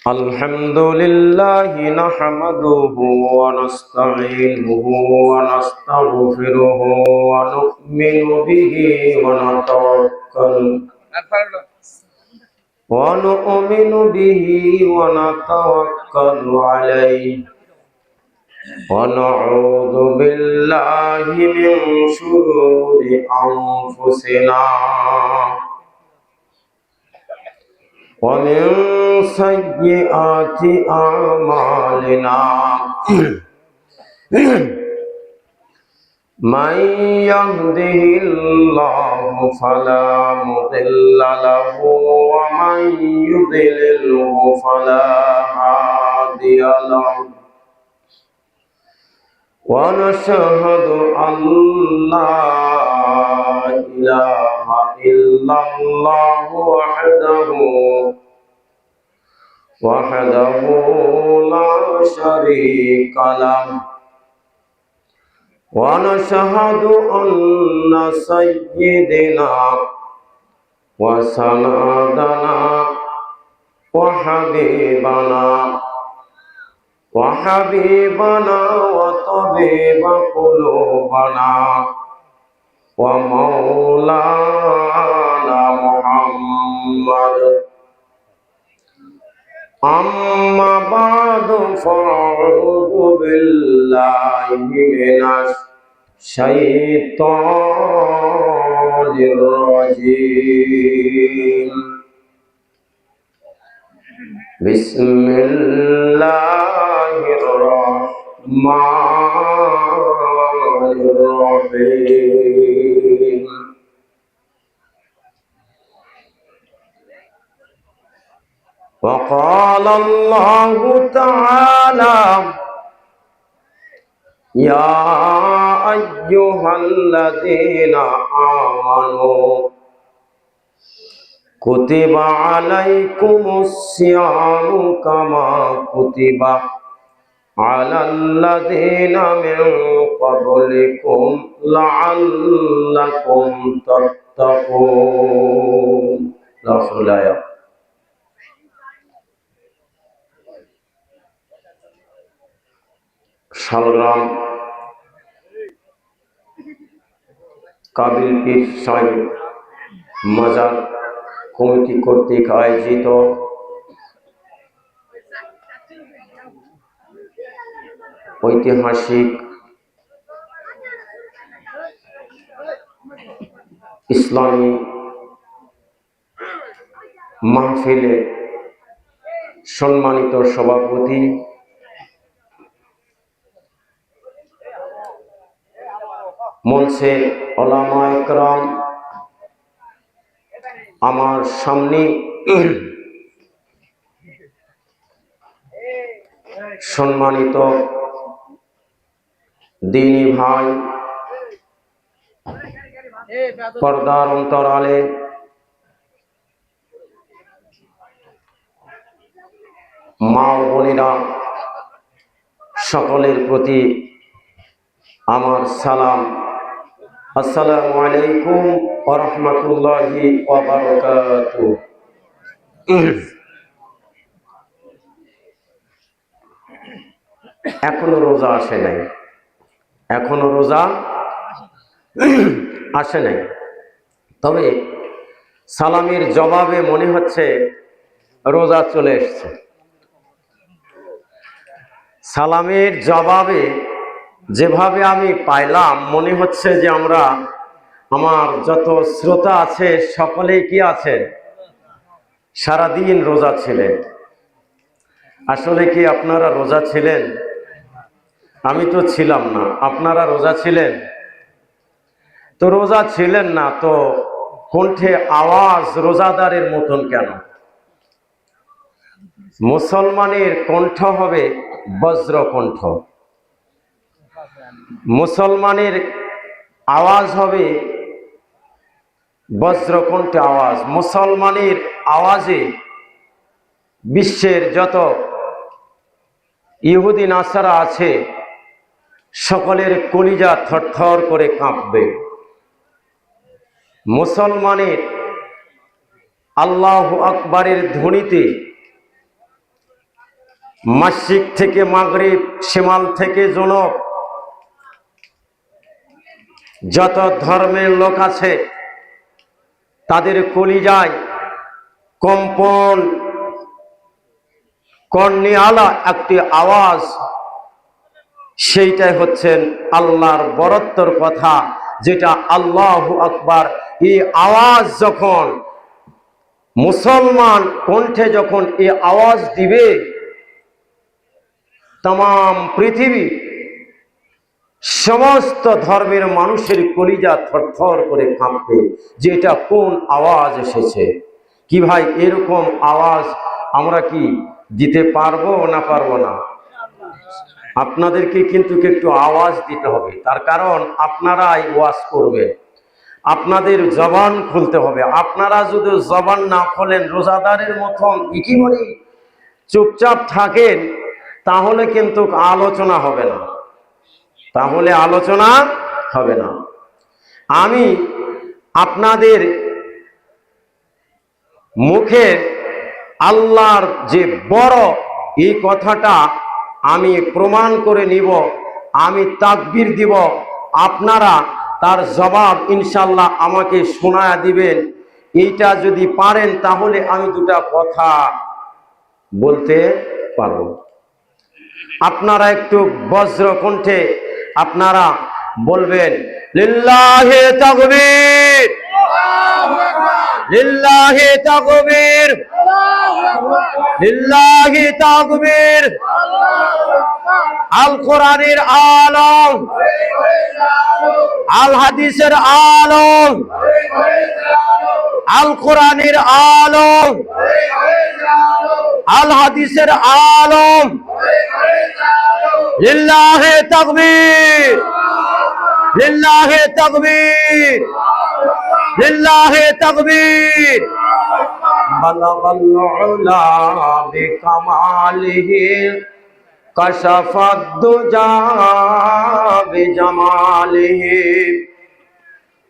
الحمد لله نحمده ونستعينه ونستغفره ونؤمن به ونتوكل عليه ونعوذ بالله من شرور أنفسنا ومن سيئات أعمالنا من يهده الله فلا مضل له ومن يضلله فلا هادي له ونشهد أن لا إله إلا الله وحده لا شريك له ونشهد أن سيدنا وسندنا وحبيبنا وطبيب قلوبنا ومولانا محمد أما بعد فأعوذ بالله من الشيطان الرجيم بسم الله الرحمن الرحيم وقال الله تعالى يا أيها الذين آمنوا كتب عليكم الصيام كما كتب على الذين من قبلكم لعلكم تتقون শালগ্রাম কাবিল পীর সাহেব মাজার কমিটি কর্তৃক আয়োজিত ঐতিহাসিক ইসলামী মাহফিলে সম্মানিত সভাপতি মঞ্চে ওলামা একরাম, আমার সামনে সম্মানিত দ্বীনী ভাই, পর্দার অন্তরালে মা ও বোনেরা, সকলের প্রতি আমার সালাম। আসসালামু আলাইকুম ওয়া রাহমাতুল্লাহি ওয়া বারাকাতুহু। এখনো রোজা আসে নাই, তবে সালামের জবাবে মনে হচ্ছে রোজা চলে এসছে। সালামের জবাবে যেভাবে আমি পাইলাম, মনে হচ্ছে যে আমার যত শ্রোতা আছে সকলেই কি আছে, সারাদিন রোজা ছিলেন। আসলে কি আপনারা রোজা ছিলেন? আমি তো ছিলাম না। আপনারা রোজা ছিলেন? তো রোজা ছিলেন না তো কণ্ঠে আওয়াজ রোজাদারের মতন কেন? মুসলমানের কণ্ঠ হবে বজ্রকণ্ঠ, মুসলমানের আওয়াজ হবে বজ্রকণ্ঠে আওয়াজ। মুসলমানের আওয়াজে বিশ্বের যত ইহুদি নাসারা আছে সকলের কলিজা থরথর করে কাঁপবে। মুসলমানের আল্লাহু আকবারের ধ্বনিতে মাশরিক থেকে মাগরিব, শিমাল থেকে জনব, যত ধর্মের লোক আছে তাদের কলিজায় কম্পন কর্ণিয়ালা একটি আওয়াজ, সেইটাই হচ্ছেন আল্লাহর বরত্বর কথা, যেটা আল্লাহু আকবার। এই আওয়াজ যখন মুসলমান কণ্ঠে যখন এই আওয়াজ দিবে, तमाम পৃথিবী সমস্ত ধর্মের মানুষের কলিজা থরথর করে কাঁপবে যে এটা কোন আওয়াজ এসেছে। কি ভাই, এরকম আওয়াজ আমরা কি দিতে পারবো না পারবো না? আপনাদেরকে কিন্তু একটু আওয়াজ দিতে হবে, তার কারণ আপনারাই ওয়াজ করবেন, আপনাদের জবান খুলতে হবে। আপনারা যদি জবান না খোলেন, রোজাদারের মতন একেবারে চুপচাপ থাকেন, তাহলে কিন্তু আলোচনা হবে না, তাহলে আলোচনা হবে না। আমি আপনাদের মুখে আল্লাহর যে বড় এই কথাটা আমি প্রমাণ করে নিব, আমি তাকবীর দিব, আপনারা তার জবাব ইনশাল্লাহ আমাকে শোনায়া দিবেন। এইটা যদি পারেন তাহলে আমি দুটা কথা বলতে পারবো। আপনারা একটু বজ্র কণ্ঠে আপনারা বলবেন লিল্লাহি তাকবীর, লিল্লাহি তাকবীর, লিল্লাহি তাকবীর। আল কোরআনের আলম, আল হাদিসের আলম, আল কোরআনের আলম, আল হাদিসের আলম। লিল্লাহি তাকবীর, লিল্লাহি তাকবীর, লিল্লাহি তাকবীর। বালাগাল উলা বিকামালিহি কাশাফাদ দুজা বিজামালিহি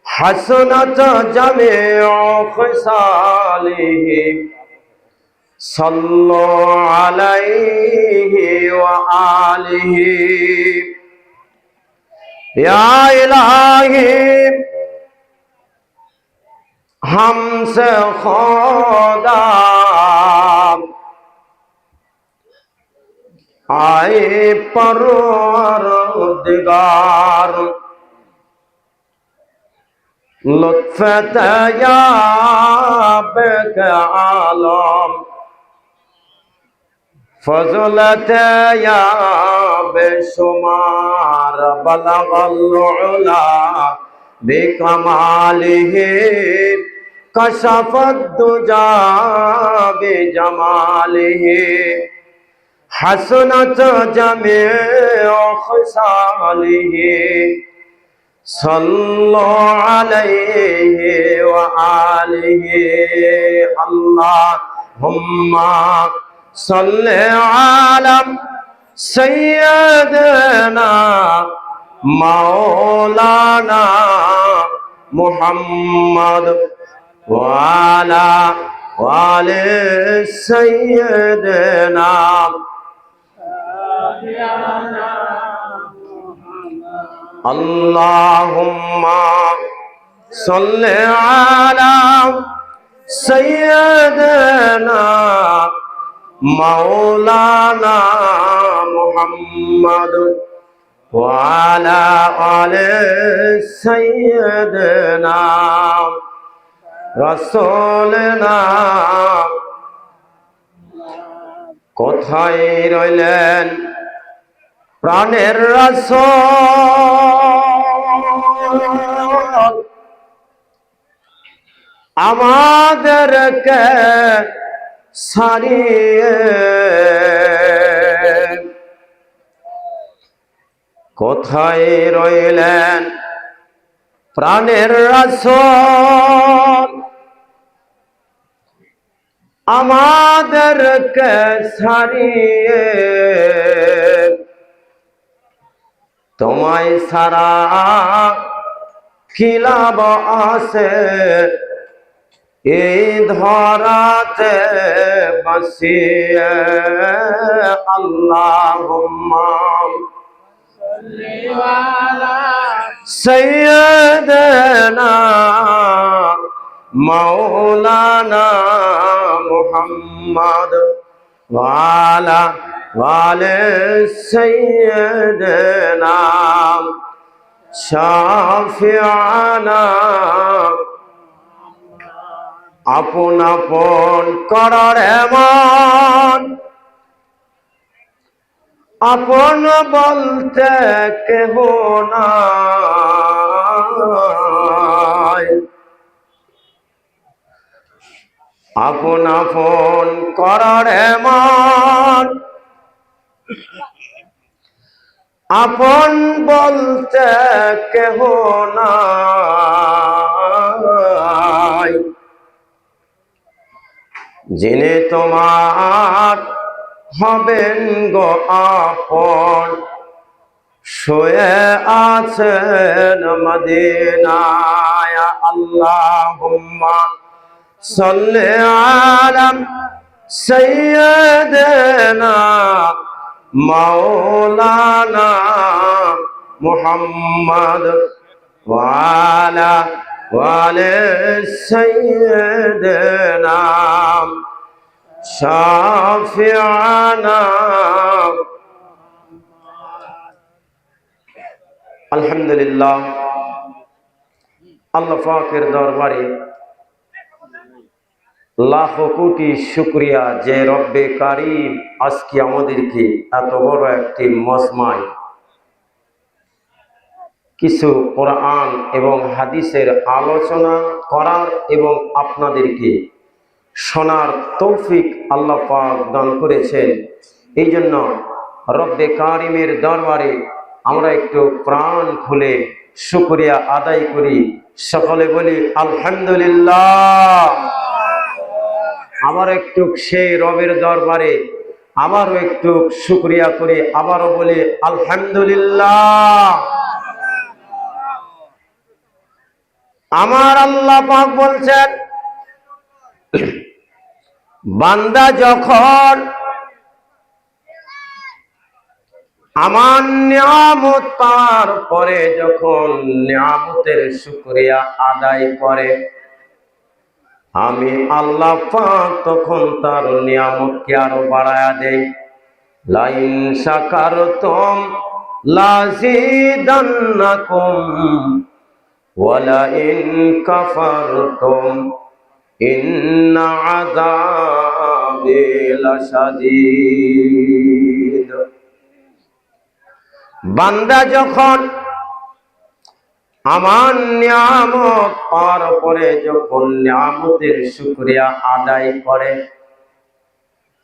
হাসনাত জামিউ খিসালিহি সাল্লু আলাইহি ওয়া আলিহি। ইয়া ইলাহি हमसे खुदा आए परवरदिगार, लुत्फ तयाब के आलम, फजलत या बेशुमार। बलगल उला बिकमालिही कशफद दुजा बिजमालिही हसनत जमीउ खिसालिही सल्लु अलैहि व आलिहि। अल्लाहुम्मा सल्लि अला सय्यदना मौलाना मुहम्मद वाला वाले सय्यदना। अल्लाहुम्मा सल्लि अला सय्यदना मौलाना मुहम्मद वाला आले सय्यदना রাসূলনা। কোথায় রইলেন প্রাণের রাসূল, আমাদেরকে ছাড়িয়ে? কোথায় রইলেন প্রাণের রাসূল, আমাদেরকে ছাড়িয়ে? তোমায় ছাড়া কি লাভ আছে এই ধরাতে বাসিয়ে আল্লাহুম্মা সাইয়্যিদানা মাওলানা মুহাম্মদ ওয়া আলা ওয়ালি সাইয়্যিদানা শাফিআনা আপন আপন করার এমন আপন বলতে কেহ নাই, আপন আপন করার এমন আপন বলতে কেহ নাই, যিনি তোমার হবেন গো আপন শুয়ে আছেন মদিনায়। আল্লাহুম্মা সাল্লি আলা সাইয়্যিদিনা মাওলানা মুহাম্মদ ওয়া আলা ওয়ালি সাইয়্যিদিনা শাফিআনা। আলহামদুলিল্লাহ, আল্লাহ পাকের দরবারে লাখো কোটি শুকরিয়া যে রব্বে কারীম আজকে আমাদেরকে এত বড় একটি মজমায় কিছু কোরআন এবং হাদিসের আলোচনা করার এবং আপনাদেরকে শোনার তৌফিক আল্লাহ পাক দান করেছেন। এই জন্য রব্বে কারিমের দরবারে আমরা একটু প্রাণ খুলে শুকরিয়া আদায় করি, সকলে বলি আলহামদুলিল্লাহ। আবার একটু সেই রবের দরবারে আবারও একটু শুকরিয়া করে আবারও বলি আলহামদুলিল্লাহ। আমার আল্লাহ পাক বলছেন, বান্দা যখন আমার নিয়ামত পাওয়ার পরে যখন নিয়ামতের শুকরিয়া আদায় করে, আমি আল্লাহ পাক তখন তার নিয়ামতকে আরো বাড়ায়া দেই। লাইন শাকারতুম লাযিদান্নাকুম ওয়া লাইন কাফারতুম ইন্না আযাবি লাশাদীদ। বান্দা যখন আমার নিয়ামত পাওয়ার পরে যখন নিয়ামতের শুকরিয়া আদায় করে,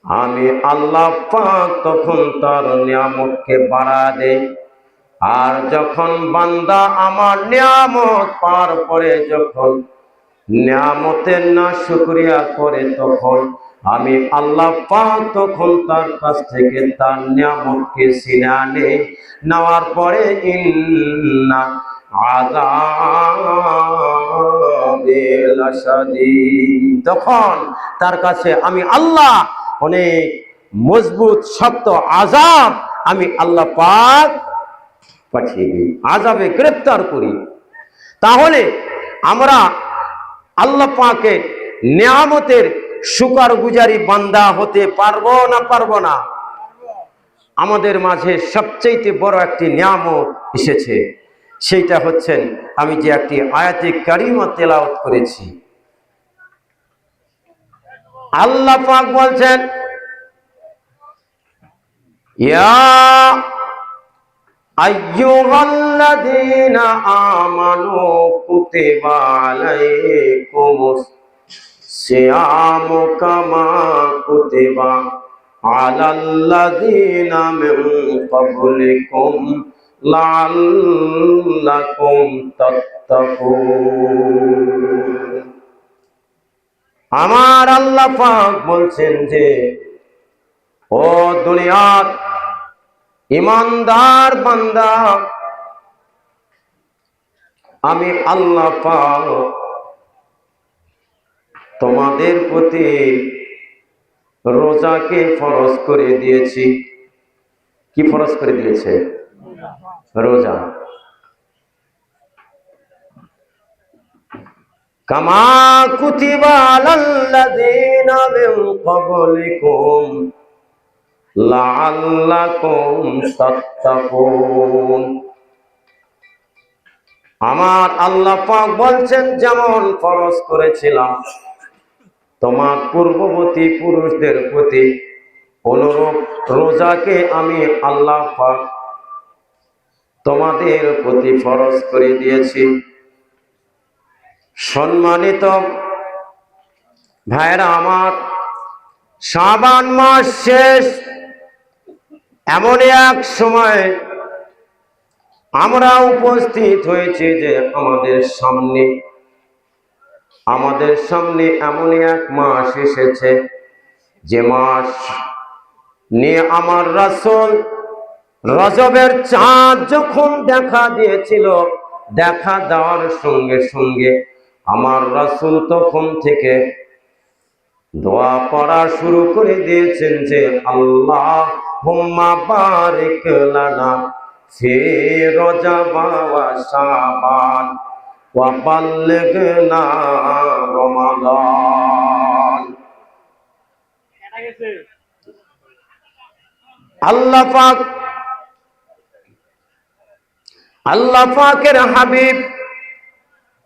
আমি আল্লাহ পাক তখন তার নিয়ামতকে বাড়া দেই। আর যখন বান্দা আমার নিয়ামত পাওয়ার পরে যখন নিয়ামতের না শুকরিয়া করে, তখন আমি আল্লাহ পাক তখন তার কাছ থেকে তার নিয়ামতকে ছিনিয়ে নেই। নেওয়ার পরে ইন্না আযাবি লাশাদীদ, তখন তার কাছে আমি আল্লাহ অনেক মজবুত শক্ত আযাব আমি আল্লাহ পাক পাঠিয়ে দিই, আযাবে গ্রেফতার করি। তাহলে আমরা আল্লাহ পাকের নিয়ামতের শুকরগুজারি বান্দা হতে পারবো না পারবো না? আমাদের মাঝে সবচেয়ে বড় একটি নিয়ামত এসেছে, সেইটা হচ্ছেন আমি যে একটি আয়াতে কারিমা তেলাওয়াত করেছি। আল্লাহ পাক বলছেন, ইয়া আইয়ুহাল্লাযীনা আমানু কুতিবা আলাইকুমুস সিয়ামু কামা কুতিবা আলাল্লাযীনা মিন ক্বাবলিকুম লাআল্লাকুম তাত্তাকুন। আমার আল্লাহ পাক বলছেন যে, ও দুনিয়ার ইমানদার বান্দা, আমি আল্লাহ পাক তোমাদের প্রতি রোজাকে ফরজ করে দিয়েছি। কি ফরজ করে দিয়েছে? রোজা। কামা কুতিবা আলাল্লাযীনা মিন ক্বাবলিকুম লাআল্লাকুম তাত্তাকুন। আমার আল্লাহ পাক বলছেন, যেমন ফরজ করেছিলাম তোমার পূর্ববর্তী পুরুষদের প্রতি, অনুরূপ রোজাকে আমি আল্লাহ পাক তোমাদের প্রতি ফরজ করে দিয়েছি। সম্মানিত ভাইরা আমার, শাবান মাস শেষ, এমন এক সময় আমরা উপস্থিত হয়েছি যে আমাদের সামনে এমন এক মাস এসেছে, যে মাস নিয়ে আমার রাসূল রজবের চাঁদ যখন দেখা দিয়েছিল, দেখা দেওয়ার সঙ্গে সঙ্গে আমার রাসূল তখন থেকে দোয়া পড়া শুরু করে দিয়েছেন যে আল্লাহুম্মা বারিক লানা ফি রজব ওয়া শাবান ওয়া বাল্লিগনা রমাদান। আল্লাহ পাকের হাবিব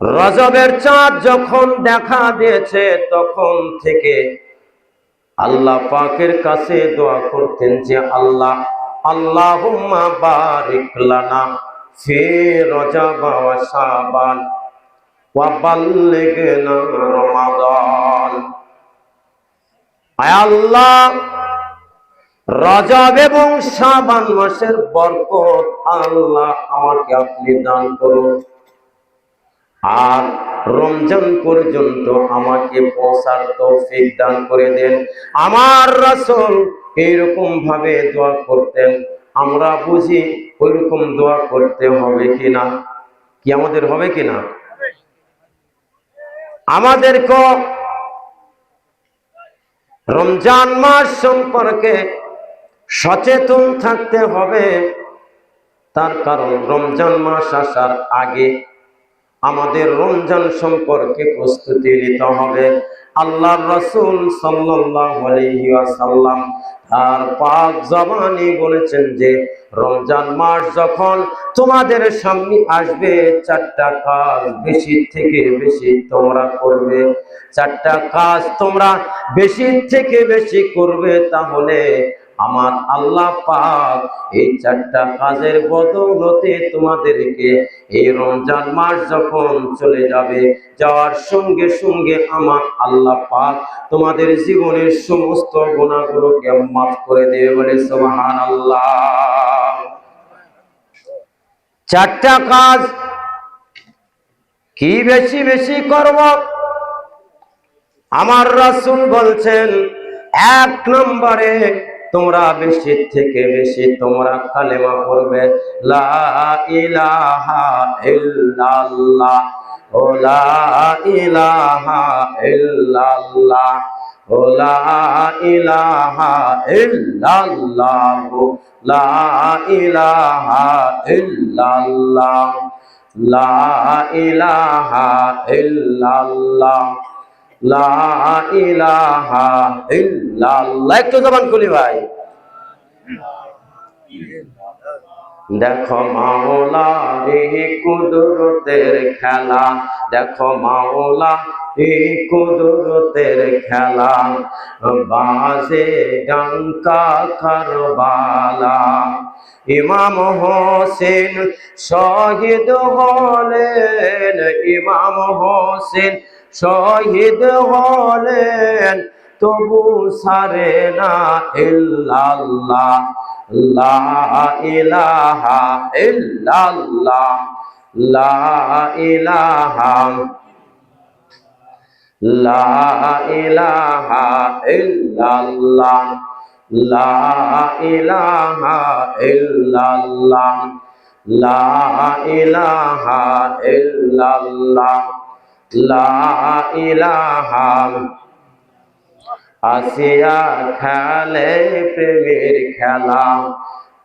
রজবের চাঁদ যখন দেখা দিয়েছে, তখন থেকে আল্লাহ পাকের কাছে দোয়া করতেন যে আল্লাহুম্মা বারিক লানা ফি রজব ওয়া শাবান ওয়া বাল্লিগনা রমাদান। আয় আল্লাহ, রজব এবং শাবান মাসের বরকত আল্লাহ আমাকে আপনি দান করুন, আর রমজান পর্যন্ত আমাকে পৌঁছার তৌফিক দান করে দেন। আমার রাসূল এইরকম ভাবে দোয়া করতেন। আমরা বুঝি ওইরকম দোয়া করতে হবে কিনা? কি আমাদের হবে কিনা? আমাদেরকে রমজান মাস সম্পর্কে সচেতন থাকতে হবে। তার কারণ রমজান মাস আসার আগে আমাদের রমজান সম্পর্কে প্রস্তুতি নিতে হবে। আল্লাহর রাসূল সাল্লাল্লাহু আলাইহি ওয়াসাল্লাম তার পাক জবানে বলেছেন যে রমজান মাস যখন তোমাদের সামনে আসবে, চারটা কাজ বেশি থেকে বেশি তোমরা করবে। চারটা কাজ তোমরা বেশি থেকে বেশি করবে, তাহলে আমার আল্লাহ পাক এই চারটা কাজের বদৌলতে তোমাদেরকে এই রমজান মাস যখন চলে যাবে, যাওয়ার সঙ্গে সঙ্গে আমার আল্লাহ পাক তোমাদের জীবনের সমস্ত গুনাহগুলোকে মাফ করে দেবে। বলে সুবহানাল্লাহ। চারটা কাজ কি বেশি বেশি করব? আমার রাসূল বলছেন, এক নম্বরে তোমরা বেশি থেকে বেশি তোমরা কালেমা পড়বে, লা ইলাহা ইল্লাল্লাহ, ও লা ইলাহা ইল্লাল্লাহ, ও লা ইলাহা ইল্লাল্লাহ, লা ইলাহা ইল্লাল্লাহ, লা ইলাহা ইল্লাল্লাহ, লা ইলাহা ইল্লাল্লাহ। একটু জবান খুলি ভাই। দেখো মাওলা রে কুদরতের খেলা, দেখো মাওলা এই কুদরতের খেলা, বাজে ডঙ্কা কারবালা। ইমাম হোসেন শহীদ হলেন, ইমাম হোসেন শহীদ হলেন, তবু সারে না ইল্লাল্লাহ, লা ইলাহা ইল্লাল্লাহ, লা ইলাহা, লা ইলাহা ইল্লাল্লাহ, লা ইলাহা ইল্লাল্লাহ, লা ইলাহা ইল্লাল্লাহ, লা ইলাহা আসিয়া খেলে প্রেমের খেলা,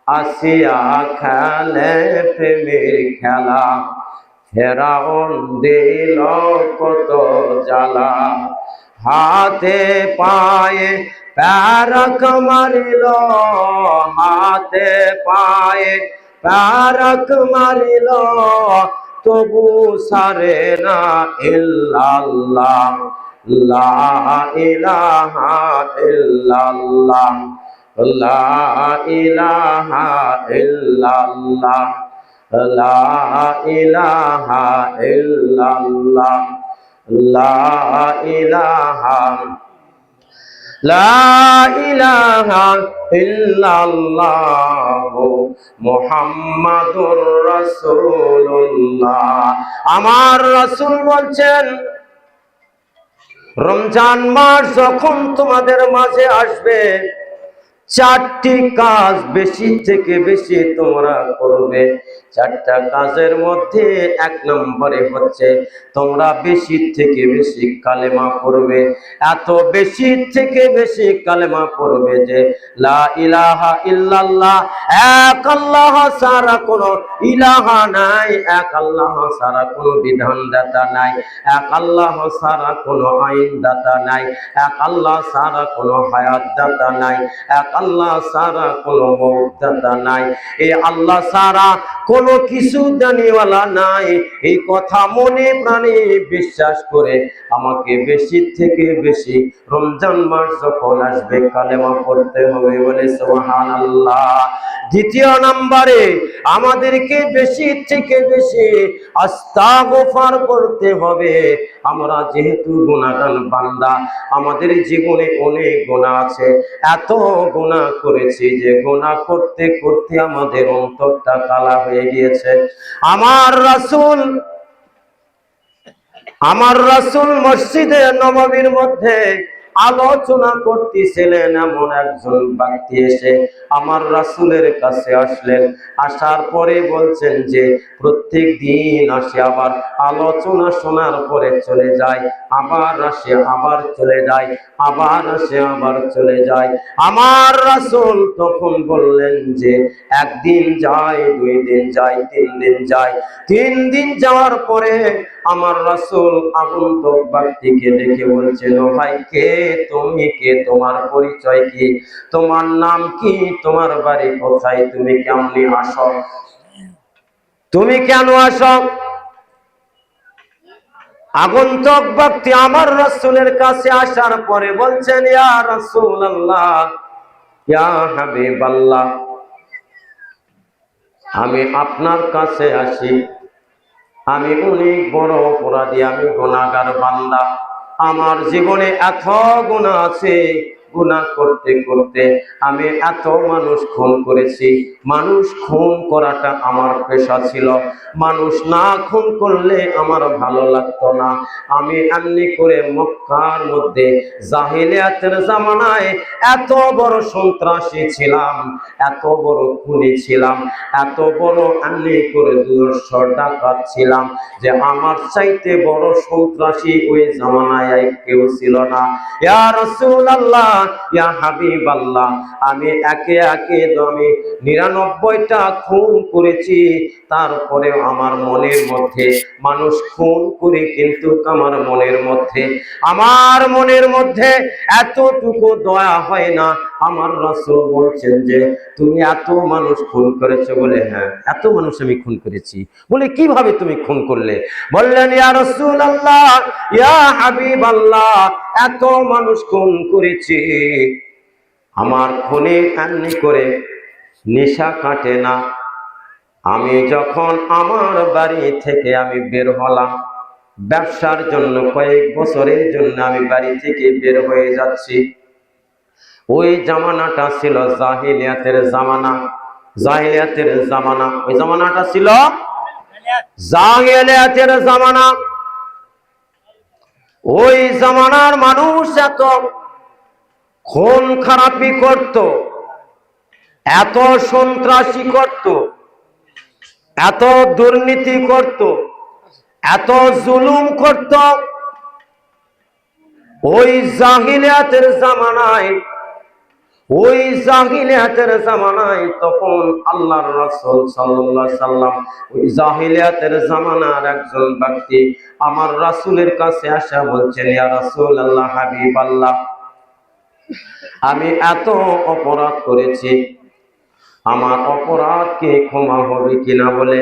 আসিয়া খেলে প্রেমের খেলা, ফেরাউন দিল কত জ্বালা, হাতে পায়ে প্যারক মারিল, হাতে পায়ে প্যারক মারিল, তবু সারে না ইল্লাল্লাহ, লা ইলাহা ইল্লাল্লাহ, লা ইলাহা ইল্লাল্লাহ, লা ইলাহা ইল্লাল্লাহ, লা ইলাহা, লা ইলাহা ইল্লাল্লাহ মুহাম্মাদুর রাসূলুল্লাহ। আমার রাসূল বলছেন, রমজান মাস যখন তোমাদের মাঝে আসবে, চারটি কাজ বেশি থেকে বেশি তোমরা করবে। চারটা কাজের মধ্যে এক নম্বরে হচ্ছে তোমরা বেশি থেকে বেশি কালেমা পড়বে। এত বেশি থেকে বেশি কালেমা পড়বে যে লা ইলাহা ইল্লাল্লাহ, এক আল্লাহ ছাড়া কোনো ইলাহা নাই, এক আল্লাহ ছাড়া কোনো বিধানদাতা নাই, এক আল্লাহ ছাড়া কোনো আইনদাতা নাই, এক আল্লাহ ছাড়া কোনো হায়াতদাতা নাই, এক আল্লাহ ছাড়া কোনো মওতদাতা নাই, এই আল্লাহ ছাড়া কোনো কিছু জানিওয়ালা নাই। এই কথা মনে প্রাণে বিশ্বাস করে আমাকে বেশি থেকে বেশি রমজান মাস যখন আসবে কালেমা পড়তে হবে, বলে সুবহানাল্লাহ। দ্বিতীয় নম্বরে আমাদেরকে বেশি থেকে বেশি আস্তাগফার করতে হবে। আমরা যেহেতু গুনাহগার বান্দা, আমাদের জীবনে অনেক গুনাহ আছে, এত গুনাহ করেছি যে গুনাহ করতে করতে আমাদের অন্তরটা কালা হয়ে গিয়েছে। আমার রাসূল মসজিদে নববীর মধ্যে আলোচনা করতেছিলেন, এমন একজন ব্যক্তি এসে আমার রাসূলের কাছে আসলেন। আসার পরে বলছেন যে প্রত্যেক দিন আসে, আবার আলোচনা শোনার পরে চলে যায়, আবার আসে আবার চলে যায়, আবার আসে আবার চলে যায়। আমার রাসূল তখন বললেন যে একদিন যায়, 2 দিন যায়, 3 দিন যায়। 3 দিন যাওয়ার পরে আমার রাসূল আগন্তুক ব্যক্তিকে দেখে বলছিল, ভাই কে তুমি, কে তোমার পরিচয় কি, তোমার নাম কি, তোমার বাড়ি কোথায়, তুমি কেমনে আসো, তুমি কেন আসো? আগন্তুক ব্যক্তি আমার রাসূলের কাছে আসার পরে বলছেন, ইয়া রাসূলুল্লাহ, ইয়া হাবিবাল্লাহ, আমি আপনার কাছে আসি, আমি অনেক বড় অপরাধী, আমি গুনাহগার বান্দা, আমার জীবনে এত গুনাহ আছে, গুনাহ করতে করতে আমি এত মানুষ খুন করেছি। মানুষ খুন করাটা আমার পেশা ছিল, মানুষ না খুন করলে আমার ভালো লাগতো না। আমি এমনি করে মক্কার মধ্যে জাহিলিয়াতের জামানায় এত বড় সন্ত্রাসী ছিলাম, এত বড় খুনি ছিলাম, এত বড় এমনি করে দুর্ধর্ষ ডাকাত ছিলাম যে আমার চাইতে বড় সন্ত্রাসী ওই জামানায় কেউ ছিল না। ইয়া রাসূলুল্লাহ, ইয়া হাবিবাল্লাহ, আমি একে একে আমি 99টা খুন করেছি, তারপরেও আমার মনের মধ্যে মানুষ খুন করে, কিন্তু আমার মনের মধ্যে এতটুকু দয়া হয় না। আমার রাসূল বলছেন যে তুমি এত মানুষ খুন করেছো? বলে হ্যাঁ, এত মানুষ আমি খুন করেছি। বলে কিভাবে তুমি খুন করলে? বললেন, ইয়া রাসূলুল্লাহ, ইয়া হাবিবাল্লাহ, এত মানুষ খুন করেছি, আমার খুনে এমনি করে নেশা কাটে না। আমি যখন আমার বাড়ি থেকে আমি বের হলাম ব্যবসার জন্য, কয়েক বছরের জন্য আমি বাড়ি থেকে বের হয়ে যাচ্ছি, ওই জামানাটা ছিল জাহিলিয়াতের জামানা। ওই জামানাটা ছিল জাহিলিয়াতের জামানা। ওই জামানার মানুষ এত খুন খারাপি করত, এত সন্ত্রাসী করত, এত দুর্নীতি করত, এত জুলুম করত ওই জাহিলিয়াতের জামানায়। ওই জাহিলিয়াতের জামানায় তখন আল্লাহর রাসূল সাল্লাল্লাহু আলাইহি সাল্লাম ওই জাহিলিয়াতের জামানার একজন ব্যক্তি আমার রাসূলের কাছে আসা বলছেন, ইয়া রাসূলুল্লাহ, হাবিবাল্লাহ, আমি এত অপরাধ করেছি, আমার অপরাধকে ক্ষমা হবে কিনা। বলে,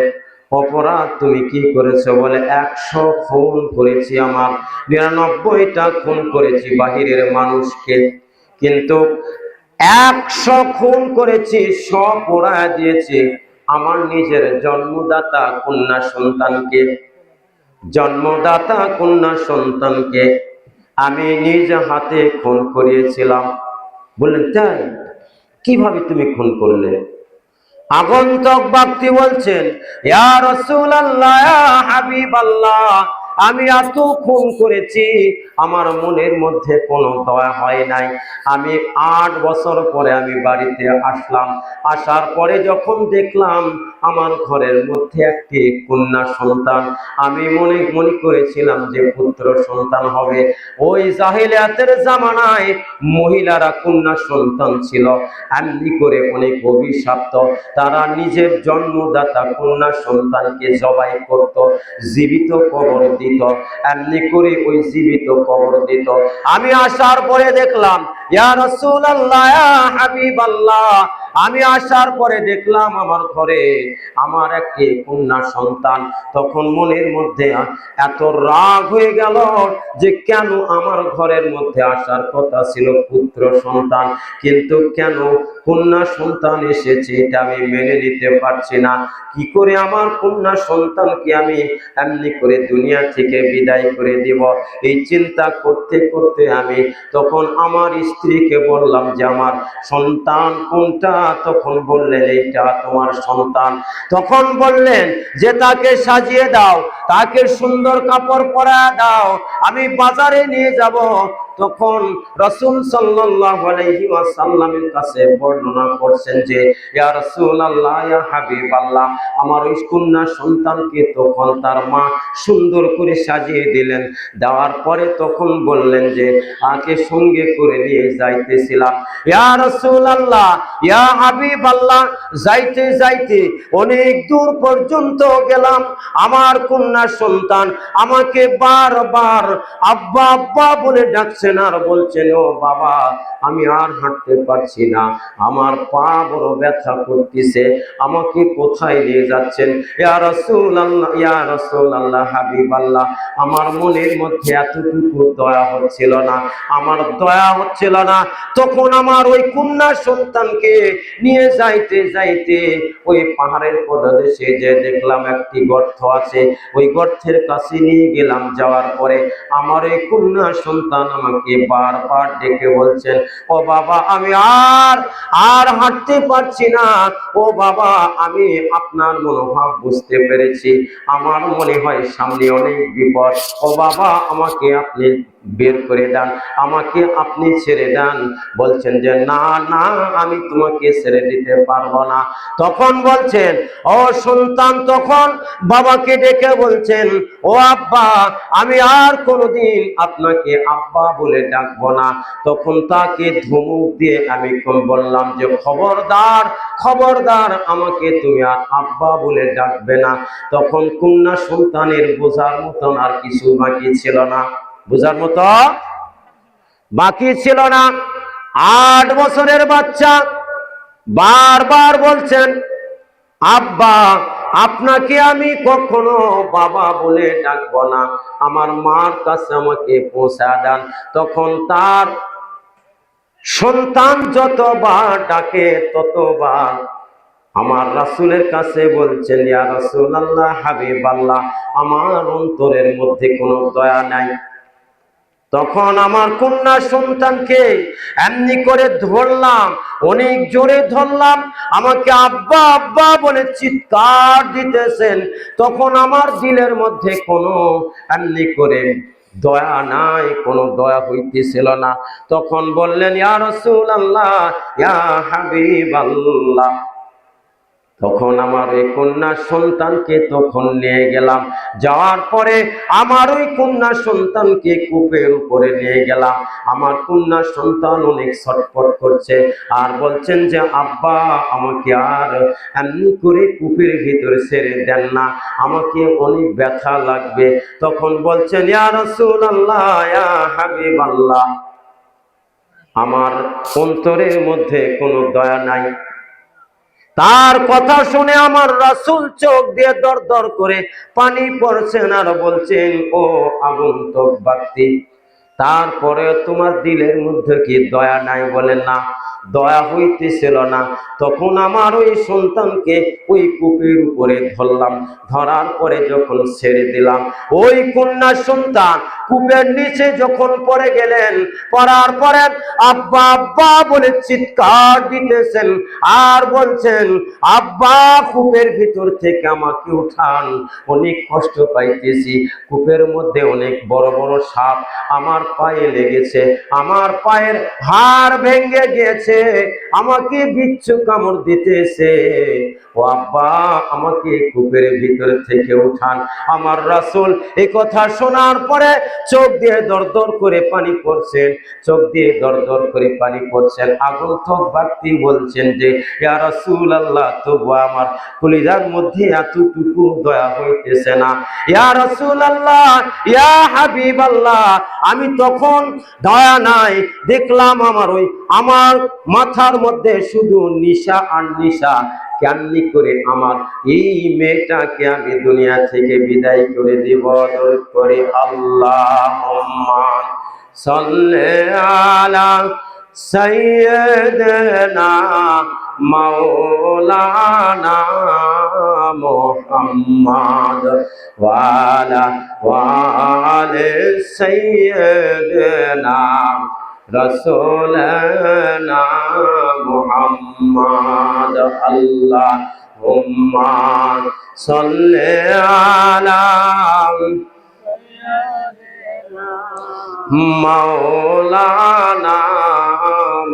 অপরাধ তুমি কি করেছো? বলে, 100 খুন করেছি, আমার 99টা খুন করেছি বাহিরের মানুষকে, কিন্তু 100 খুন করেছি, সব পোড়ায় দিয়েছি আমার নিজের জন্মদাতা কন্যা সন্তানকে। জন্মদাতা কন্যা সন্তানকে আমি নিজ হাতে খুন করিয়েছিলাম। বললেন, তাই? কিভাবে তুমি খুন করলে? আগন্তুক ব্যক্তি বলছেন, ইয়া রাসূলুল্লাহ, ইয়া হাবিবাল্লাহ, আমি এত খুন করেছি, আমার মনের মধ্যে কোনো দয়া হয় নাই। আমি 8 বছর পরে আমি বাড়িতে আসলাম। আসার পরে যখন দেখলাম আমার ঘরের মধ্যে একটি কন্যা সন্তান, আমি মনে করেছিলাম যে পুত্র সন্তান হবে। ওই জাহিলিয়াতের জামানায় মহিলারা কন্যা সন্তান ছিল এমনি করে অনেক অভিশপ্ত। তারা নিজের জন্মদাতা কন্যা সন্তানকে জবাই করত, জীবিত কবর দিত, এমনি করে ওই জীবিত কবর দিত। আমি আসার পরে দেখলাম, ইয়া রাসূলুল্লাহ, ইয়া হাবিবাল্লাহ, আমি আসার পরে দেখলাম আমার ঘরে আমার একটি কন্যা সন্তান। তখন মনের মধ্যে এত রাগ হয়ে গেল যে কেন আমার ঘরের মধ্যে আসার কথা ছিল পুত্র সন্তান, কিন্তু কেন কন্যা সন্তান এসেছে এটা আমি মেনে নিতে পারছি না। কি করে আমার কন্যা সন্তানকে আমি এমনি করে দুনিয়া থেকে বিদায় করে দিব, এই চিন্তা করতে করতে আমি তখন আমার স্ত্রীকে বললাম যে আমার সন্তান কোনটা? তখন বললেন, এইটা তোমার সন্তান। তখন বললেন যে তাকে সাজিয়ে দাও, তাকে সুন্দর কাপড় পরায় দাও, আমি বাজারে নিয়ে যাব। তখন রাসূল সাল্লাল্লাহু আলাইহি ওয়াসাল্লামের কাছে বর্ণনা করছেন যে, ইয়া রাসূলুল্লাহ, ইয়া হাবিবাল্লাহ, আমার ওই কন্যা সন্তানকে তখন তার মা সুন্দর করে সাজিয়ে দিলেন। দেওয়ার পরে তখন বললেন যে তাকে সঙ্গে করে নিয়ে যাইতেছিলাম। ইয়া রাসূলুল্লাহ, ইয়া হাবিবাল্লাহ, যাইতে যাইতে অনেক দূর পর্যন্ত গেলাম। আমার কন্যা সন্তান আমাকে বারবার আব্বা আব্বা বলে ডাকছেন আর বলছেন, ও বাবা, আমি আর হাঁটতে পারছি না, আমার পা বড় ব্যথা করতেছে, আমাকে কোথায় নিয়ে যাচ্ছেন? ইয়া রাসূলুল্লাহ, ইয়া রাসূলুল্লাহ, হাবিবাল্লাহ, আমার মনের মধ্যে এতটুকু দয়া হচ্ছিল না, আমার দয়া হচ্ছিল না। তখন আমার ওই কন্যা সন্তানকে নিয়ে যাইতে যাইতে ওই পাহাড়ের প্রদেশে যে দেখলাম একটি গর্ত আছে, ওই গর্তের কাছে নিয়ে গেলাম। যাওয়ার পরে আমার এই কন্যা সন্তান আমাকে বারবার ডেকে বলছেন, ও বাবা, আমি আর হাঁটতে পারছি না, ও বাবা, আমি আপনার মনোভাব বুঝতে পেরেছি, আমার মনে হয় সামনে অনেক বিপদ, ও বাবা, আমাকে আপনি বের করে দেন, আমাকে আপনি ছেড়ে দেন। বলছেন যে না না, আমি তোমাকে ছেড়ে দিতে পারবো না। তখন বলছেন, ও সন্তান তখন বাবাকে ডেকে বলছেন, ও আব্বা, আমি আর কোনোদিন আপনাকে আব্বা বলে ডাকবো না। তখন তাকে ধমক দিয়ে আমি বললাম যে খবরদার, খবরদার, আমাকে তুমি আর আব্বা বলে ডাকবে না। তখন কন্যা সন্তানের বোঝার মতন আর কিছু বাকি ছিল না, বোঝার মতো বাকি ছিল না। 8 বছরের বাচ্চা বারবার বলছেন, আব্বা, আপনাকে আমি কখনো বাবা বলে ডাকবো না, আমার মার কাছে আমাকে পৌঁছা দেন। তখন তার সন্তান যতবার ডাকে ততবার আমার রাসূলের কাছে বলছেন, ইয়া রাসূলুল্লাহ, হাবিবাল্লাহ, আমার অন্তরের মধ্যে কোনো দয়া নাই। তখন আমার কন্যা সন্তানকে এমনি করে ধরলাম, অনেক জোরে ধরলাম, আমাকে আব্বা আব্বা বলে চিৎকার দিতেছেন। তখন আমার দিলের মধ্যে কোনো এমনি করে দয়া নাই, কোনো দয়া হইতেছিল না। তখন বললেন, ইয়া রাসূলুল্লাহ, ইয়া হাবিবাল্লাহ, তখন আমার ওই কন্যা সন্তানকে তখন নিয়ে গেলাম। যাওয়ার পরে আমার ওই কন্যা সন্তানকে কূপের উপরে নিয়ে গেলাম। আমার কন্যা সন্তান অনেক ছটফট করছে আর বলছেন যে আব্বা আমাকে আর এমনি করে কূপের ভিতরে ছেড়ে দেন না, আমাকে অনেক ব্যথা লাগবে। তখন বলছেন ইয়া রাসূলুল্লাহ, ইয়া হাবিবাল্লাহ, আমার অন্তরের মধ্যে কোনো দয়া নাই। তার কথা শুনে আমার রাসূল চোখ দিয়ে দর দর করে পানি পড়ছেন আর বলছেন ও আগন্তুক ব্যক্তি, তারপরে তোমার দিলের মধ্যে কি দয়া নাই? বলেন না, দয়া হইতেছিল না। তখন আমার ওই সন্তানকে ওই কূপের উপরে ধরলাম, ধরার পরে যখন ছেড়ে দিলাম, ওই কন্যা সন্তান কূপের নিচে যখন পড়ে গেলেন, পড়ার পরে আব্বা আব্বা বলে চিৎকার দিতেছেন আর বলছেন আব্বা কূপের ভিতর থেকে আমাকে উঠান, অনেক কষ্ট পাইতেছি, কূপের মধ্যে অনেক বড় বড় সাপ আমার পায়ে লেগেছে, আমার পায়ের হাড় ভেঙে গিয়েছে, আমাকে বিচ্ছু কামড় দিতেছে, ও আব্বা আমাকে কূপের ভিতর থেকে উঠান। আমার রাসূল এই কথা শোনার পরে চোখ দিয়ে দর দর করে পানি পড়ছেন, চোখ দিয়ে দর দর করে পানি পড়ছেন। আগন্তুক ব্যক্তি বলছেন যে ইয়া রাসূলুল্লাহ, তবু আমার কলিজার মধ্যে এতটুকু দয়া হইতেছে না। ইয়া রাসূলুল্লাহ, ইয়া হাবিবাল্লাহ, আমি তখন দয়া নাই, দেখলাম আমার মাথার মধ্যে শুধু নিশা আর নিশা, কেমনি করে আমার এই মেয়েটাকে আমি দুনিয়া থেকে বিদায় করে দিব? দরুদ করে আল্লাহুম্মা সাল্লি আলা সাইয়্যিদিনা মাওলানা মুহাম্মদ ওয়া আলা আলি সাইয়্যিদিনা রাসূলনা মুহাম্মদ। আল্লাহুম্মা সাল্লি আলা মাওলানা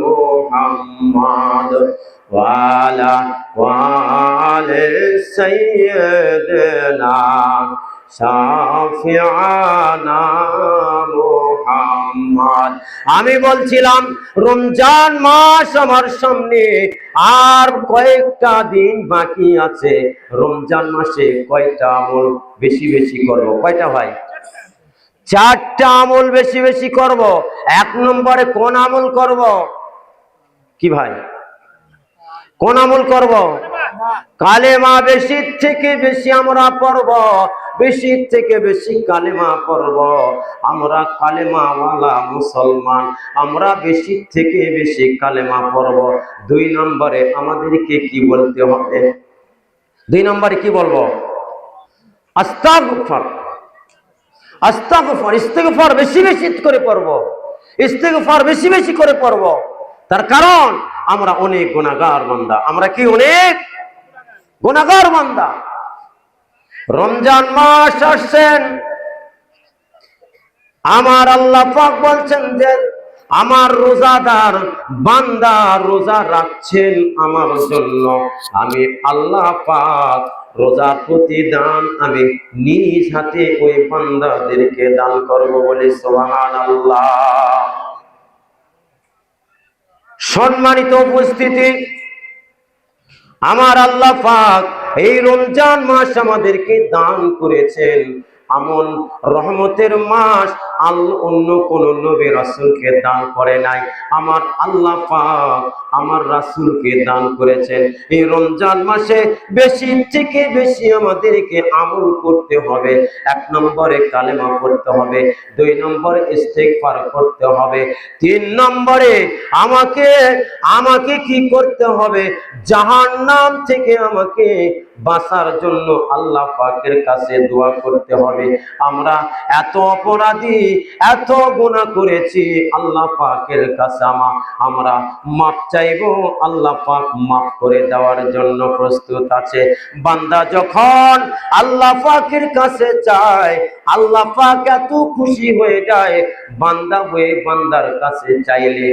মুহাম্মদ ওয়া আলা আলি সাইয়্যিদিনা শাফিআনা মুহাম্মদ। আমি বলছিলাম রমজান মাস আমার সামনে আর কয়েকটা দিন বাকি আছে। রমজান মাসে কয়টা আমল বেশি বেশি করব? কয়টা ভাই? 4টা আমল বেশি বেশি করব। 1 নম্বরে কোন আমল করব? কি ভাই, কোন আমল করব? কালেমা বেশি থেকে বেশি আমরা পড়ব, বেশি থেকে বেশি কালেমা পড়ব। আমরা কালেমাওয়ালা মুসলমান, আমরা বেশি থেকে বেশি কালেমা পড়ব। 2 নম্বরে আমাদেরকে কি বলতে হবে? 2 নম্বরে কি বলবো? আস্তাগফার। আস্তাগফার, ইস্তিগফার বেশি বেশি করে পড়ব, ইস্তিগফার বেশি বেশি করে পড়ব। তার কারণ আমরা অনেক গুনাহগার বান্দা। আমরা কি অনেক গুনাহগার বান্দা। রমজান মাস আসছেন, আমার আল্লাহ পাক বলছেন যে আমার রোজাদার বান্দা রোজা রাখছেন আমার জন্য, আমি আল্লাহ পাক রোজার প্রতিদান আমি নিজ হাতে ওই বান্দাদেরকে দান করব বলে সুবহানাল্লাহ। সম্মানিত উপস্থিতি, আমার আল্লাহ পাক এই রমজান মাস আমাদেরকে দান করেছেন আমন রহমতের মাস। অন্য কোন নবী রাসূলকে দান করে নাই, আমার আল্লাহ পাক আমার রাসূলকে দান করেছেন। এই রমজান মাসে বেশি থেকে বেশি আমাদেরকে আমল করতে হবে। 1 নম্বরে কালেমা পড়তে হবে, 2 নম্বরে ইস্তিগফার করতে হবে, 3 নম্বরে আমাকে কি করতে হবে? জাহান্নাম থেকে আমাকে বাঁচার জন্য আল্লাহ পাকের কাছে দোয়া করতে হবে। আমরা এত অপরাধী, এত গুনাহ করেছি, আল্লাহ পাকের কাছে আমরা মাপ চাই। চাইবো, আল্লাহ পাক মাফ করে দেওয়ার জন্য প্রস্তুত আছে। বান্দা যখন আল্লাহ পাকের কাছে চায়, আল্লাহ পাক এত খুশি হয়ে যায়। বান্দা হয়ে বান্দার কাছে চাইলে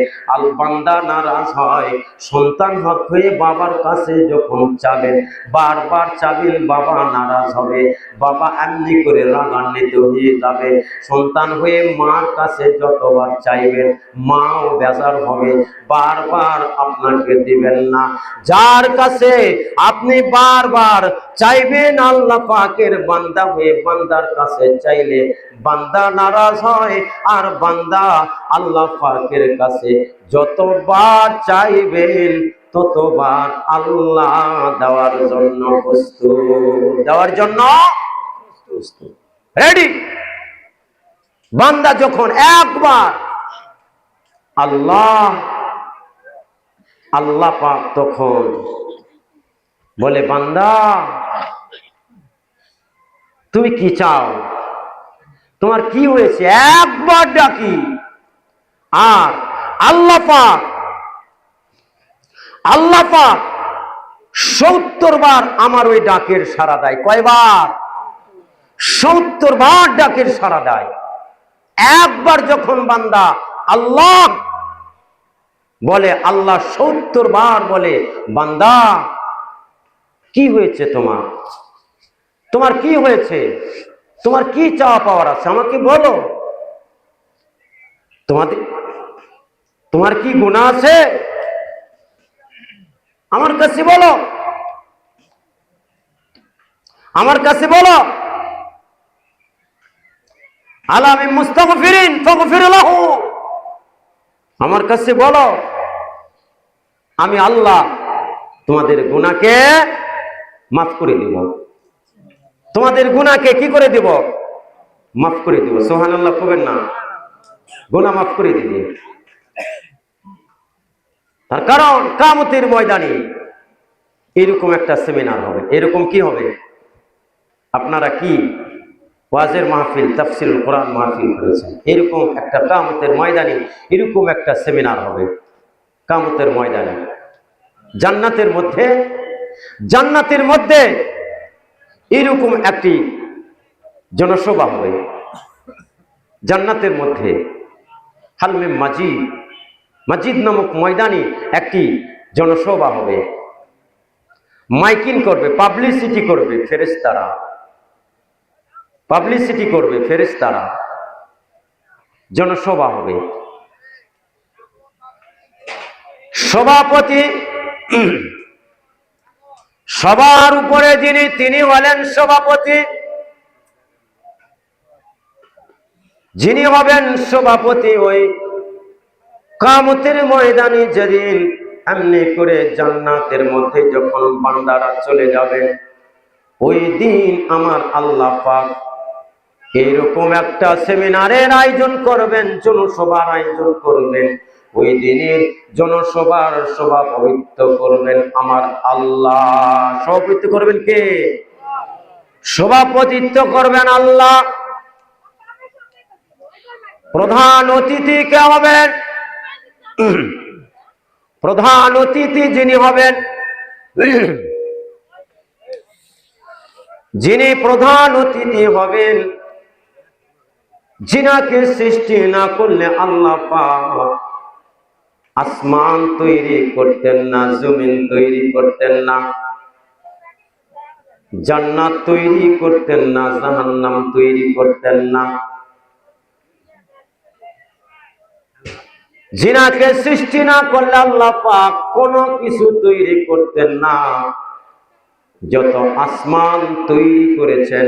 বান্দা নারাজ হয়। সন্তান হক হয়ে বাবার কাছে যখন চাবেন, বারবার চাবেন, বাবা নারাজ হবে, বাবা এমনি করে রাগান্বিত হয়ে যাবে। সন্তান হয়ে মার কাছে যতবার চাইবেন, মাও বেজার হবে, বারবার আপনাকে দিবেন না। যার কাছে আপনি বারবার চাইবেন, আল্লাহ পাকের বান্দা হয়ে বান্দার কাছে চাইলে বান্দা নারাজ হয়। আর বান্দা আল্লাহ পাকের কাছে যতবার চাইবেন ততবার আল্লাহ দেওয়ার জন্য প্রস্তুত, দেওয়ার জন্য রেডি। বান্দা যখন একবার আল্লাহ পাক তখন বলে, বান্দা তুমি কি চাও, তোমার কি হয়েছে, একবার ডাকি। আর আল্লাহ পাক 70 বার আমার ওই ডাকের সাড়া দেয়। কয়বার? 70 বার ডাকের সাড়া দেয়। একবার যখন বান্দা আল্লাহ বলে, আল্লাহ 70 বার বলে, বান্দা কি হয়েছে তোমার, তোমার কি হয়েছে, তোমার কি চাওয়া পাওয়ার আছে আমাকে বলো, তোমার কি গুনাহ আছে আমার কাছে বলো, আমার কাছে বলো। আলা মিন মুস্তাগফিরিন ফাগফির লাহু, আমার কাছে বলো, আমি আল্লাহ তোমাদের গুনাহকে মাফ করে দিব, তোমাদের গুনাহকে কি করে দিব, মাফ করে দিব। সুবহানাল্লাহ কবেন না? গুনাহ মাফ করে দিবে। তার কারণ কিয়ামতের ময়দানে এরকম একটা সেমিনার হবে। এরকম কি হবে? আপনারা কি ওয়াজের মাহফিল, তাফসীরুল কোরআন মাহফিল করেছেন, এরকম একটা কিয়ামতের ময়দানে এরকম একটা সেমিনার হবে। কিয়ামতের ময়দানে জান্নাতের মধ্যে এরকম একটি জনসভা হবে। জান্নাতের মধ্যে হালমে মাজিদ নামক ময়দানে একটি জনসভা হবে। মাইকিং করবে, পাবলিসিটি করবে ফেরেশতারা, পাবলিসিটি করবে ফেরেশতারা। জনসভা হবে। সভাপতি, সবার উপরে তিনি হলেন সভাপতি। যিনি হবেন সভাপতি ওই কিয়ামতের ময়দানে যেদিন এমনি করে জান্নাতের মধ্যে যখন বান্দারা চলে যাবে, ওই দিন আমার আল্লাহ পাক এইরকম একটা সেমিনারের আয়োজন করবেন, জনসভার আয়োজন করবেন। ওই দিনের জনসভার সভাপতিত্ব করবেন আমার আল্লাহ। সভাপতিত্ব করবেন কে? সভাপতিত্ব করবেন আল্লাহ। প্রধান অতিথি কে হবেন? প্রধান অতিথি যিনি হবেন, যিনি প্রধান অতিথি হবেন, যিনাকে সৃষ্টি না করলে আল্লাহ পাক আসমান তৈরি করতেন না, জমিন তৈরি করতেন না, জান্নাত তৈরি করতেন না, জাহান্নাম তৈরি করতেন না। যিনাকে সৃষ্টি না করলে আল্লাহ পাক কোনো কিছু তৈরি করতেন না। যত আসমান তৈরি করেছেন,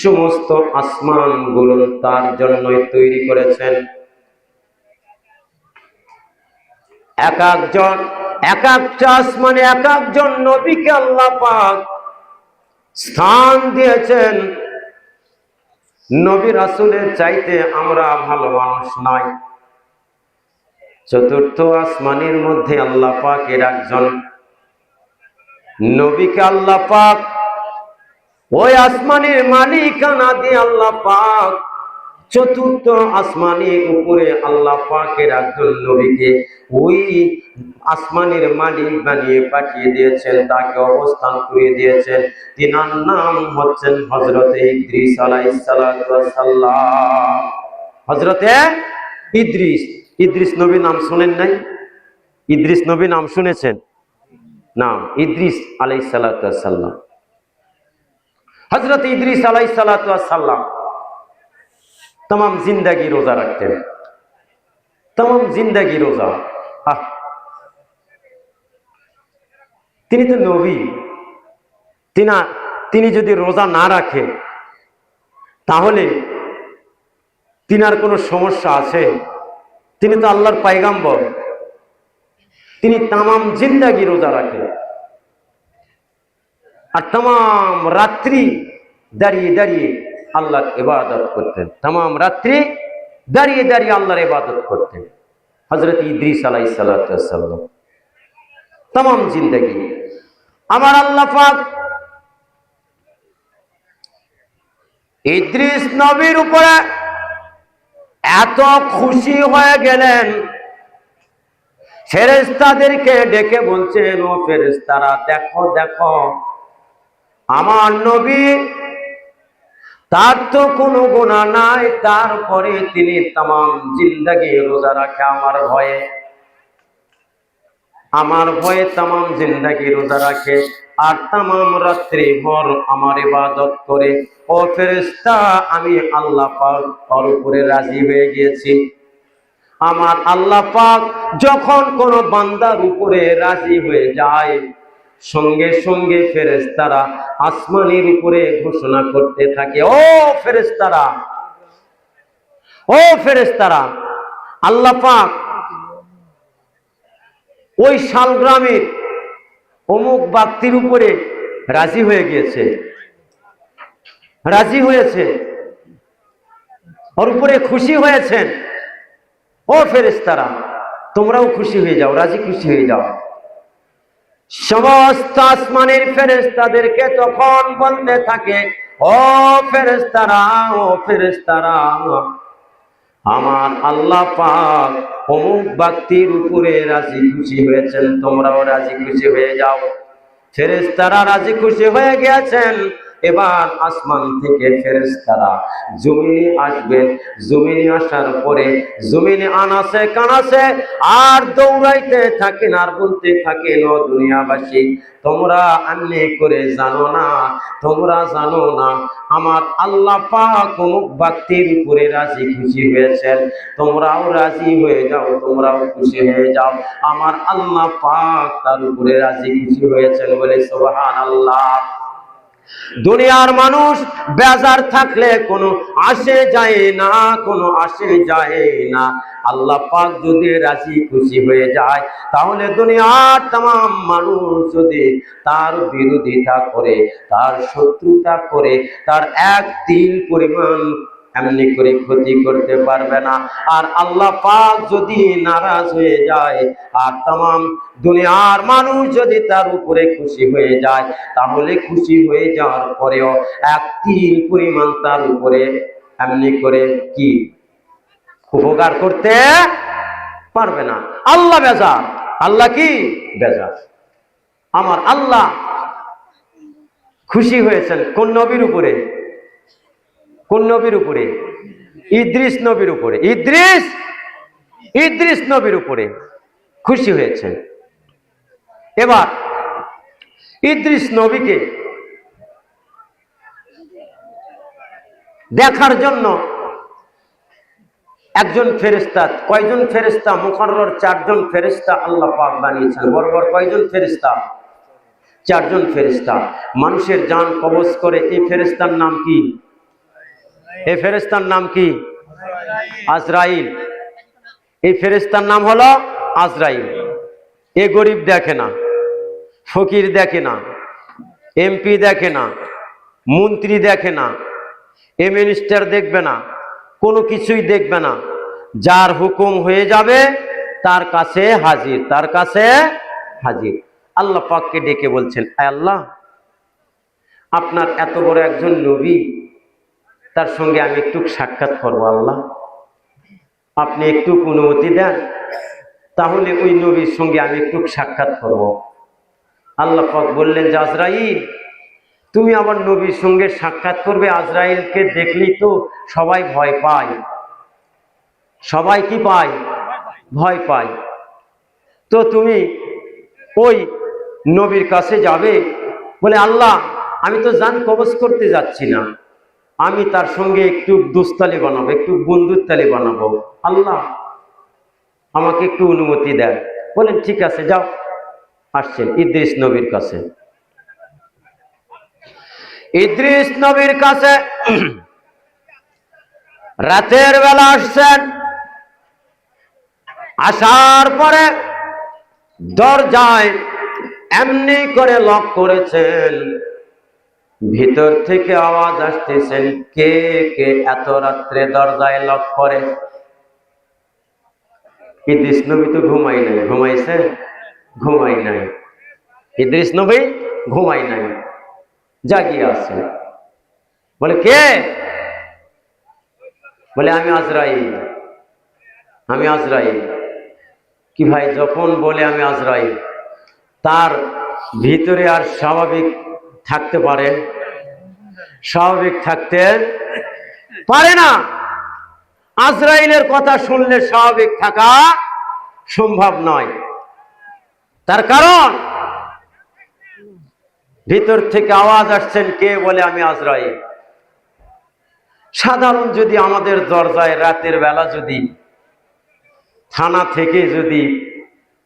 সমস্ত আসমান গুলো তার জন্যই তৈরি করেছেন। এক একটা আসমানে এক একজন নবীকে আল্লাহ পাক স্থান দিয়েছেন। নবী রাসূলের চাইতে আমরা ভালো মানুষ নয়। চতুর্থ আসমানের মধ্যে আল্লাহ পাকের একজন নবীকে আল্লাহ পাক ওই আসমানের মালিকানা দিয়ে আল্লাহ পাক চতুর্থ আসমানের উপরে আল্লাহ পাকের একজন নবীকে ওই আসমানের মালিক বানিয়ে পাঠিয়ে দিয়েছেন, তাকে অবস্থান করিয়ে দিয়েছেন। তিনার নাম হচ্ছেন হযরতে ইদ্রিস আলাইহিস সালাতু ওয়াস সালাম। হযরতে ইদ্রিস। ইদ্রিস নবী নাম শুনেন নাই? ইদ্রিস নবী নাম শুনেছেন? নাম ইদ্রিস আলাইহিস সালাতু ওয়াস সালাম। হযরত ইদ্রিস আলাইহিস সালাতু ওয়াস সালাম तमाम जिंदगी रोजा रखते हैं, तमाम जिंदगी रोजा। তিনি তো নবী, তিনি যদি রোজা না রাখে তাহলে তিনার কোনো সমস্যা আছে? তিনি তো আল্লাহর পয়গম্বর, তিনি तमाम जिंदगी রোজা রাখেন আর तमाम রাত্রি দাঁড়িয়ে দাঁড়িয়ে আল্লাহর ইবাদত করতেন। तमाम রাত্রি দাঁড়িয়ে দাঁড়িয়ে আল্লাহর ইবাদত করতেন হযরত ইদ্রিস আলাইহিস সালাতু ওয়াস সালাম। तमाम जिंदगी আমার আল্লাহ পাক ইদ্রিস নবীর উপরে এত খুশি হয়ে গেলেন, ফেরেশতাদেরকে ডেকে বলছেন, ও ফেরেশতারা দেখো দেখো আমার নবী, তার তো কোনো গুনাহ নাই, তারপরে তিনি तमाम जिंदगी রোজা রাখে আমার ভয়ে, আমার ভয়ে तमाम जिंदगी রোজা রাখে আর तमाम রাত্রি ভর আমার ইবাদত করে। ও ফেরেশতা, আমি আল্লাহ পাক ওর উপরে রাজি হয়ে গিয়েছি। আমার আল্লাহ পাক যখন কোন বান্দার উপরে রাজি হয়ে যায়, সঙ্গে সঙ্গে ফেরেশতারা আসমানের উপরে ঘোষণা করতে থাকে, ও ফেরেশতারা, ও ফেরেশতারা, আল্লাহ পাক ওই শালগ্রামের অমুক ব্যক্তির উপরে রাজি হয়ে গিয়েছে, রাজি হয়েছে, ওর উপরে খুশি হয়েছেন। ও ফেরেশতারা, তোমরাও খুশি হয়ে যাও, রাজি খুশি হয়ে যাও। সমস্ত আসমানের ফেরেশতাদেরকে তখন বলতে থাকে, ও ফেরেশতারা, ও ফেরেশতারা, আমার আল্লাহ পাক অমুক ব্যক্তির উপরে রাজি খুশি হয়েছেন, তোমরাও রাজি খুশি হয়ে যাও। ফেরেশতারা রাজি খুশি হয়ে গিয়েছেন। এবার আসমান থেকে ফেরেশতারা জমিনে আসবেন, জমিনে আসার পরে জমিনে আনাসে কানাসে আর দৌড়াইতে থাকেন আর বলতে থাকেন, ও দুনিয়াবাসী, তোমরা এমনি করে জানো না, তোমরা জানো না আমার আল্লাহ পাক অমুক ব্যক্তির উপরে রাজি খুশি হয়েছেন, তোমরাও রাজি হয়ে যাও, তোমরাও খুশি হয়ে যাও। আমার আল্লাহ পাক তার উপরে রাজি খুশি হয়েছেন বলে সুবহানাল্লাহ। দুনিয়ার মানুষ বেজার থাকলে কোনো আসে যায় না, কোনো আসে যায় না। আল্লাহ পাক যদি রাজি খুশি হয়ে যায় তাহলে দুনিয়ার तमाम মানুষ যদি তার বিরোধিতা করে, তার শত্রুতা করে, তার এক তিল পরিমাণ এমনি করে ক্ষতি করতে পারবে না। আর আল্লাহ পাক যদি নারাজ হয়ে যায় আর तमाम দুনিয়ার মানুষ যদি তার উপরে খুশি হয়ে যায়, তাহলে খুশি হয়ে যাওয়ার পরেও এক তিল পরিমাণ তার উপরে এমনি করে কি উপকার করতে পারবে না। আল্লাহ বেজার, আল্লাহ কি বেজার। আমার আল্লাহ খুশি হয়েছেন কোন নবীর উপরে? কোন নবীর উপরে? ইদ্রিস নবীর উপরে। ইদ্রিস নবীর উপরে খুশি হয়েছেন। এবার ইদ্রিস নবীকে দেখার জন্য একজন ফেরেশতা, কয়জন ফেরেশতা? মুকাররর 4 জন ফেরেশতা আল্লাহ পাক বানিয়েছেন। বরাবর কয়জন ফেরেশতা? 4 জন ফেরেশতা মানুষের জান কবজ করে। এই ফেরেশতার নাম কি? এই ফেরেশতার নাম কি? আজরাইল। এই ফেরেশতার নাম হলো আজরাইল। এ গরিব দেখে না, ফকির দেখে না, এমপি দেখে না, মন্ত্রী দেখে না, এ মিনিস্টার দেখবে না, কোনো কিছুই দেখবে না। যার হুকুম হয়ে যাবে তার কাছে হাজির, তার কাছে হাজির। আল্লাহ পাককে ডেকে বলছেন, আয় আল্লাহ, আপনার এত বড় একজন নবী, তার সঙ্গে আমি একটু সাক্ষাৎ করবো, আল্লাহ আপনি একটু অনুমতি দেন, তাহলে ওই নবীর সঙ্গে আমি একটু সাক্ষাৎ করব। আল্লাহ পাক বললেন যে আজরাইল, তুমি আমার নবীর সঙ্গে সাক্ষাৎ করবে? আজরাইলকে দেখলেই তো সবাই ভয় পায়। সবাই কি পায়? ভয় পায়। তো তুমি ওই নবীর কাছে যাবে? বলে আল্লাহ আমি তো জান কবজ করতে যাচ্ছি না, আমি তার সঙ্গে একটু দুস্তালি বানাবো, একটু বন্ধুত্বালি বানাবো, আল্লাহ আমাকে একটু অনুমতি দেন। বলেন ঠিক আছে যাও। আসছেন ইদ্রিস নবীর কাছে। ইদ্রিস নবীর কাছে রাতের বেলা আসছেন। আসার পরে দরজায় এমনি করে লক করেছেন, ভিতর থেকে আওয়াজ আসতেছেন, কে কে এত রাত্রে দরজায় লক করে? ইদ্রিস নবী তো ঘুমাই নাই। ঘুমাইছে? ঘুমাই নাই। ইদ্রিস নবী ঘুমাই নাই, জাগিয়ে আছে। বলে কে? বলে আমি আজরাইল। আমি আজরাইল। কি ভাই, যখন বলে আমি আজরাইল, তার ভিতরে আর স্বাভাবিক থাকতে পারে? স্বাভাবিক থাকতে পারে না। আজরাইলের কথা শুনলে স্বাভাবিক থাকা সম্ভব নয়। তার কারণ ভিতর থেকে আওয়াজ আসছেন, কে? বলে আমি আজরাইল। সাধারণ যদি আমাদের দরজায় রাতের বেলা যদি থানা থেকে যদি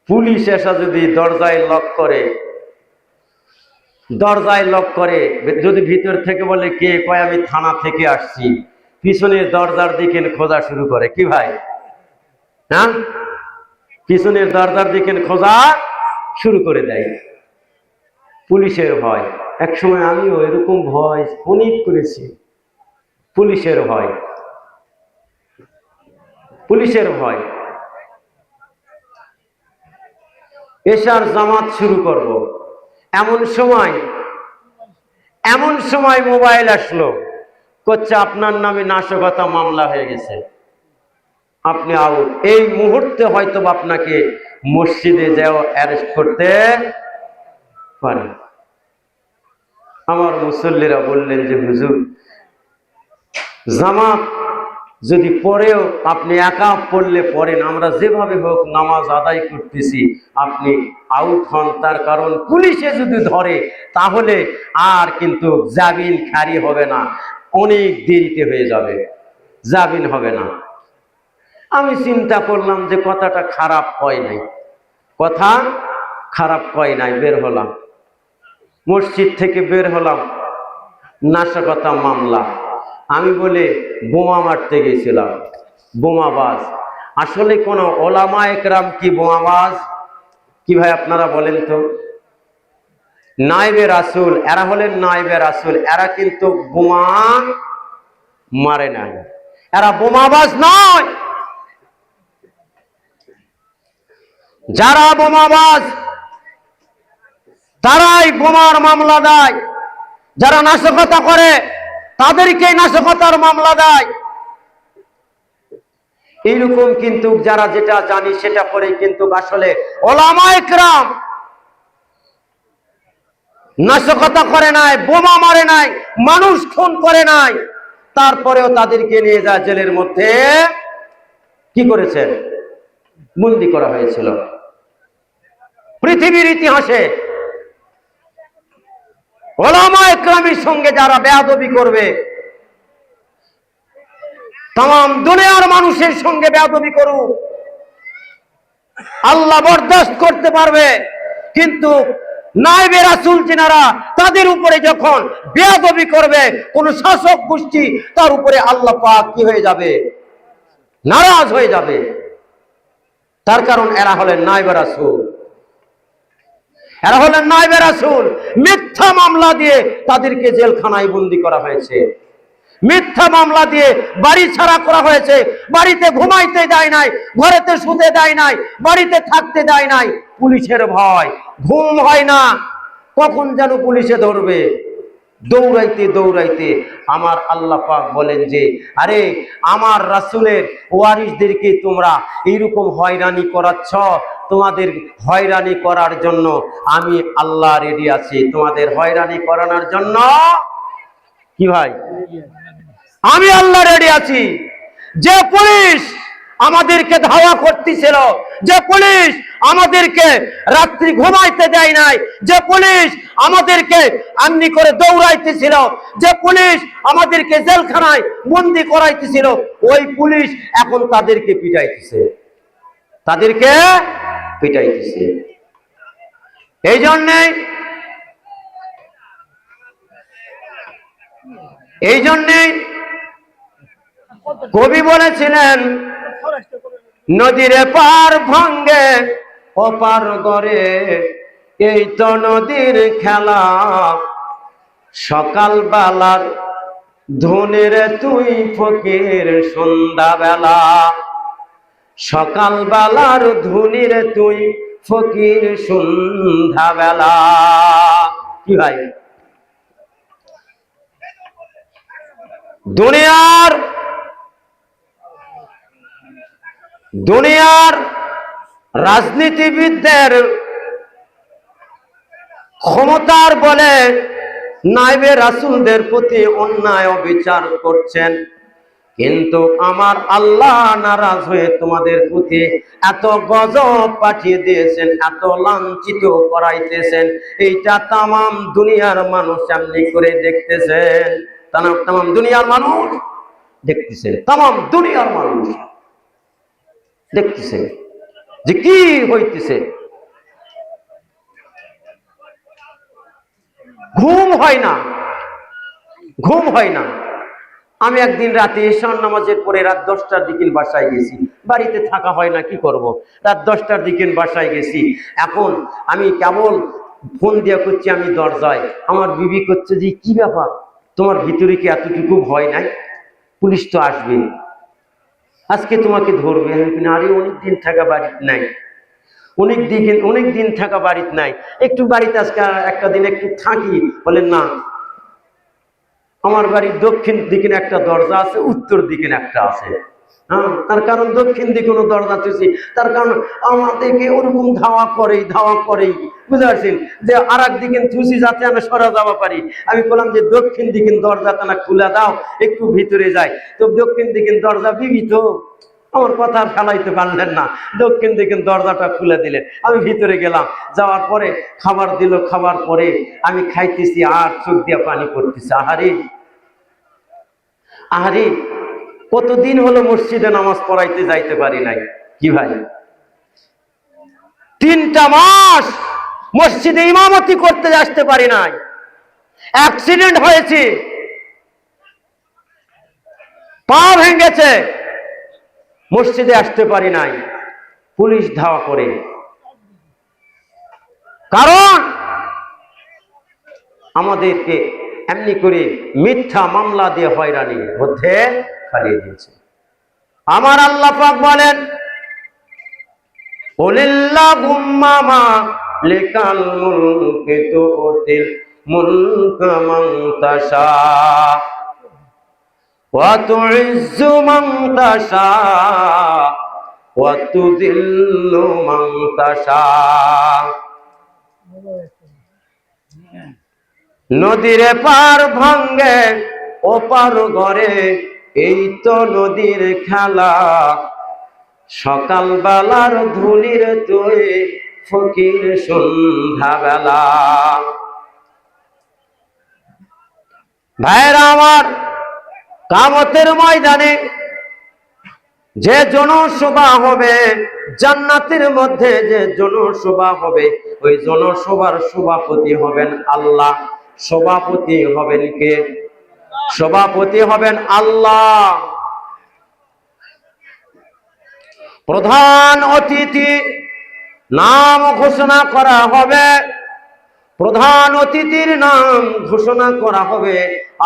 পুলিশ এসে যদি দরজায় লক করে, দরজায় লক করে, যদি ভিতর থেকে বলে কে? কয় আমি থানা থেকে আসছি, পিছনের দরজার দিকে খোঁজা শুরু করে। কি ভাই? হ্যাঁ, পিছনের দরজার দিকে খোঁজা শুরু করে দেয়। পুলিশের ভয়। একসময় আমিও এরকম ভয় অনেক করেছি। পুলিশের ভয়, পুলিশের ভয়। এশার জামাত শুরু করব, এমন সময় মোবাইল আসলো, করছে আপনার নামে নাশকতা মামলা হয়ে গেছে, আপনি আউট। এই মুহূর্তে হয়তো আপনাকে মসজিদে যাও অ্যারেস্ট করতে পারে। আমার মুসল্লিরা বললেন যে হুজুর, জামাত যদি পরেও আপনি একা পড়লে পড়েন, আমরা যেভাবে হোক নামাজ আদায় করতেছি, আপনি আউট হন। তার কারণ পুলিশে যদি ধরে তাহলে আর কিন্তু জামিন খারি হবে না, অনেক দেরিতে হয়ে যাবে, জামিন হবে না। আমি চিন্তা করলাম যে কথাটা খারাপ হয় নাই, কথা খারাপ হয় নাই। বের হলাম, মসজিদ থেকে বের হলাম, নাশকতা মামলা। আমি বলে বোমা মারতে গেছিলাম, বোমাবাজ। আসলে কোন ওলামা একরাম কি বোমাবাজ? কি ভাই আপনারা বলেন তো? নায়েবে রাসূল, এরা হলেন নায়েবে রাসূল, এরা কিন্তু বোমা মারে নাই, এরা বোমাবাজ নয়। যারা বোমাবাজ তারাই বোমার মামলা দেয়, যারা নাশকতা করে তাদেরকে নাশকতার মামলা দেয়। এইরকম কিন্তু যারা যেটা জানি সেটা করে, কিন্তু আসলে ওলামা একরাম নাশকতা করে নাই, বোমা মারে নাই, মানুষ খুন করে নাই, তারপরেও তাদেরকে নিয়ে যায় জেলের মধ্যে কি করেছেন? বন্দী করা হয়েছিল। পৃথিবীর ইতিহাসে ওলামা একরামের সঙ্গে যারা বেয়াদবি করবে, তাম দুনিয়ার মানুষের সঙ্গে বেয়াদবি করুক, আল্লাহ বরদাস্ত করতে পারবে। কিন্তু নায়েবে রাসূল যিনারা, তাদের উপরে যখন বেয়াদবি করবে কোন শাসক গোষ্ঠী, তার উপরে আল্লাহ পাক কি হয়ে যাবে? নারাজ হয়ে যাবে। তার কারণ এরা হলেন নায়েবে রাসূল, এরা হলেন নায়েবে রাসূল। মিথ্যা মামলা দিয়ে তাদেরকে জেলখানায় বন্দী করা হয়েছে, মিথ্যা মামলা দিয়ে বাড়ি ছাড়া করা হয়েছে, বাড়িতে ঘুমাইতে দেয় নাই, ঘরেতে শুতে দেয় নাই, বাড়িতে থাকতে দেয় নাই। পুলিশের ভয়, ঘুম হয় না, কখন যেন পুলিশে ধরবে, দৌড়াইতে দৌড়াইতে আমার আল্লাহ পাক বলেন যে আরে আমার রাসূলের ওয়ারিসদেরকে তোমরা এইরকম হয়রানি করাচ্ছ, তোমাদের হয়রানি করার জন্য আমি আল্লাহ রেডি আছি, তোমাদের হয়রানি করানোর জন্য কি ভাই আমি আল্লাহ রেডি আছি। যে পুলিশ আমাদেরকে ধাওয়া করতেছিল, যে পুলিশ আমাদেরকে রাত্রি ঘুমাইতে দেয় নাই, যে পুলিশ আমাদেরকে এমনি করে দৌড়াইতেছিল, যে পুলিশ আমাদেরকে জেলখানায় বন্দি করাইতেছিল, ওই পুলিশ এখন তাদেরকে পিটাইতেছে, তাদেরকে পিটাইতেছে। এই জন্যেই কবি বলেছিলেন নদীরে পার ভাঙ্গে ওপার গড়ে, এই তো নদীর খেলা, সকাল বেলার ধনের তুই ফকির সন্ধ্যাবেলা, সকাল বেলার ধনির তুই ফকির সন্ধ্যাবেলা। কি ভাই দুনিয়ার রাজনীতিবিদদের ক্ষমতার বলে নাইবে রাসূলদের প্রতি অন্যায় অবিচার করছেন, কিন্তু আমার আল্লাহ নারাজ হয়ে তোমাদের প্রতি এত গজব পাঠিয়ে দিয়েছেন, এত লাঞ্ছিত করাইতেছেন, এইটা তামাম দুনিয়ার মানুষ এমনি করে দেখতেছেন, তামাম দুনিয়ার মানুষ দেখতেছে, তামাম দুনিয়ার মানুষ দেখতেছে যে কি হইতেছে। ঘুম হয় না, ঘুম হয় না। আমি একদিন রাতে ঈশান নামাজের পরে রাত 10টার দিকে বাসায় গেছি, বাড়িতে থাকা হয় না, কি করব, রাত 10টার দিকে বাসায় গেছি। এখন আমি কেবল ফোন দিয়ে করছি আমি দরজায়, আমার বিবি করছে যে কি ব্যাপার, তোমার ভিতরে কি এতটুকু ভয় নাই, পুলিশ তো আসবে, আজকে তোমাকে ধরবে। আরে অনেক দিন থাকা বাড়িতে নাই, অনেক দিন থাকা বাড়িতে নাই, একটু বাড়িতে আজকে একটা দিন একটু থাকি। বলেন না, আমার বাড়ির দক্ষিণ দিকে একটা দরজা আছে, উত্তর দিকে একটা আছে। হ্যাঁ, তার কারণ দক্ষিণ দিকে কোনো দরজা তুলছি, তার কারণ আমাদেরকে ওরকম ধাওয়া করেই বুঝতে পারছেন যে আর একদিকে থুসি যাতে আমি সরা যাওয়া পারি। আমি বললাম যে দক্ষিণ দিকে দরজাটা না খুলে দাও, একটু ভিতরে যাই। তো দক্ষিণ দিকে দরজা বিবি তো আমার কথা ফেলাইতে পারলেন না, দক্ষিণ দিকে দরজাটা খুলে দিলেন। আমি ভিতরে গেলাম, যাওয়ার পরে খাবার দিল, খাবার পরে আমি খাইতেছি আর চোখ দিয়ে পানি পড়তেছে। আহারে কতদিন হলো মসজিদে নামাজ পড়াইতে যাইতে পারি নাই। কি ভাই 3টা মাস মসজিদে ইমামতি করতে আসতে পারি নাই, অ্যাক্সিডেন্ট হয়েছে, পা ভেঙেছে, মসজিদে আসতে পারি নাই, পুলিশ ধাওয়া করে। কারণ আমাদেরকে এমনি করে মিথ্যা মামলা দিয়ে হয়রানির মধ্যে ফেলিয়ে দিয়েছে। আমার আল্লাহ পাক বলেন কুলিল্লাহুম্মা মালিকাল মুলকি তুতিল মুলকা মান তাশা ওয়া তুইজ্জু মান তাশা ওয়া তুযিল্লু মান তাশা। নদীরে পার ভাঙ্গে ওপার গড়ে, এই তো নদীর খেলা, সকাল বেলার ধুলির তুই ফকির সন্ধ্যাবেলা। ভাইরা আমার, কিয়ামতের ময়দানে যে জনসভা হবে, জান্নাতের মধ্যে যে জনসভা হবে, ওই জনসভার সভাপতি হবেন আল্লাহ। সভাপতি হবেন কে? সভাপতি হবেন আল্লাহ। প্রধান অতিথি নাম ঘোষণা করা হবে, প্রধান অতিথির নাম ঘোষণা করা হবে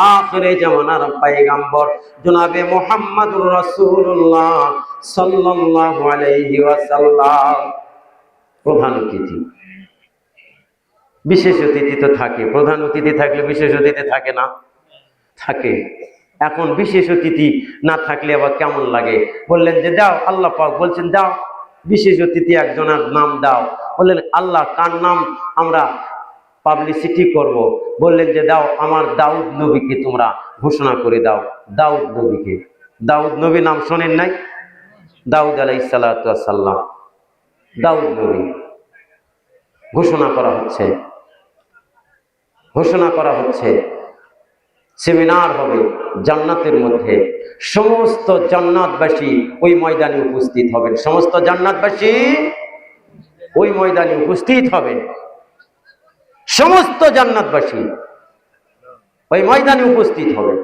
আখিরে জামানার পয়গম্বর জনাবে মুহাম্মদুর রাসূলুল্লাহ সাল্লাল্লাহু আলাইহি ওয়াসাল্লাম। প্রধান অতিথি বিশেষ অতিথি তো থাকে, প্রধান অতিথি থাকলে বিশেষ অতিথি থাকে না? থাকে। এখন বিশেষ অতিথি না থাকলে আবার কেমন লাগে? বললেন যে দাও, আল্লাহ পাক বলছেন দাও বিশেষ অতিথি একজনের নাম দাও। বললেন আল্লাহ কার নাম আমরা পাবলিসিটি করব? বললেন যে দাও আমার দাউদ নবীকে তোমরা ঘোষণা করে দাও। দাউদ নবীকে, দাউদ নবী নাম শোনেন নাই? দাউদ আলাইহিস সালাতু ওয়াস সালাম, দাউদ নবী ঘোষণা করা হচ্ছে, ঘোষণা করা হচ্ছে। সেমিনার হবে জান্নাতের মধ্যে, সমস্ত জান্নাতবাসী ওই ময়দানে উপস্থিত হবেন। সমস্ত জান্নাতবাসী ওই ময়দানে উপস্থিত হবেন। সমস্ত জান্নাতবাসী ওই ময়দানে উপস্থিত হবে।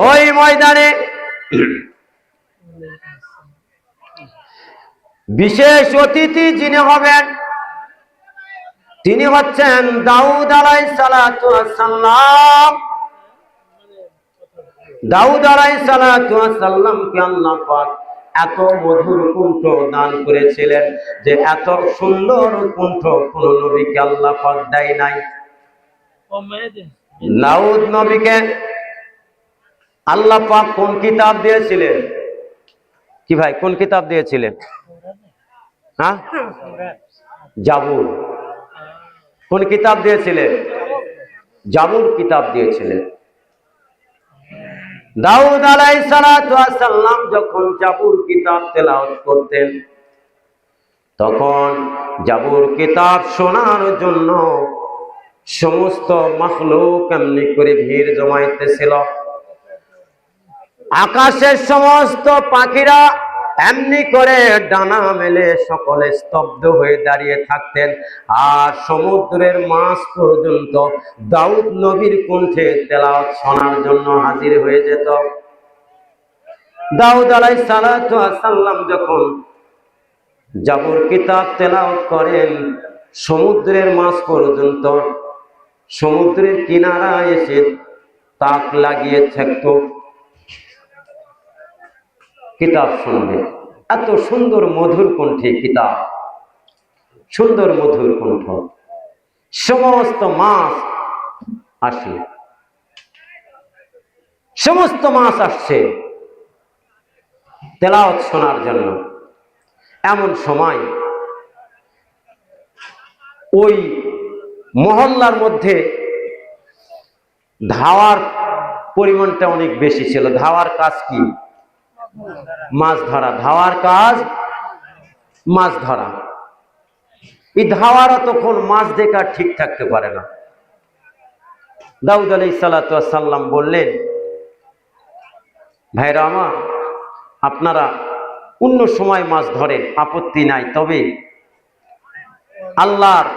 ওই ময়দানে বিশেষ অতিথি যিনি হবেন তিনি হচ্ছেন দাউদ আলাইহিস সালাতু ওয়াস সালাম। দাউদ আলাইহিস সালাতু ওয়াস সালামকে আল্লাহ পাক এত মধুর কণ্ঠ দান করেছিলেন যে এত সুন্দর কণ্ঠ কোন নবীকে আল্লাহ পাক দেয় নাই। দাউদ নবীকে আল্লাহ পাক কোন কিতাব দিয়েছিলেন? কি ভাই, কোন কিতাব দিয়েছিলেন? হ্যাঁ, জাবুর। কোন কিতাব দিয়েছিলেন? জাবুর কিতাব দিয়েছিলেন। দাউদ আলাইহিস সালাতু ওয়াস সালাম যখন জাবুর কিতাব তেলাওয়াত করতেন তখন জাবুর কিতাব শোনার জন্য সমস্ত মাখলুক এমনি করে ভিড় জমাইতেছিল। আকাশের সমস্ত পাখিরা এমনি করে ডানা মেলে সকলে স্তব্ধ হয়ে দাঁড়িয়ে থাকতেন। আর সমুদ্রের মাছ পর্যন্ত দাউদ নবীর কণ্ঠে তেলাওয়াত শোনার জন্য হাজির হয়ে যেত। দাউদ আলাইহিস সালাতু ওয়াস সালাম যখন জাবুর কিতাব তেলাওয়াত করেন সমুদ্রের মাছ পর্যন্ত সমুদ্রের কিনারা এসে তাক লাগিয়ে থাকতো কিতাব শুনবে। এত সুন্দর মধুর কণ্ঠে কিতাব, সুন্দর মধুর কণ্ঠ। সমস্ত মাছ আসে, সমস্ত মাছ আসছে তেলাওয়াত শোনার জন্য। এমন সময় ওই মহল্লার মধ্যে ধাওয়ার পরিমাণটা অনেক বেশি ছিল। ধাওয়ার কাজ কি? মাছ ধরা। ধাওয়ার কাজ মাছ ধরা। এই ধাওয়ারা তখন মাছ দেখা ঠিক থাকতে পারে না। দাউদ আলাইহিস সালাতু ওয়াস সালাম বললেন ভাইরা আমার, আপনারা অন্য সময় মাছ ধরেন, আপত্তি নাই, তবে আল্লাহর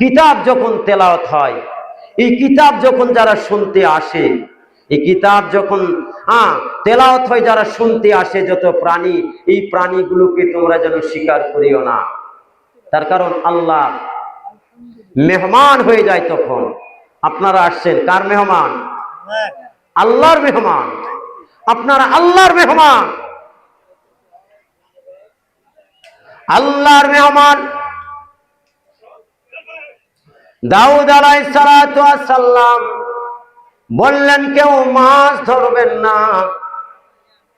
কিতাব যখন তেলাওয়াত হয়, এই কিতাব যখন যারা শুনতে আসে, এই কিতাব যখন তেলাওয়াত হয়, যারা শুনতে আসে যত প্রাণী, এই প্রাণীগুলোকে তোমরা যেন স্বীকার করিও না। তার কারণ আল্লাহ মেহমান হয়ে যায় তখন। আপনারা আসছেন কার মেহমান? আল্লাহর মেহমান। আপনারা আল্লাহর মেহমান, আল্লাহর মেহমান। দাউদ আলাইহিস সালাতু ওয়াস সালাম বললেন কেউ মাছ ধরবেন না।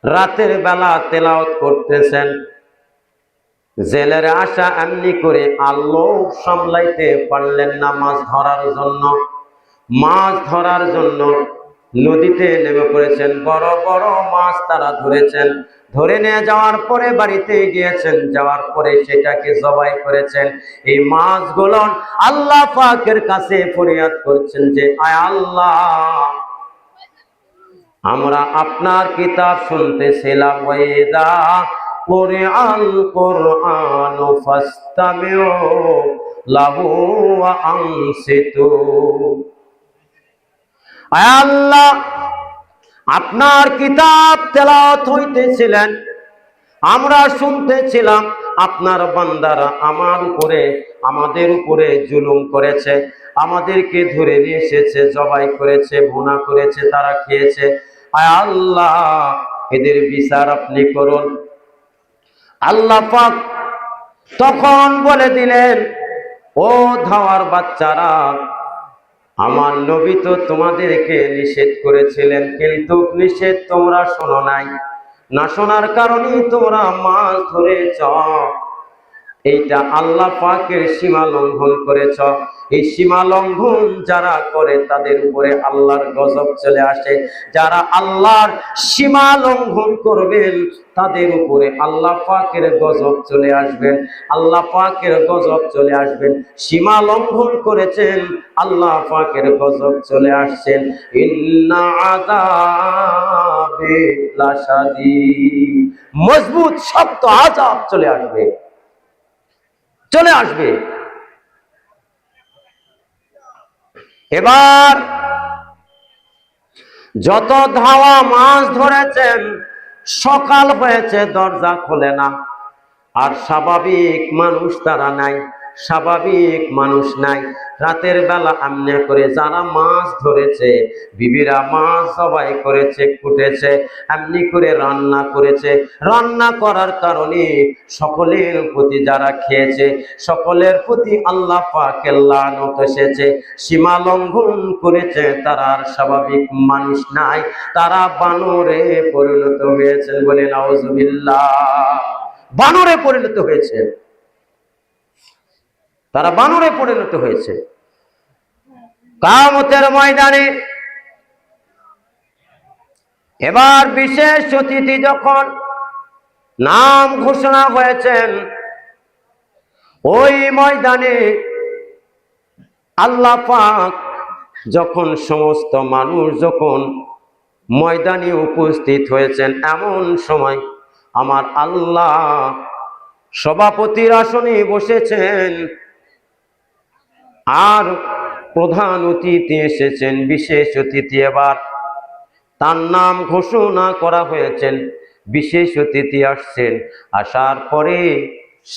রাতের বেলা তেলাওয়াত করতেছেন, জেলের আশা এমনি করে আল্লাহ সামলাইতে পারলেন না মাছ ধরার জন্য। মাছ ধরার জন্য নদীতে নেমে পড়েছেন, বড় বড় মাছ তারা ধরেছেন। ধরে নিয়ে যাওয়ার পরে বাড়িতে গিয়েছেন, যাওয়ার পরে সেটাকে জবাই করেছেন। এই মাছগুলো আল্লাহ পাকের কাছে ফরিয়াদ করছেন যে আয় আল্লাহ, আমরা আপনার কিতাব শুনতেছিলাম, ওয়াইদা কুরআন কুরআন ফাসতামিউ লাহু ওয়া আনসিতু। আয় আল্লাহ, আপনার কিতাব তেলাওয়াত হইতেছিলেন, আমরা শুনতেছিলাম। আপনার বান্দারা আমাদের উপরে জুলুম করেছে, আমাদেরকে ধরে নিয়ে এসেছে, জবাই করেছে, ভুনা করেছে, তারা খেয়েছে। আয় আল্লাহ, এদের বিচার আপনি করুন। আল্লাহ পাক তখন বলে দিলেন ও ধাওয়ার বাচ্চারা, আমার নবী তো তোমাদেরকে নিষেধ করেছিলেন, কিন্তু নিষেধ তোমরা শোনো নাই। না শোনার কারণেই তোমরা মাছ ধরেছ। এইটা আল্লাহ পাকের সীমা লঙ্ঘন করেছ। এই সীমা লঙ্ঘন যারা করে তাদের উপরে আল্লাহর গজব চলে আসে। যারা আল্লাহর সীমা লঙ্ঘন করবেন তাদের উপরে আল্লাহ পাকের গজব চলে আসবেন। আল্লাহ পাকের গজব চলে আসবেন। সীমা লঙ্ঘন করেছেন, আল্লাহ পাকের গজব চলে আসছেন। ইন্না আযাবি লাশাদীদ, মজবুত শক্ত আযাব চলে আসবে, চলে আসবে। এবার যত ধাওয়া মাছ ধরেছেন, সকাল হয়েছে দরজা খোলে না। আর স্বাভাবিক মানুষ তারা নাই, স্বাভাবিক মানুষ নাই। রাতের বেলা এমনি করে যারা মাছ ধরেছে, বিবিরা মাছ জবাই করেছে, কুটেছে, এমনি করে রান্না করেছে। রান্না করার কারণে সকলের প্রতি যারা খেয়েছে, সকলের প্রতি আল্লাহ পাকের লানত এসেছে। সীমা লঙ্ঘন করেছে, তারা আর স্বাভাবিক মানুষ নাই, তারা বানরে পরিণত হয়েছে। বলে নাউজুবিল্লাহ, বানরে পরিণত হয়েছে, তারা বানরে পরিণত হয়েছে। কিয়ামতের ময়দানে এবার বিশেষ অতিথি যখন নাম ঘোষণা হয়েছেন, ওই ময়দানে আল্লাহ পাক যখন সমস্ত মানুষ যখন ময়দানে উপস্থিত হয়েছেন, এমন সময় আমার আল্লাহ সভাপতির আসনে বসেছেন, আর প্রধান অতিথি এসেছেন, বিশেষ অতিথি। এবার তার নাম ঘোষণা করা হয়েছেন, বিশেষ অতিথি আসছেন। আসার পরে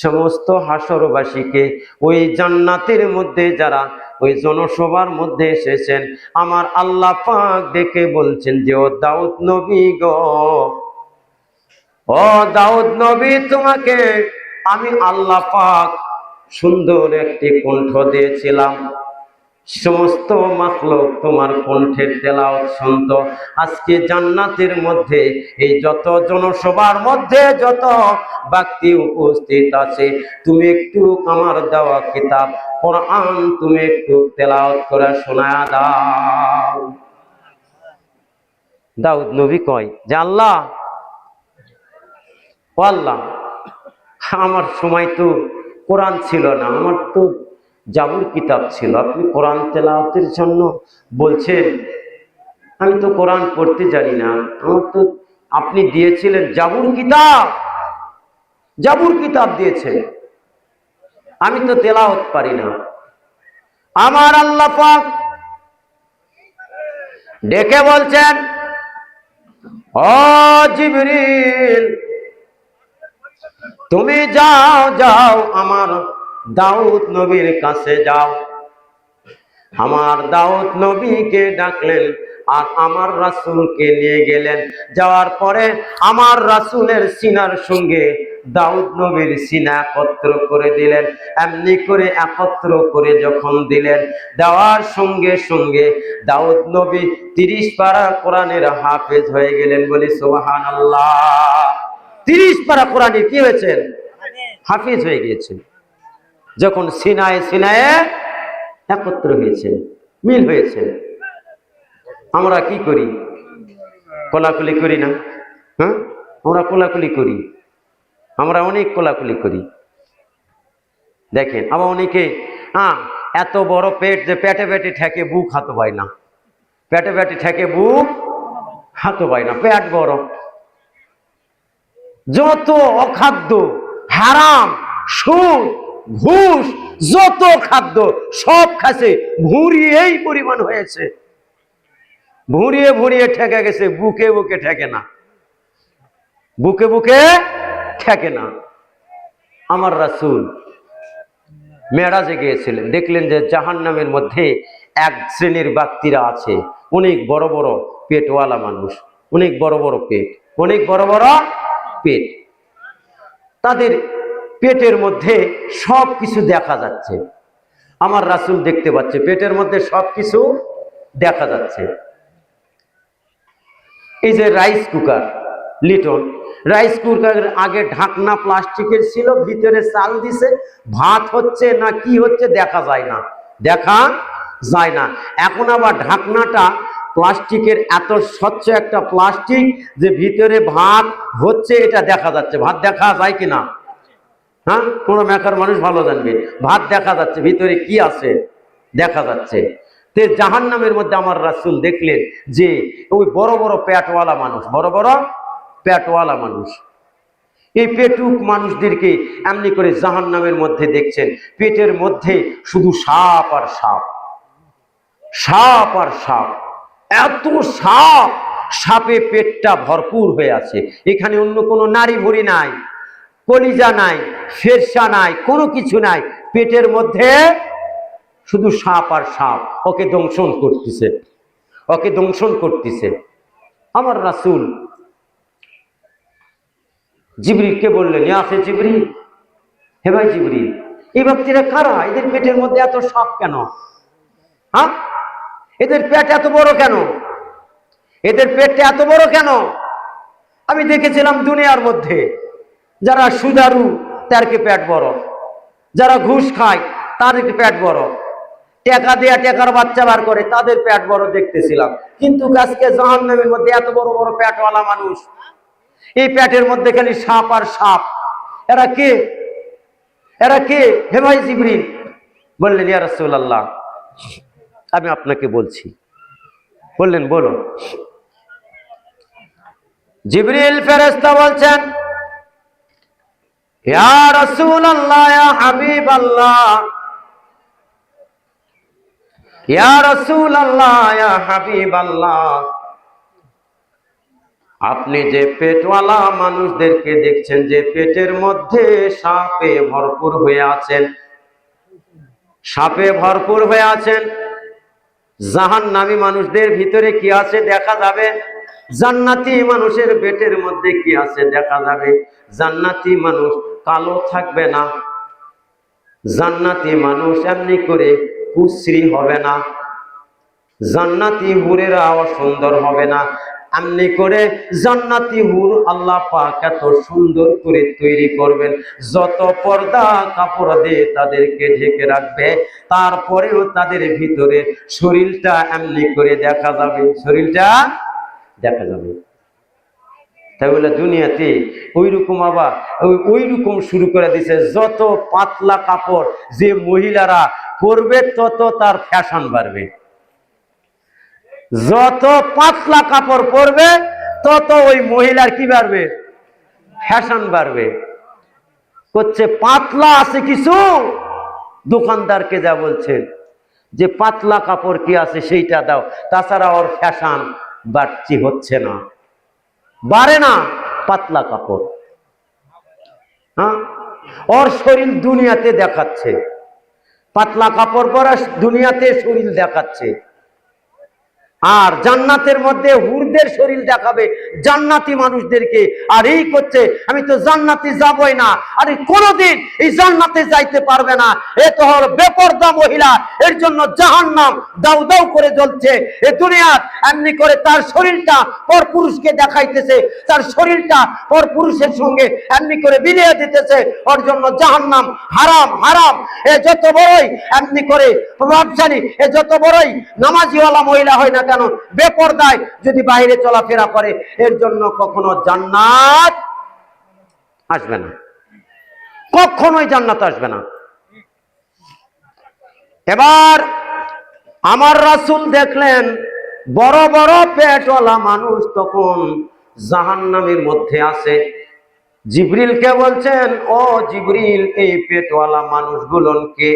সমস্ত হাসরবাসীকে, ওই জান্নাতের মধ্যে যারা ওই জনসভার মধ্যে এসেছেন, আমার আল্লাহ পাক ডেকে বলছেন যে, ও দাউদ নবী গো, ও দাউদ নবী, তোমাকে আমি আল্লাহ পাক সুন্দর একটি কণ্ঠ দিয়েছিলাম, সমস্ত মাখলুক তোমার কণ্ঠের তেলাওয়াত শুনত। আজকে জান্নাতের মধ্যে এই যত জনসভার মধ্যে যত ব্যক্তি উপস্থিত আছে, তুমি একটু আমার দেওয়া কিতাব কোরআন তুমি একটু তেলাওয়াত করে শোনায়া দাও। দাউদ নবী কয় যে, আল্লাহ, ও আল্লাহ, আমার সময় তো কোরআন ছিল না, আমার তো জাবুর কিতাব ছিল, আপনি কোরআন তেলাওয়াতের জন্য বলছেন? আমি তো কোরআন পড়তে জানি না, আমার তো আপনি দিয়েছিলেন জাবুর কিতাব, জাবুর কিতাব দিয়েছেন, আমি তো তেলাওয়াত পারি না। আমার আল্লাহ পাক ডেকে বলছেন, ও জিবরিল, তুমি যাও যাও আমার দাউদ নবীর কাছে যাও। আমার দাউদ নবীকে ডাকলেন আর আমার রাসূলকে নিয়ে গেলেন। যাওয়ার পরে আমার রাসূলের সিনার সঙ্গে দাউদ নবীর সিনা একত্র করে দিলেন। এমনি করে একত্র করে যখন দিলেন, দেওয়ার সঙ্গে সঙ্গে দাউদ নবী 30 পারা কোরআনের হাফেজ হয়ে গেলেন। বলি সুবহানাল্লাহ। 30 পারা কোরআনে কি হয়েছেন? হাফেজ হয়ে গিয়েছেন। যখন সিনায় সিনায় একত্র হয়েছে, মিল হয়েছে। আমরা কি করি? কোলাকুলি করি না? হ্যাঁ, আমরা কোলাকুলি করি, আমরা অনেক কোলাকুলি করি। দেখেন, আবার অনেকে এত বড় পেট যে পেটে পেটে ঠেকে বুক হাতে পায় না, পেটে পেটে ঠেকে বুক হাতে পায় না, পেট বড়। যত অখাদ্য, হারাম, সুদ, ঘুষ, যত খাদ্য সব খাসে, ভুঁড়িয়ে এই পরিমাণ হয়েছে, ভুঁড়িয়ে ভুঁড়িয়ে ঠেকে গেছে, বুকে বুকে ঠেকে না, বুকে বুকে ঠেকে না। আমার রাসূল মেরাজে গিয়েছিলেন, দেখলেন যে জাহান্নামের মধ্যে এক শ্রেণীর ব্যক্তিরা আছে, অনেক বড় বড় পেটওয়ালা মানুষ, অনেক বড় বড় পেট, অনেক বড় বড় পেট। তাদের পেটের মধ্যে সব কিছু দেখা যাচ্ছে, আমার রাসূল দেখতে পাচ্ছে পেটের মধ্যে সবকিছু দেখা যাচ্ছে। এই যে রাইস কুকার, লিটন রাইস কুকারের আগে ঢাকনা প্লাস্টিকের ছিল, ভিতরে চাল দিছে, ভাত হচ্ছে না কি হচ্ছে দেখা যায় না, দেখা যায় না। এখন আবার ঢাকনাটা প্লাস্টিকের, এত স্বচ্ছ একটা প্লাস্টিক যে ভিতরে ভাত হচ্ছে এটা দেখা যাচ্ছে। ভাত দেখা যায় কিনা? হ্যাঁ, কোনো মেকার মানুষ ভালো জানবে। ভাত দেখা যাচ্ছে, ভিতরে কি আছে দেখা যাচ্ছে। তে জাহান্নামের মধ্যে আমার রাসূল দেখলেন যে ওই বড় বড় পেটওয়ালা মানুষ, বড় বড় পেটওয়ালা মানুষ, এই পেটুক মানুষদেরকে এমনি করে জাহান্নামের মধ্যে দেখছেন। পেটের মধ্যে শুধু সাপ আর সাপ, সাপ আর সাপ, এত সাপ, সাপে পেটটা ভরপুর হয়ে আছে। এখানে অন্য কোনো নারী ভুঁড়ি নাই, কলিজা নাই, ফেরসা নাই, কোনো কিছু নাই। পেটের মধ্যে শুধু সাপ আর সাপ, ওকে দংশন করতেছে, ওকে দংশন করতেছে। আমার রাসূল জিবরিলকে বললেন, ইয়া আখি জিবরিল, হে ভাই জিবরিল, এই ব্যক্তিরা কারা? এদের পেটের মধ্যে এত সাপ কেন? হ্যাঁ, এদের পেট এত বড় কেন? এদের পেটটা এত বড় কেন? আমি দেখেছিলাম দুনিয়ার মধ্যে যারা সুদারু তার পেট বড়, যারা ঘুষ খায় তাদের পেট বড়, টাকা দেয়া টাকার বাচ্চা বার করে তাদের পেট বড় দেখতেছিলাম। কিন্তু আজকে জাহান্নামের মধ্যে এত বড় বড় পেটওয়ালা মানুষ, এই পেটের মধ্যে খালি সাপ আর সাপ। এরা কে? এরা কে? হে ভাই জিবরিল বললেন, ইয়া রাসূলুল্লাহ, আমি আপনাকে বলছি। বললেন, বলো। জিবরিল ফেরেশতা বলছেন, ইয়া রাসূলুল্লাহ, ইয়া হাবিবাল্লাহ, ইয়া রাসূলুল্লাহ, ইয়া হাবিবাল্লাহ, আপনি যে পেটওয়ালা মানুষদেরকে দেখছেন, যে পেটের মধ্যে সাপে ভরপুর হয়ে আছেন, সাপে ভরপুর হয়ে আছেন, জাহান্নামী মানুষদের ভিতরে কি আছে দেখা যাবে, জান্নাতি মানুষের পেটের মধ্যে কি আছে দেখা যাবে। জান্নাতি মানুষ কালো থাকবে না, জান্নাতি মানুষ এমনি করে কুশ্রী হবে না, জান্নাতি হুরেরা অসুন্দর হবে না। এমনি করে জান্নাতি হুর আল্লাহ পাক এত সুন্দর করে তৈরি করবেন, যত পর্দা কাপড় দিয়ে তাদেরকে ঢেকে রাখবে, তারপরেও তাদের ভিতরে শরীরটা এমনি করে দেখা যাবে, শরীরটা দেখা যাবে। তাই বলে দুনিয়াতে ওই রকম আবার ওই রকম শুরু করে দিছে, যত পাতলা কাপড় যে মহিলারা পরবে তত তার ফ্যাশন বাড়বে, যত পাতলা কাপড় পরবে তত ওই মহিলার কি বাড়বে, ফ্যাশন বাড়বে। করছে পাতলা আছে কিছু, দোকানদারকে যা বলছেন যে পাতলা কাপড় কি আছে সেইটা দাও, তাছাড়া ওর ফ্যাশন বাড়তি হচ্ছে না, বাড়ে না পাতলা কাপড়। হ্যাঁ, ওর শরীর দুনিয়াতে দেখাচ্ছে, পাতলা কাপড় পরা দুনিয়াতে শরীর দেখাচ্ছে। আর জান্নাতের মধ্যে হুরদের শরীর দেখাবে জান্নাতি মানুষদেরকে। আর এই করছে আমি তো জান্নাতে যাবই না, আরে কোনোদিন এই জান্নাতে যাইতে পারবে না, এ তো হলো বেপরদা মহিলা, এর জন্য জাহান্নাম দাউ দাউ করে জ্বলছে। এ দুনিয়ার এমনি করে তার শরীরটা পর পুরুষকে দেখাইতেছে, তার শরীরটা পর পুরুষের সঙ্গে এমনি করে বিলিয়ে দিতেছে, ওর জন্য জাহান্নাম হারাম হারাম। এ যত বড়ই এমনি করে প্রভাবশালী, এ যত বড়ই নামাজিওয়ালা মহিলা হয় না কেন, বেপরদায় যদি বাইরে চলাফেরা করে, এর জন্য কখনো জান্নাত আসবে না, কখনোই জান্নাত আসবে না। এবার আমার রাসূল দেখলেন বড় বড় পেটওয়ালা মানুষ তখন জাহান্নামের মধ্যে আছে। জিবরিলকে বলছেন, ও জিবরিল, এই পেটওয়ালা মানুষগুলোকে।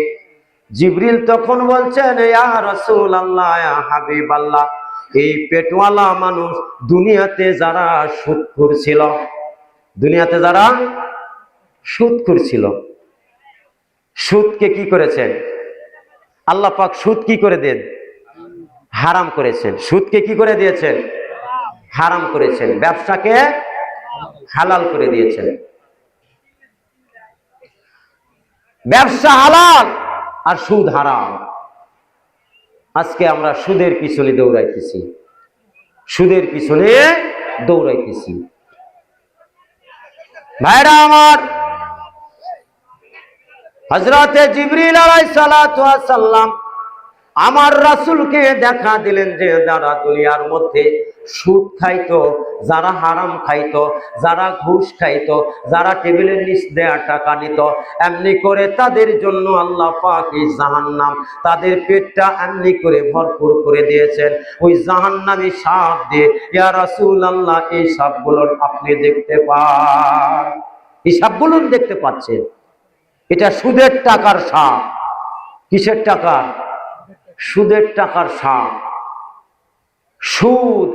জিবরিল তখন বলছেন, ইয়া রাসূলুল্লাহ, ইয়া হাবিবাল্লাহ, এই পেটওয়ালা মানুষ দুনিয়াতে যারা সুদখোর ছিল, দুনিয়াতে যারা সুদখোর ছিল, সুদকে কি করেছেন আল্লাহ পাক? সুদ কি করে দেন? হারাম করেছেন। সুদকে কি করে দিয়েছেন? হারাম করেছেন। ব্যবসাকে হালাল করে দিয়েছেন। ব্যবসা হালাল, আর সুদ হারাম। আজকে আমরা সুদের পিছনে দৌড়াইতেছি, সুদের পিছনে দৌড়াইতেছি। ভাইরা আমার, হযরতে জিবরিল আলাইহিস সালাতু ওয়াস সালাম আমার রাসূলকে দেখা দিলেন যে যারা দুনিয়ার মধ্যে সুদ খাইতো, যারা হারাম খাইতো, যারা ঘুষ খাইতো, যারা টেবিলের নিচ দেয়া টাকা নিত, এমনি করে তাদের জন্য আল্লাহ পাক এই জাহান্নাম, তাদের পেটটা এমনি করে ভরপুর করে দিয়েছেন ওই জাহান্নামী সাপ দিয়ে। ইয়া রাসূলুল্লাহ, এই সাপগুলো আপনি দেখতে পান? এই সাপগুলো দেখতে পাচ্ছেন? এটা সুদের টাকার সাপ। কিসের টাকা? সুদের টাকার সাপ। সুদ,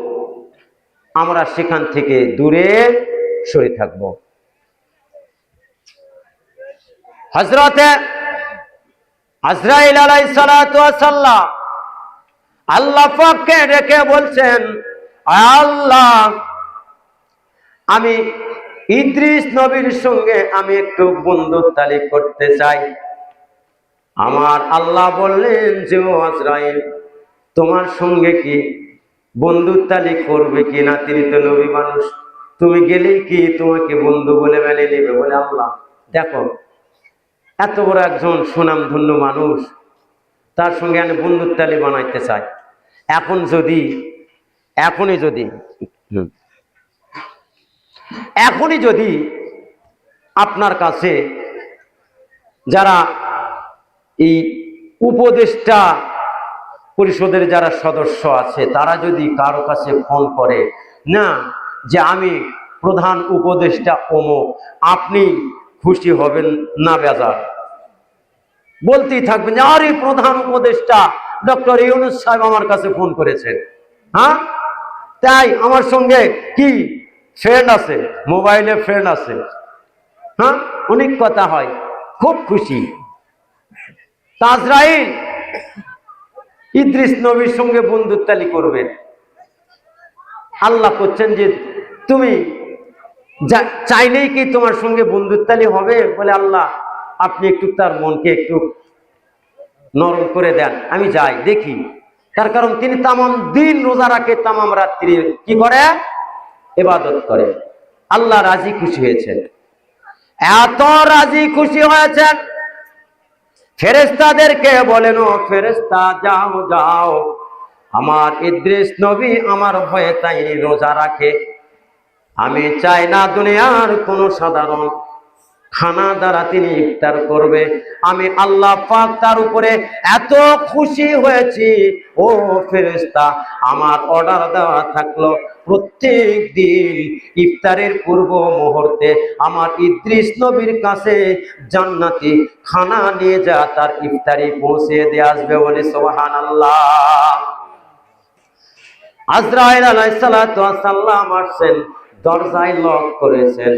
আমরা সেখান থেকে দূরে সরে থাকব। হযরতে আজরাইল আলাইহিস সালাতু ওয়াস সালাম আল্লাহ পাককে ডেকে বলছেন, আল্লাহ, আমি ইদ্রিস নবীর সঙ্গে আমি একটু বন্ধুত্বালি করতে চাই। আমার আল্লাহ বললেন যে, ও আজরাইল, তোমার সঙ্গে কি বন্ধুত্বালি করবে কিনা? তিনি তো নবী মানুষ, তুমি গেলেই কি তোমাকে বন্ধু বলে মেনে নেবে? বলে, আল্লাহ দেখো, এত বড় একজন সুনামধন্য মানুষ, তার সঙ্গে আমি বন্ধুত্বালি বানাইতে চাই। এখনই যদি আপনার কাছে যারা এই উপদেষ্টা পরিষদের যারা সদস্য আছে, তারা যদি কারো কাছে ফোন করে না যে আমি প্রধান উপদেষ্টা অমুক, আপনি খুশি হবেন না বেজার? বলতেই থাকবেন যে আরে প্রধান উপদেষ্টা ডক্টর ইউনূস সাহেব আমার কাছে ফোন করেছেন। হ্যাঁ, তাই আমার সঙ্গে কি ফ্রেন্ড আছে, মোবাইলে ফ্রেন্ড আছে, হ্যাঁ, অনেক কথা হয়, খুব খুশি। আজরাইল ইদ্রিস নবীর সঙ্গে বন্ধুত্বালি করবেন। আল্লাহ করছেন যে তুমি চাইলেই কি তোমার সঙ্গে বন্ধুত্বালি হবে? বলে, আল্লাহ আপনি একটু তার মনকে একটু নরম করে দেন, আমি যাই দেখি। তার কারণ তিনি তামাম দিন রোজা রাখে, তামাম রাত্রি কি করে? ইবাদত করে। আল্লাহ রাজি খুশি হয়েছেন, এত রাজি খুশি হয়েছেন, ফেরেশতাদেরকে বলেন, ও ফেরেশতা যাও যাও, আমার ইদ্রিস নবী আমার ভয়ে তাই রোজা রাখে। আমি চাই না দুনিয়ার কোন সাধারণ খানা দ্বারা তিনি ইফতার করবে। আমি আল্লাহ পাক তার উপরে এত খুশি হয়েছি, ও ফেরেশতা, আমার অর্ডার দেওয়া থাকলো প্রত্যেক দিন ইফতারের পূর্ব মুহূর্তে আমার ইদ্রিস নবীর কাছে জান্নাতি খানা নিয়ে যা, তার ইফতারি পৌঁছে দিয়ে আসবে। বলে সুবহানাল্লাহ। আজরাইল আলাইহিস সালাতু ওয়াস সালাম আসছেন, দরজায় লক করেছেন,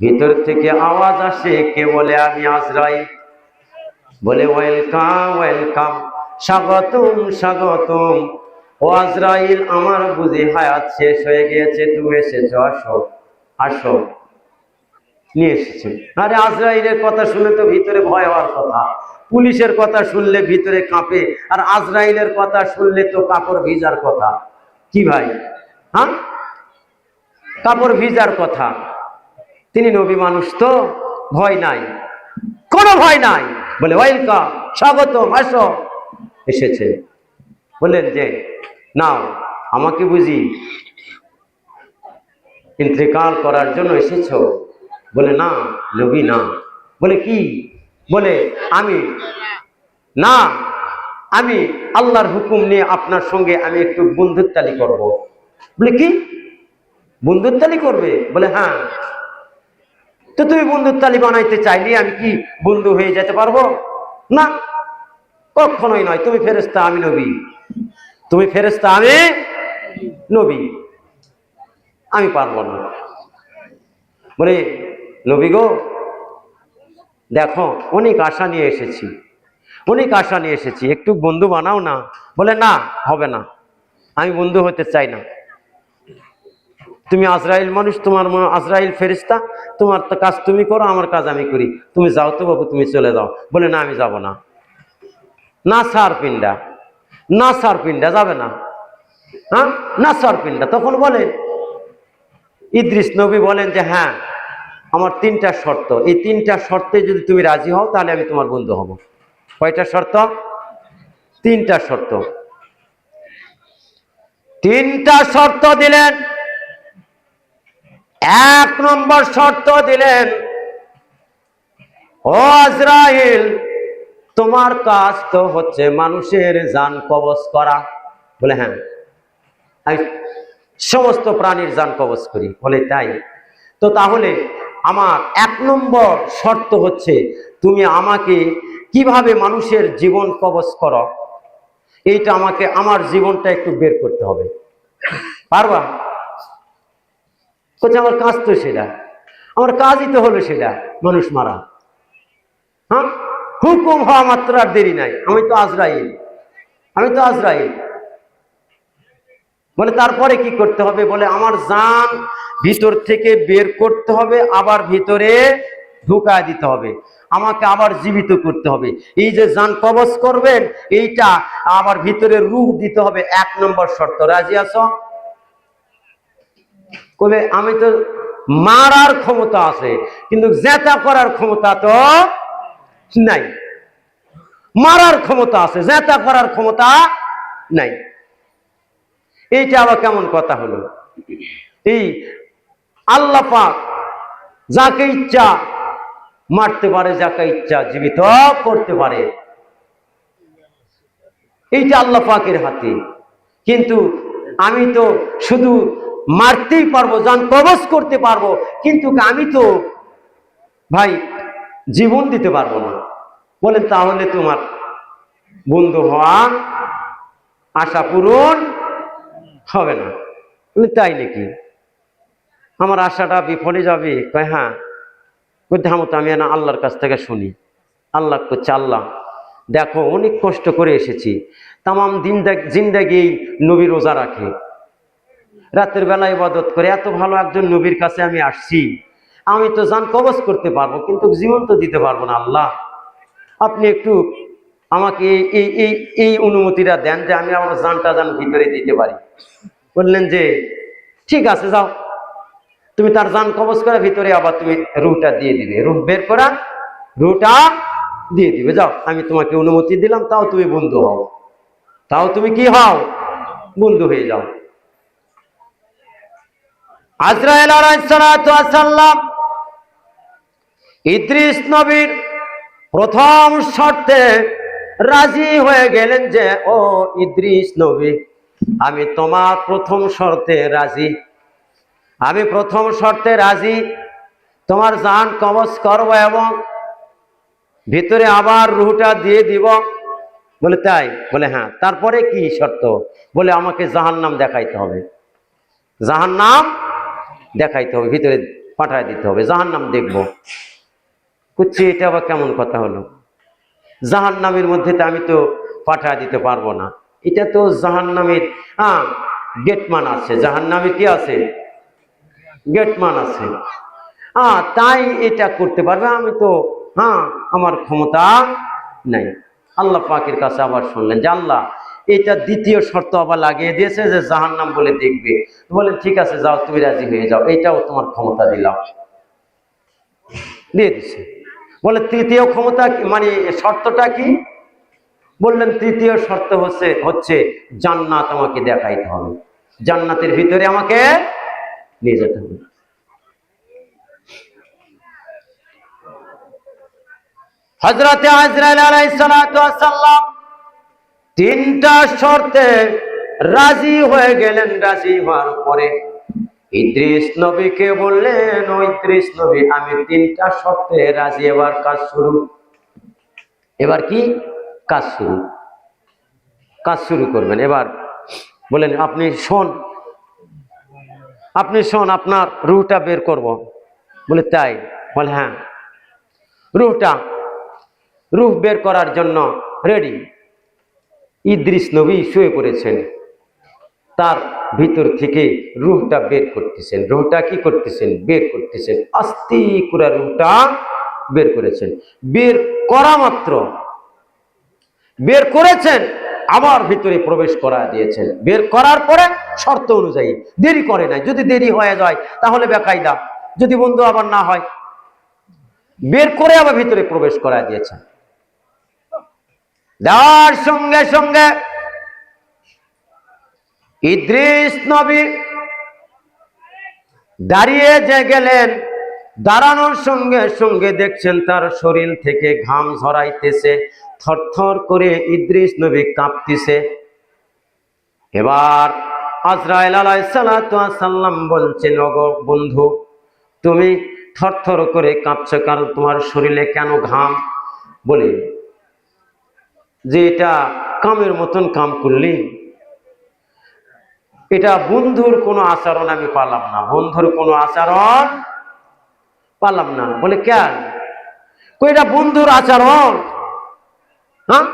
ভিতর থেকে আওয়াজ আসে, কে? বলে, আমি আজরাইল। বলে, ওয়েলকাম ওয়েলকাম, স্বাগতম স্বাগতম। ও আজরাইল, আমার বুঝি হায়াত শেষ হয়ে গিয়েছে, তুমি এসেছো, আসো আসো। নিয়ে এসেছে। আরে আজরাইলের কথা শুনে তো ভিতরে ভয় হওয়ার কথা, পুলিশের কথা শুনলে ভিতরে কাঁপে, আর আজরাইলের কথা শুনলে তো কাপড় ভিজার কথা। কি ভাই? হ্যাঁ, কাপড় ভিজার কথা। তিনি নবী মানুষ, তো ভয় নাই, কোনো ভয় নাই। বলে, ওয়েলকাম, স্বাগতম, আসো। এসেছে, বললেন যে নাও, আমাকে বুঝি ইন্তেকাল করার জন্য এসেছো? বলে, না নবী না। বলে, কি? বলে, আমি আল্লাহর হুকুম নিয়ে আপনার সঙ্গে আমি একটু বন্ধুত্বালি করব। বলে, কি বন্ধুত্বালি করবে? বলে, হ্যাঁ। তো তুমি বন্ধুত্বালি বানাইতে চাইলে আমি কি বন্ধু হয়ে যেতে পারবো? না, কখনোই নয়। তুমি ফেরেশতা, আমি নবী। তুমি ফেরেশতা, আমি নবী, আমি পারবো না। বলে, নবী গো, দেখো অনেক আশা নিয়ে এসেছি, অনেক আশা নিয়ে এসেছি, একটু বন্ধু বানাও না। বলে, না, হবে না, আমি বন্ধু হতে চাই না। তুমি আজরাইল মানুষ, তোমার আজরাইল ফেরেশতা, তোমার তো কাজ তুমি করো, আমার কাজ আমি করি, তুমি যাও তো বাবু, তুমি চলে যাও। বলে, না, আমি যাব না। নাসার পিণ্ডা, নাসার পিণ্ডা যাবে না, হ্যাঁ নাসার পিণ্ডা। তখন বলে ইদ্রিস নবী বলেন যে হ্যাঁ আমার তিনটা শর্ত, এই তিনটা শর্তে যদি তুমি রাজি হও তাহলে আমি তোমার বন্ধু হব। কয়টা শর্ত? তিনটা শর্ত। তিনটা শর্ত দিলেন। এক নম্বর শর্ত দিলেন, ও আজরাইল তোমার কাজ তো হচ্ছে মানুষের জান কবজ করা। বলে হ্যাঁ আমি সমস্ত প্রাণীর জান কবজ করি। বলে তাই তো তাহলে আমার এক নম্বর শর্ত হচ্ছে তুমি আমাকে কিভাবে মানুষের জীবন কবজ করো এইটা আমাকে আমার জীবনটা একটু বের করতে হবে। পারবা? বলছে আমার কাজ তো সেটা, আমার কাজই তো হলো সেটা, মানুষ মারা। হ্যাঁ হুকুম হওয়া মাত্র আর দেরি নাই, আমি তো আজরাইল, আমি তো আজরাইল। বলে তারপরে কি করতে হবে? বলে আমার জান ভিতর থেকে বের করতে হবে, আবার ভিতরে ঢুকায় দিতে হবে, আমাকে আবার জীবিত করতে হবে। এই যে জান কবজ করবেন এইটা আবার ভিতরে রূহ দিতে হবে। এক নম্বর শর্ত। রাজি আছো? বলে আমি তো মারার ক্ষমতা আছে কিন্তু জেতা করার ক্ষমতা তো নাই। মারার ক্ষমতা আছে, জেতা করার ক্ষমতা নাই। এইটা আবার কেমন কথা হলো? এই আল্লাহ পাক যাকে ইচ্ছা মারতে পারে, যাকে ইচ্ছা জীবিত করতে পারে, এইটা আল্লাহ পাকের হাতে। কিন্তু আমি তো শুধু মারতেই পারবো, জান কবজ করতে পারবো, কিন্তু আমি তো ভাই জীবন দিতে পারবো না। বলেন তাহলে তোমার বন্ধু হওয়া আশা পূরণ হবে না। তাই নাকি? আমার আশাটা বিফলে যাবে? কয় হ্যাঁ। বুদ্ধামতো আমি না আল্লাহর কাছ থেকে শুনি। আল্লাহ করছে, আল্লাহ দেখো অনেক কষ্ট করে এসেছি, তামাম দিন জিন্দাগি নবী রোজা রাখে, রাতের বেলা ইবাদত করে, এত ভালো একজন নবীর কাছে আমি আসছি, আমি তো জান কবজ করতে পারবো কিন্তু জীবন তো দিতে পারবো না। আল্লাহ আপনি একটু আমাকে এই এই এই অনুমতিটা দেন যে আমি আমার জানটা জান ভিতরে দিতে পারি। বললেন যে ঠিক আছে যাও, তুমি তার জান কবজ করা ভিতরে আবার তুমি রুহটা দিয়ে দিবে, রুহ বের করা রুহটা দিয়ে দিবে। যাও আমি তোমাকে অনুমতি দিলাম, তাও তুমি বন্ধু হও, তাও তুমি কি হও? বন্ধু হয়ে যাও। আজরাইল আলাইহিস সালাতু ওয়াস সালাম ইদ্রিস নবীর প্রথম শর্তে রাজি হয়ে গেলেন যে ও ইদ্রিস নবী আমি তোমার প্রথম শর্তে রাজি, আমি প্রথম শর্তে রাজি, তোমার জান কবজ করব এবং ভিতরে আবার রুহটা দিয়ে দিব। বলে তাই? বলে হ্যাঁ। তারপরে কি শর্ত? বলে আমাকে জাহান্নাম দেখাইতে হবে, জাহান্নাম দেখাইতে হবে, ভিতরে পাঠায় দিতে হবে, জাহান্নাম দেখবো। কুচ্ছি এটা আবার কেমন কথা হলো? জাহান্নামের মধ্যে তো আমি তো পাঠায় দিতে পারবো না, এটা তো জাহান্নামের গেটমান আছে, জাহান্নামে কি আছে? গেটমান আছে। তাই এটা করতে পারবে, আমি তো আমার ক্ষমতা নাই। আল্লাহ পাকের কাছে আবার শুনলেন যে আল্লাহ এটা দ্বিতীয় শর্ত আবার লাগিয়ে দিয়েছে যে জাহান্নাম বলে দেখবে। বলেন ঠিক আছে যাও, তুমি রাজি হয়ে যাও, এটাও তোমার ক্ষমতা দিলাম, দিয়ে দিছে। বলে তৃতীয় ক্ষমতা মানে শর্তটা কি? বললেন তৃতীয় শর্ত হচ্ছে জান্নাত আমাকে দেখাইতে হবে, জান্নাতের ভিতরে আমাকে নিয়ে যেতে হবে। হযরতে আজরাইল আলাইহিস সালাতু ওয়াস সালাম তিনটা শর্তে রাজি হয়ে গেলেন। রাজি হওয়ার পরে ইদ্রিস নবীকে বললেন, ও ইদ্রিস নবী আমি তিনটা শর্তে রাজি, এবার কাজ শুরু। এবার কি কাজ শুরু? কাজ শুরু করবেন। এবার বলেন আপনি শোন, আপনি শোন, আপনার রুহটা বের করব। বলে তাই? বলে হ্যাঁ। রুহ বের করার জন্য রেডি। ইদ্রিস নবী শুয়ে পড়েছেন, তার ভিতর থেকে রুহটা বের করতেছেন। রুহটা কি করতেছেন? বের করতেছেন। আস্তে করে রুহটা বের করেছেন। বের করা মাত্র বের করেছেন, আবার ভিতরে প্রবেশ করা দিয়েছেন। বের করার পরে শর্ত অনুযায়ী, দেরি করে নাই। যদি দেরি হয়ে যায় তাহলে বেকায়দা, যদি বন্ধু আবার না হয়, বের করে আবার ভিতরে প্রবেশ করা দিয়েছেন। দেওয়ার সঙ্গে সঙ্গে ইদ্রিস নবী দাঁড়িয়ে যে গেলেন, দাঁড়ানোর সঙ্গে সঙ্গে দেখছেন তার শরীর থেকে ঘাম ঝরাইতেছে, থরথর করে ইদ্রিস নবী কাঁপতেছে। এবার আজরাইল আলাইহিস সালাতু ওয়াস সালাম বলছেন, ওগো বন্ধু, তুমি থরথর করে কাঁপছো, কারণ তোমার শরীরে কেন ঘাম? বলে যে এটা কামের মতন কাম করলি, এটা বন্ধুর কোনো আচরণ আমি পালাম না, বন্ধুর কোনো আচরণ পালাম না। বলে কেন? এটা বন্ধুর আচরণ। হ্যাঁ,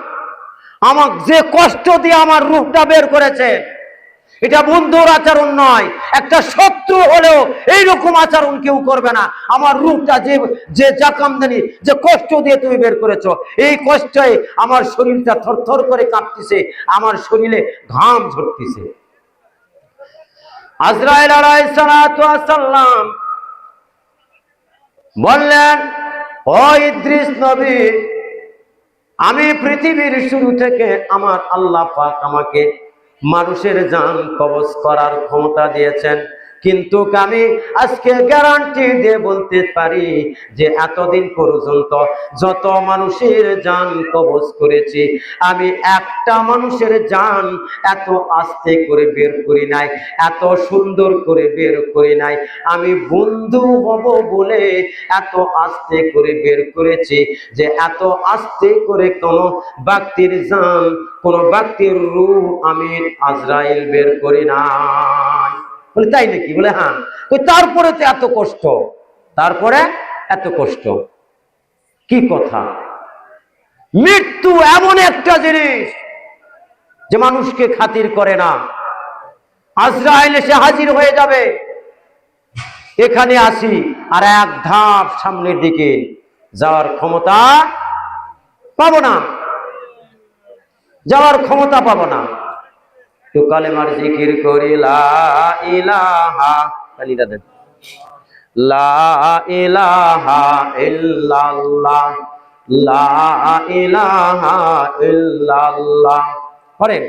আমাকে যে কষ্ট দিয়ে আমার রূপটা বের করেছে, এটা বন্ধুর আচরণ নয়। একটা শত্রু হলেও এইরকম আচরণ কেউ করবে না। আমার রূপটা যে যে জাকামদানি, যে কষ্ট দিয়ে তুমি বের করেছো, এই কষ্টে আমার শরীরটা থরথর করে কাঁপতেছে, আমার শরীরে ঘাম ঝরতেছে। আজরাইল আলাইহিস সালাতু ওয়াস সালাম বললেন, ও ইদ্রিস নবী, আমি পৃথিবীর শুরু থেকে আমার আল্লাহ পাক আমাকে মানুষের জান কবজ করার ক্ষমতা দিয়েছেন, কিন্তু আমি আজকে গ্যারান্টি দিয়ে বলতে পারি যে এতদিন পর্যন্ত যত মানুষের জান কবজ করেছি, আমি একটা মানুষের জান এত আস্তে করে বের করি নাই, এত সুন্দর করে বের করি নাই। আমি বন্ধু হব বলে এত আস্তে করে বের করেছি, যে এত আস্তে করে কোনো ব্যক্তির জান, কোন ব্যক্তির রূহ আমি আজরাইল বের করি নাই। বলে তাই নাকি? বলে হ্যাঁ। তারপরে তো এত কষ্ট, তারপরে এত কষ্ট, কি কথা? মৃত্যু এমন একটা জিনিস যে মানুষকে খাতির করে না। আজরাইল এসে হাজির হয়ে যাবে, এখানে আসি, আর এক ধাপ সামনের দিকে যাওয়ার ক্ষমতা পাবো না, যাওয়ার ক্ষমতা পাবো না। তো কালেমার জিকির করি, লা ইলাহা, কালিদা দেন, লা ইলাহা ইল্লাল্লাহ, লা ইলাহা ইল্লাল্লাহ। পড়েন,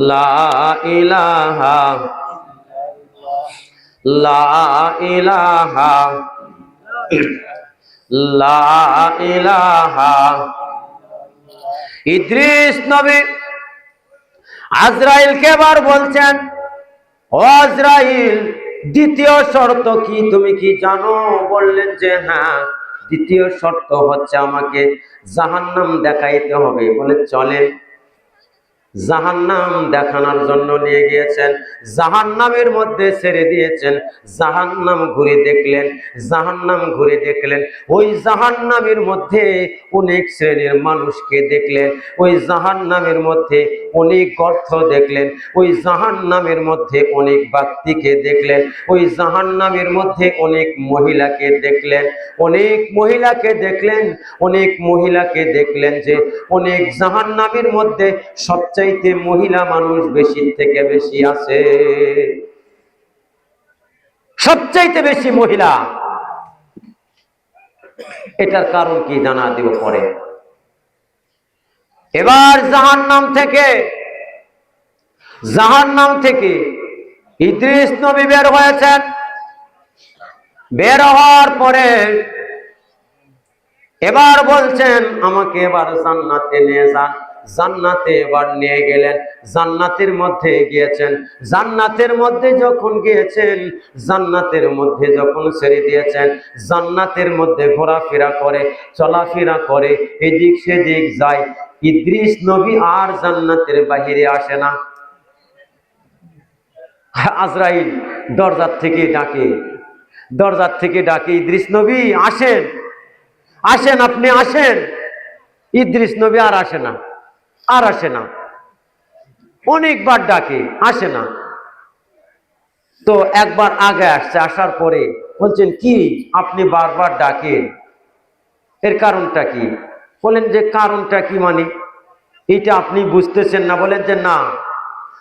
লা ইলাহা, লা ইলাহা, লা ইলাহা। ইদ্রিস নবী আজরাইলকে এবার বলছেন, ও আজরাইল, দ্বিতীয় শর্ত কি তুমি কি জানো? বললেন যে হ্যাঁ, দ্বিতীয় শর্ত হচ্ছে আমাকে জাহান্নাম দেখাইতে হবে। বলে চলেন। জাহান্নাম দেখানোর জন্য নিয়ে গিয়েছেন, জাহান্নামের মধ্যে ছেড়ে দিয়েছেন। জাহান্নাম ঘুরে দেখলেন, জাহান্নাম ঘুরে দেখলেন, ওই জাহান্নামের মধ্যে অনেক শ্রেণীর মানুষকে দেখলেন, ওই জাহান্নামের মধ্যে অনেক গর্ত দেখলেন, ওই জাহান্নামের মধ্যে অনেক ব্যক্তিকে দেখলেন, ওই জাহান্নামের মধ্যে অনেক মহিলাকে দেখলেন, অনেক মহিলাকে দেখলেন, অনেক মহিলাকে দেখলেন, যে অনেক জাহান্নামের মধ্যে সবচাইতে মহিলা মানুষ বেশি থেকে বেশি আছে, সবচাইতে বেশি মহিলা। এটার কারণ কি জানা দিব পরে। এবার জাহান্নাম থেকে ইদ্রিস নবী বের হয়েছেন। বের হওয়ার পরে এবার বলছেন, আমাকে এবার জান্নাতে নিয়ে যান। জান্নাতে এবার নিয়ে গেলেন, জান্নাতের মধ্যে গিয়েছেন। জান্নাতের মধ্যে যখন গিয়েছেন, জান্নাতের মধ্যে যখন ছেড়ে দিয়েছেন, জান্নাতের মধ্যে ঘোরাফেরা করে, চলাফেরা করে, এদিক সেদিক যায়। ইদ্রিস নবী আর জান্নাতের বাহিরে আসে না। আজরাইল দরজার থেকে ডাকে, দরজার থেকে ডাকে, ইদ্রিস নবী আসেন, আসেন, আপনি আসেন। ইদ্রিস নবী আর আসে না, আর আসে না। অনেকবার ডাকে, আসে না। তো একবার আগে আসছে, আসার পরে বলছেন কি আপনি বারবার ডাকেন, এর কারণটা কি? বলেন যে কারণটা কি মানে এইটা আপনি বুঝতেছেন না? বলেন যে না।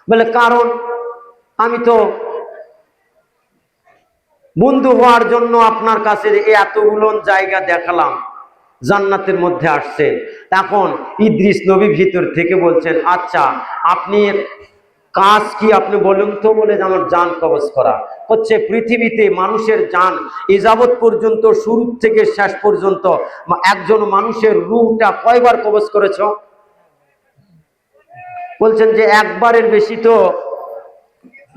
বলে কারণ আমি তো বন্ধু হওয়ার জন্য আপনার কাছে এতগুলো জায়গা দেখালাম, জান্নাতের মধ্যে আসছেন। এখন ইদ্রিস নবী ভিতর থেকে বলছেন আচ্ছা আপনি কাজ কি আপনি বলুন তো? বলে আমার জান কবজ করা হচ্ছে। পৃথিবীতে মানুষের জান এ যাবৎ পর্যন্ত শুরু থেকে শেষ পর্যন্ত একজন মানুষের রূহটা কয়বার কবজ করেছ? বলছেন যে একবারের বেশি তো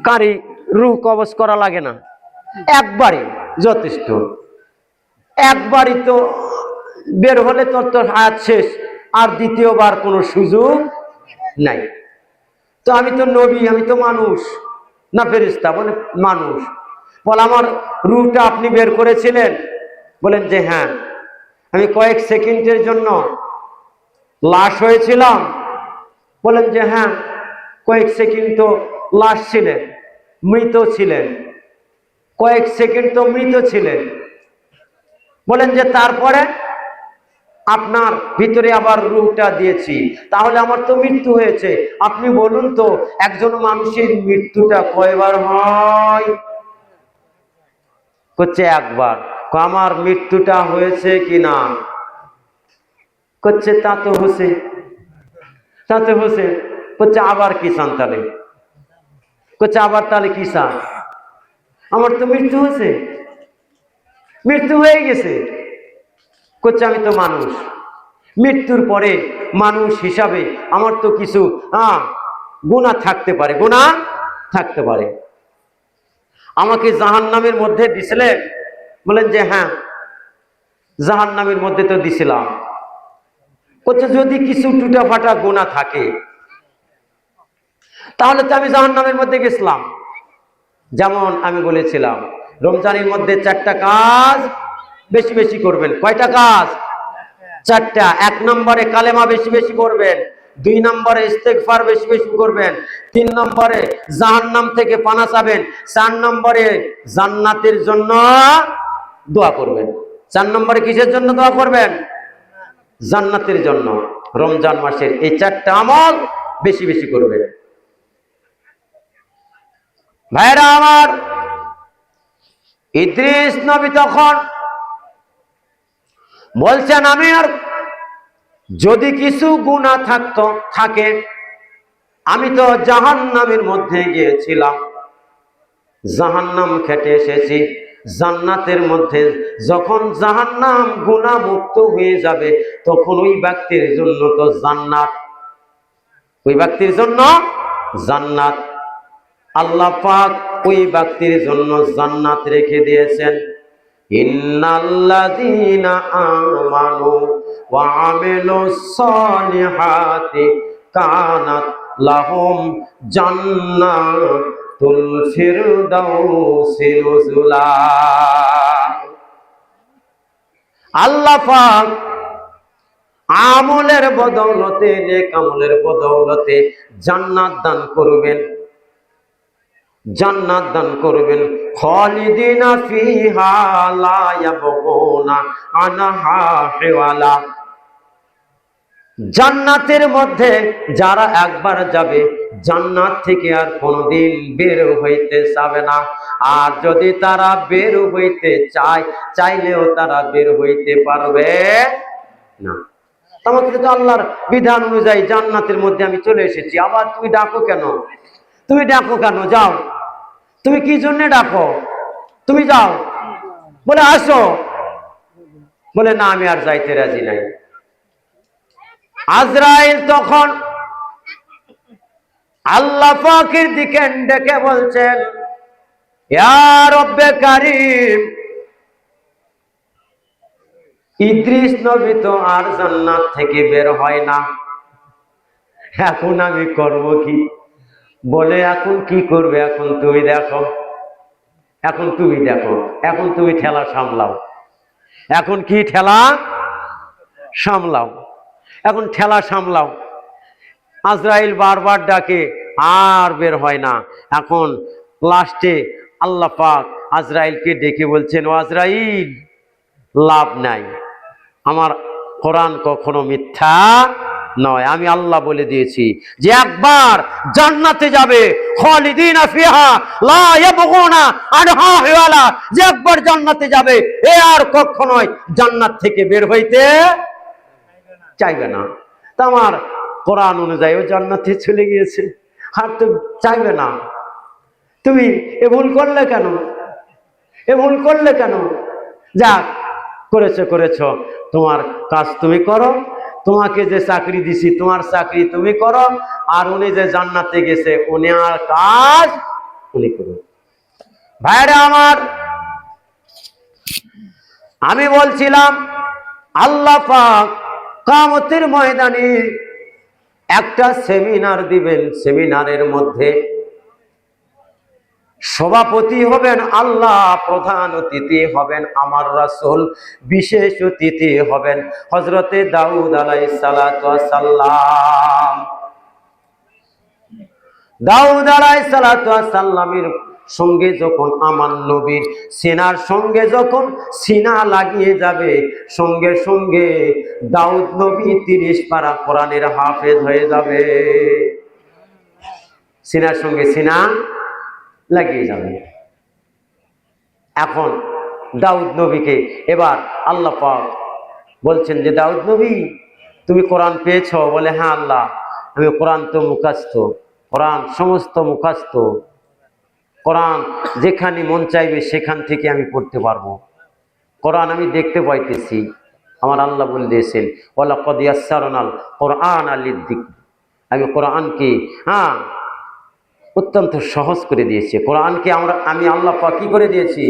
কারি রূহ কবজ করা লাগে না, একবারই যথেষ্ট। একবারই তো বের হলে তোর তোর হায়াত শেষ, আর দ্বিতীয়বার কোনো সুযোগ নাই। তো আমি তো নবী, আমি তো মানুষ না ফেরেশতা? বলে মানুষ। বলে আমার রূহটা আপনি বের করেছিলেন? বলেন যে হ্যাঁ। আমি কয়েক সেকেন্ডের জন্য লাশ হয়েছিলাম? বলেন যে হ্যাঁ, কয়েক সেকেন্ড তো লাশ ছিলেন, মৃত ছিলেন, কয়েক সেকেন্ড তো মৃত ছিলেন। বলেন যে তারপরে আপনার ভিতরে আবার রূহটা দিয়েছি, তাহলে আমার তো মৃত্যু হয়েছে। আপনি বলুন তো একজন মানুষের মৃত্যুটা কয়বার হয়? করছে একবার। আমার মৃত্যুটা হয়েছে কি না? করছে তা তো হয়েছে, তা তো হয়েছে। করছে আবার কি চান তাহলে? করছে আবার তাহলে কি চান? আমার তো মৃত্যু হয়েছে, মৃত্যু হয়ে গেছে। করছে আমি তো মানুষ, মৃত্যুর পরে মানুষ হিসাবে আমার তো কিছু গুনাহ থাকতে পারে, গুনাহ থাকতে পারে। আমাকে জাহান্নামের মধ্যে দিছিলেন? বলেন যে হ্যাঁ, জাহান্নামের মধ্যে তো দিছিলাম। করছে যদি কিছু টুটা ফাটা গুনাহ থাকে তাহলে তো আমি জাহান্নামের মধ্যে গেছিলাম। যেমন আমি বলেছিলাম রমজানের মধ্যে 4টা কাজ বেশি বেশি করবেন। কয়টা কাজ? 4টা। 1 নম্বরে কালেমা বেশি বেশি করবেন, 2 নম্বরে ইস্তেগফার বেশি বেশি করবেন, 3 নম্বরে জাহান্নাম থেকে পানা চাবেন, 4 নম্বরে জান্নাতের জন্য দোয়া করবেন। 4 নম্বরে কিসের জন্য দোয়া করবেন? জান্নাতের জন্য। রমজান মাসের এই 4টা আমল বেশি বেশি করবেন। ভাইরা আমার, ইদ্রিস নবী তখন বলছেন আমি আর যদি কিছু গুনাহ থাকে, আমি তো জাহান্নামের মধ্যে গিয়েছিলাম, জাহান্নাম খেটে এসেছি। জান্নাতের মধ্যে যখন জাহান্নাম গুনাহ মুক্ত হয়ে যাবে তখন ওই ব্যক্তির জন্য তো জান্নাত, ওই ব্যক্তির জন্য জান্নাত। আল্লাহ পাক ওই ব্যক্তির জন্য জান্নাত রেখে দিয়েছেন। ইন্নাল্লাযীনা আমানু ওয়া আমিলুস সালিহাতি কানাত লাহুম জান্নাতুল ফিরদাউসি নুজুলা। আল্লাহ পাক আমলের বদৌলতে, নেক আমলের বদৌলতে জান্নাত দান করবেন, জান্নাত দান করবেন। খালিদিনা ফিহা লা ইয়াবগুনা আনহা হিওয়ালা। জান্নাতের মধ্যে যারা একবার যাবে জান্নাত থেকে আর কোনোদিন বের হইতে চাবে না। আর যদি তারা বের হইতে চাইলেও তারা বের হইতে পারবে না। আমাকে তো আল্লাহর বিধান অনুযায়ী জান্নাতের মধ্যে আমি চলে এসেছি, আবার তুমি ডাকো কেন? তুমি ডাকো কেন? যাও। তুমি কি জন্য ডাকো? তুমি যাও। বলে আসো। বলে না, আমি আর যাইতে রাজি নাই। আজরাইল তখন আল্লাহ পাকের দিকে ডেকে বলছেন, ইয়া রব্বে কারীম, ইদ্রিস নবী তো আর জান্নাত থেকে বের হয় না, এখন আমি করব কি? বলে এখন কি করবে? এখন তুমি দেখো, এখন তুমি দেখো, এখন তুমি ঠেলা সামলাও। এখন কি ঠেলা সামলাও? এখন ঠেলা সামলাও। আজরাইল বারবার ডাকে, আর বের হয় না। এখন লাস্টে আল্লাহ পাক আজরাইলকে ডেকে বলছেন, ও আজরাইল, লাভ নাই, আমার কোরআন কখনো মিথ্যা নয়। আমি আল্লাহ বলে দিয়েছি যে একবার জান্নাতে যাবে, খালিদিনা ফিহা লা ইয়াবগুনা আনহা হিওয়ালা, যে একবার জান্নাতে যাবে এ আর কখনোই জান্নাত থেকে বের হইতে চাইবে না। তা আমার কোরআন অনুযায়ী ও জান্নাতে চলে গিয়েছে, আর তো চাইবে না। তুমি এ ভুল করলে কেন, এ ভুল করলে কেন? যাক, করেছো করেছো, তোমার কাজ তুমি করো, তোমাকে যে চাকরি দিছি তোমার চাকরি তুমি করো, আর উনি যে জান্নাতে গেছে উনি আর কাজ উনি করো। ভাইরা আমার, আমি বলছিলাম আল্লাহ পাক কিয়ামতের ময়দানে একটা সেমিনার দিবেন। সেমিনারের মধ্যে সভাপতি হবেন আল্লাহ, প্রধান অতিথি হবেন আমার রাসূল, বিশেষ অতিথি হবেন হযরতে দাউদ আলাইহিস সালাতু ওয়াস সালাম। দাউদ আলাইহিস সালাতু ওয়াস সালামের সঙ্গে যখন আমার নবীর সিনার সঙ্গে যখন সিনা লাগিয়ে যাবে, সঙ্গে সঙ্গে দাউদ নবী 30 পারা কোরআনের হাফেজ হয়ে যাবে। সিনার সঙ্গে সিনা লাগিয়ে যাবে। এখন দাউদ নবীকে এবার আল্লাহ পাক বলছেন যে, দাউদ নবী, তুমি কোরআন পেয়েছো? বলে, হ্যাঁ আল্লাহ, আমি কোরআন তো মুখস্থ, কোরআন সমস্ত মুখস্থ, কোরআন যেখানে মন চাইবে সেখান থেকে আমি পড়তে পারবো, কোরআন আমি দেখতে পাইতেছি। আমার আল্লাহ বলে দিয়েছেন, ওয়ালাকাদ ইয়াসসারনাল কোরআনা লিযিকর, আমি কোরআনকে অত্যন্ত সহজ করে দিয়েছি। কোরআনকে আমি আল্লাহ পাক কি করে দিয়েছি?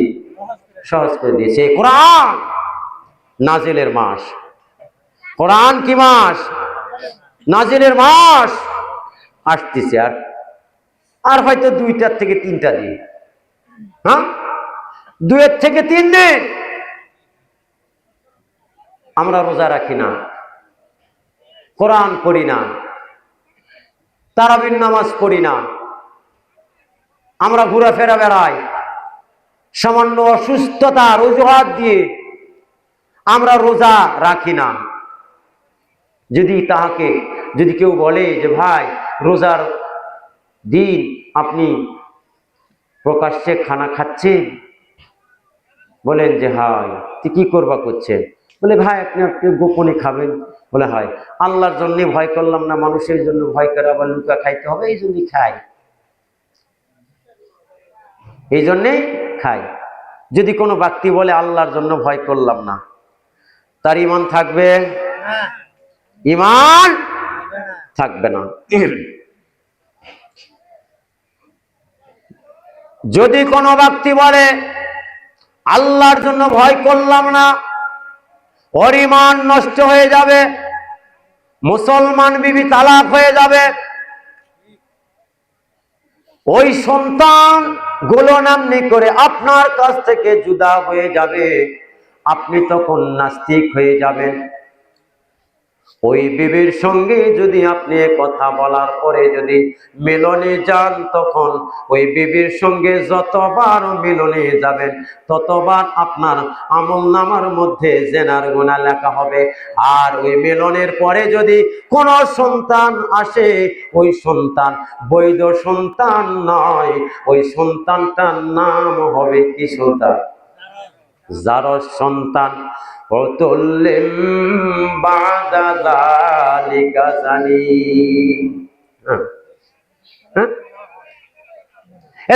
সহজ করে দিয়েছি। কোরআন নাজিলের মাস। কোরআন কি মাস? নাজিলের মাস আসতেছে আর হয়তো 2টা থেকে 3টা দিন, 2 থেকে 3 দিন আমরা রোজা রাখি না, কোরআন পড়ি না, তারাবির নামাজ পড়ি না, আমরা ঘোরাফেরা বেড়াই, সামান্য অসুস্থতার অজুহাত দিয়ে আমরা রোজা রাখি না। যদি কেউ বলে যে ভাই রোজার দিন আপনি প্রকাশ্যে খানা খাচ্ছেন, বলেন যে হয়, তুই কি করবা করছেন? বলে ভাই আপনি গোপনে খাবেন। বলে হয়, আল্লাহর জন্য ভয় করলাম না, মানুষের জন্য ভয় করে আবার লুকা খাইতে হবে, এই জন্যই খাই, এই জন্যেই খাই। যদি কোনো ব্যক্তি বলে আল্লাহর জন্য ভয় করলাম না, তার ঈমান থাকবে? ঈমান থাকবে না। যদি কোনো ব্যক্তি বলে আল্লাহর জন্য ভয় করলাম না, ওর ঈমান নষ্ট হয়ে যাবে, মুসলমান বিবি তালাক হয়ে যাবে, ওই সন্তান গুলো নামনি করে আপনার কাছ থেকে জুদা হয়ে যাবে, আপনি তখন নাস্তিক হয়ে যাবেন। ওই বিবির সঙ্গে যদি আপনি কথা বলার পরে যদি মিলনে যান, তখন ওই বিবির সঙ্গে যতবার মিলনে যাবেন ততবার আপনার আমলনামার মধ্যে জেনার গুনাহ লেখা হবে। আর ওই মিলনের পরে যদি কোনো সন্তান আসে, ওই সন্তান বৈধ সন্তান নয়, ওই সন্তানটার নাম হবে কি সন্তান? জারজ সন্তান।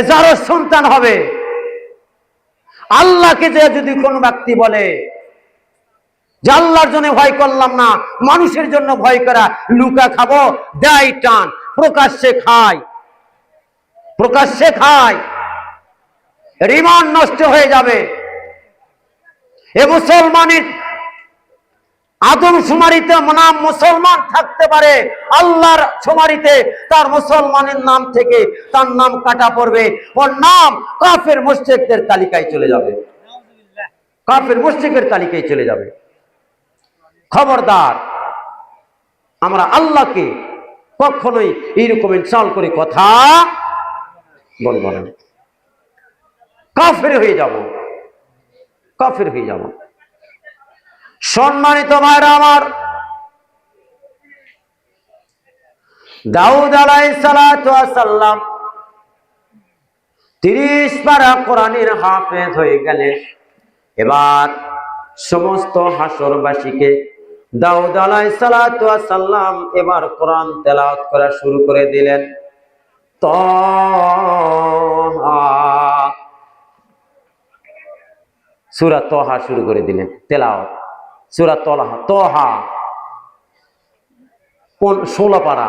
জারজ সন্তান হবে। আল্লাহকে যে যদি কোনো ব্যক্তি বলে যে আল্লাহর জন্য ভয় করলাম না, মানুষের জন্য ভয় করা, লুকা খাবো, দেয় টান, প্রকাশ্যে খায়, প্রকাশ্যে খায়, ঈমান নষ্ট হয়ে যাবে। এ মুসলমানের আদম শুমারিতে নাম মুসলমান থাকতে পারে, আল্লাহর শুমারিতে তার মুসলমানের নাম থেকে তার নাম কাটা পড়বে, ওর নাম কাফের মুশরিকদের তালিকায় চলে যাবে, কাফের মুশরিকের তালিকায় চলে যাবে। খবরদার, আমরা আল্লাহকে কখনোই এইরকম ইনসাল্ট করে কথা বলবো না। কাফের হয়ে যাব, কাফের হয়ে যাব। সম্মানিত ভাইরা আমার, দাউদ আলাইহিস সালাতু ওয়াস সালাম 30 পারা কোরআনের হাফেজ হয়ে গেলেন। এবার সমস্ত হাসরবাসীকে দাউদ আলাইহিস সালাতু ওয়াস সালাম এবার কোরআন তেলাওয়াত করা শুরু করে দিলেন। সূরা তহা শুরু করে দিলেন তেলাওয়াত। সূরা তহা 16 পারা,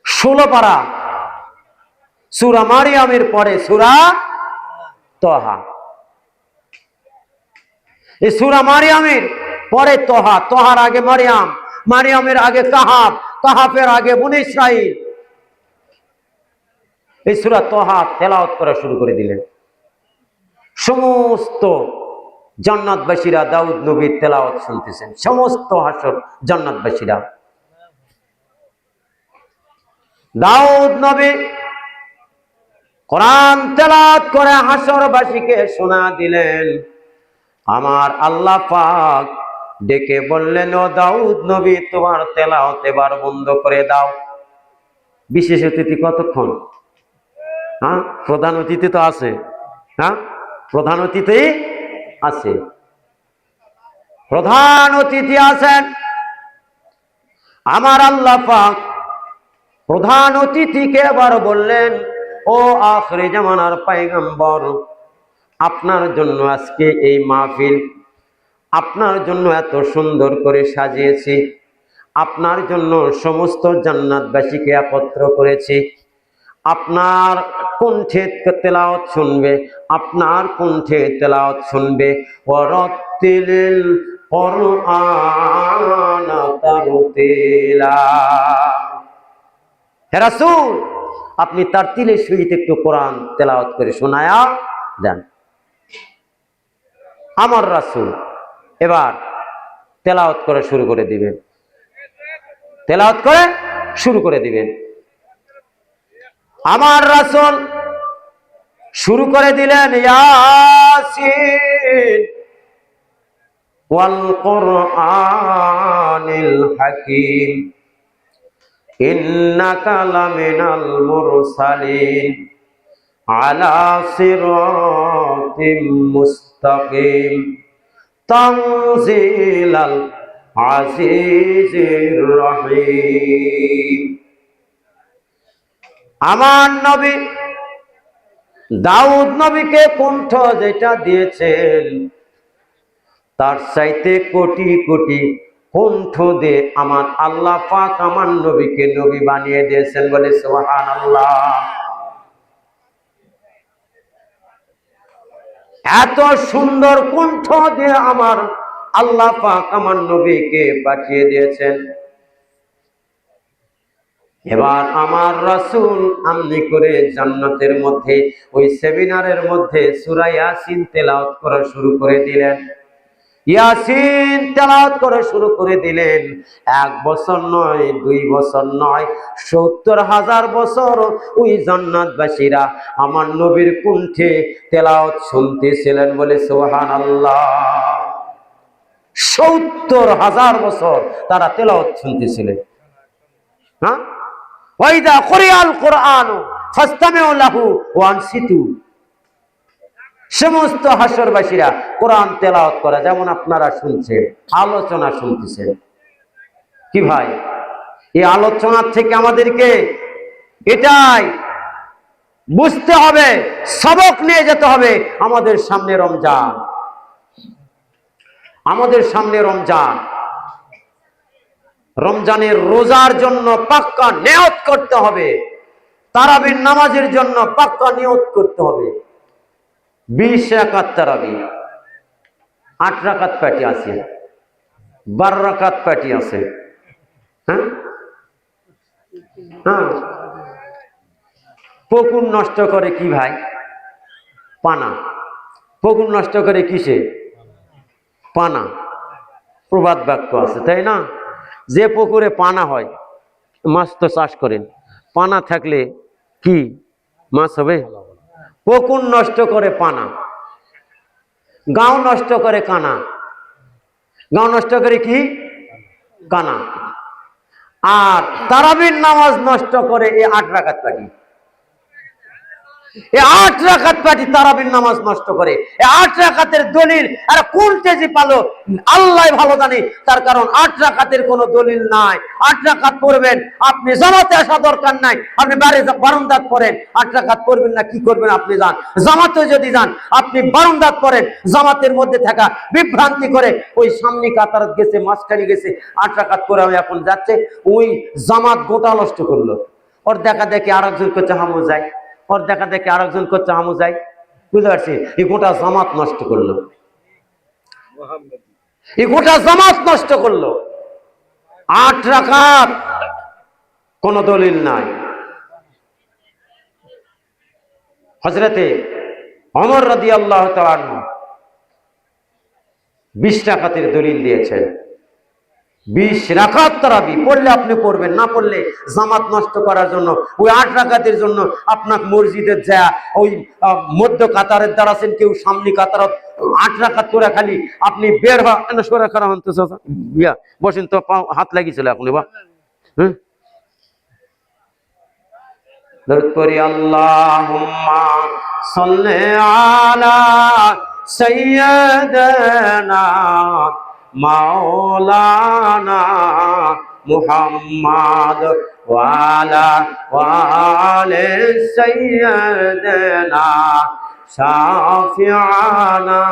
16 পারা। সূরা মারিয়ামের পরে সূরা তহা। এই সূরা মারিয়ামের পরে তহা, তহার আগে মারিয়াম, মারিয়ামের আগে কাহাব, কাহাবের আগে বনী ইসরাইল। এই সূরা তহা তেলাওয়াত করা শুরু করে দিলেন। সমস্ত জান্নাতবাসীরা দাউদ নবীর তেলাওয়াত শুনতেছেন, সমস্ত হাসর জান্নাতবাসীরা। দাউদ নবী কোরআন তেলাওয়াত করে হাসরবাসীকে শোনা দিলেন। আমার আল্লাহ পাক ডেকে বললেন, ও দাউদ নবী, তোমার তেলাওয়াত এবার বন্ধ করে দাও। বিশেষ অতিথি কতক্ষণ? হ্যাঁ, প্রধান অতিথি তো আছে। হ্যাঁ, প্রধান অতিথি আছে, প্রধান অতিথি আছেন। আমার আল্লাহ পাক প্রধান অতিথিকে এবার বললেন, ও আখিরে জামানার পয়গম্বর, আপনার জন্য আজকে এই মাহফিল, আপনার জন্য এত সুন্দর করে সাজিয়েছি, আপনার জন্য সমস্ত জান্নাতবাসীকে একত্র করেছি। আপনার কণ্ঠে তেলাওয়াত শুনবে, আপনার কণ্ঠে তেলাওয়াত শুনবে। ওয়ারাত্তিলিল কুরআনা তারতিলা। হে রাসূল, আপনি তার তিলের সহিত একটু কোরআন তেলাওয়াত করে শোনায়া দেন। আমার রাসূল এবার তেলাওয়াত করে শুরু করে দিবেন, তেলাওয়াত করে শুরু করে দিবেন। আমার রাসূল শুরু করে দিলেন, ইয়াসিন ওয়াল কুরআনিল হাকীম ইন্নাকা লামিনাল মুরসালিন আলা সিরাতিম মুস্তাকিম তানজিলাল আজিজির রহিম। আমার নবী দাউদ নবীকে কণ্ঠ যেটা দিয়েছেন, তার চাইতে কোটি কোটি কণ্ঠ দিয়ে আমার আল্লাহ পাক আমার নবীকে নবী বানিয়ে দিয়েছেন। বলে সুবহানাল্লাহ। এত সুন্দর কণ্ঠ দিয়ে আমার আল্লাহ পাক আমার নবীকে পাঠিয়ে দিয়েছেন। এবার আমার রাসূল আমনি করে জান্নাতের মধ্যে ওই সেমিনারের মধ্যে সূরা ইয়াসিন তেলাওয়াত করা শুরু করে দিলেন। ইয়াসিন তেলাওয়াত করা শুরু করে দিলেন। 1 বছর নয়, 2 বছর নয়, 70,000 বছর ওই জান্নাতবাসীরা আমার নবীর কণ্ঠে তেলাওয়াত শুনতেছিলেন। বলে সুবহানাল্লাহ। 70,000 বছর তারা তেলাওয়াত শুনতেছিলেন। হ্যাঁ, ওয়াইদা কুরিয়াল কুরআনু ফাসতামিউ লাহু ওয়া আনসিতু। সমস্ত হাসরবাসীরা কোরআন তেলাওয়াত করা, যেমন আপনারা শুনছেন, আলোচনা শুনতেছেন। কি ভাই, এই আলোচনা থেকে আমাদেরকে এটাই বুঝতে হবে, সবক নিয়ে যেতে হবে। আমাদের সামনে রমজান, আমাদের সামনে রমজান। রমজানের রোজার জন্য পাক্কা নিয়ত করতে হবে, তারাবির নামাজের জন্য পাক্কা নিয়ত করতে হবে। 20 রাকাত তারাবি, 8 রাকাত পাটি আছে, 12 রাকাত পাটি আছে। হ্যাঁ হ্যাঁ, পুকুর নষ্ট করে কি ভাই? পানা। পুকুর নষ্ট করে কিসে? পানা। প্রবাদ বাক্য আছে, তাই না? যে পুকুরে পানা হয়, মাছ তো চাষ করেন, পানা থাকলে কি মাছ হবে? পুকুর নষ্ট করে পানা, গাঁও নষ্ট করে কানা, গাঁও নষ্ট করে কি কানা, আর তারাবির নামাজ নষ্ট করে এই 8 রাকাত পাটি। এই 8 রাকাত পাটি তারাবির নামাজ নষ্ট করে। এই 8 রাকাতের দলিল আর কোন তেজি পালো আল্লাহ ভালো জানে। তার কারণ 8 রাকাতের কোনো দলিল নাই। 8 রাকাত পড়বেন, আপনি জামাতে আসা দরকার নাই, আপনি বারান্দাত পড়েন। 8 রাকাত পড়বেন না কি করবেন আপনি যান, জামাতে যদি যান আপনি বারান্দাত পড়েন। জামাতের মধ্যে থাকা বিভ্রান্তি করে ওই সামনে কাতার গেছে, মাঝখানে গেছে, 8 রাকাত করে এখন যাচ্ছে, ওই জামাত গোটা নষ্ট করলো। ওর দেখা দেখি আরেকজন করছে হামু যায়, ওর দেখা দেখে আরেকজন করছে আমু যাই, বুঝতে পারছি? এই গোটা জামাত নষ্ট করলো, এই গোটা জামাত নষ্ট করলো। 8 রাকাত কোন দলিল নাই। হযরতে ওমর রাদিয়াল্লাহু তাআলা আনহু 20 রাকাতের দলিল দিয়েছেন। 20 রাকাত তারাবি পড়লে আপনি পড়বেন, না পড়লে জামাত নষ্ট করার জন্য ওই 8 রাকাতের জন্য আপনার মসজিদে যা ওই মধ্য কাতারের দ্বারা আছেন, কেউ সামনে কাতার 8 রাকাত করে খালি আপনি বের হওয়া করা হতে বসেন তো, হাত লাগিয়েছিল এখন বা হ্যাঁ দরুদ পড়ি আল্লাহুম্মা সাল্লি আলা সাইয়্যিদিনা মাওলানা মুহাম্মদ ওয়া আলা আলি সাইয়্যিদিনা শাফিআনা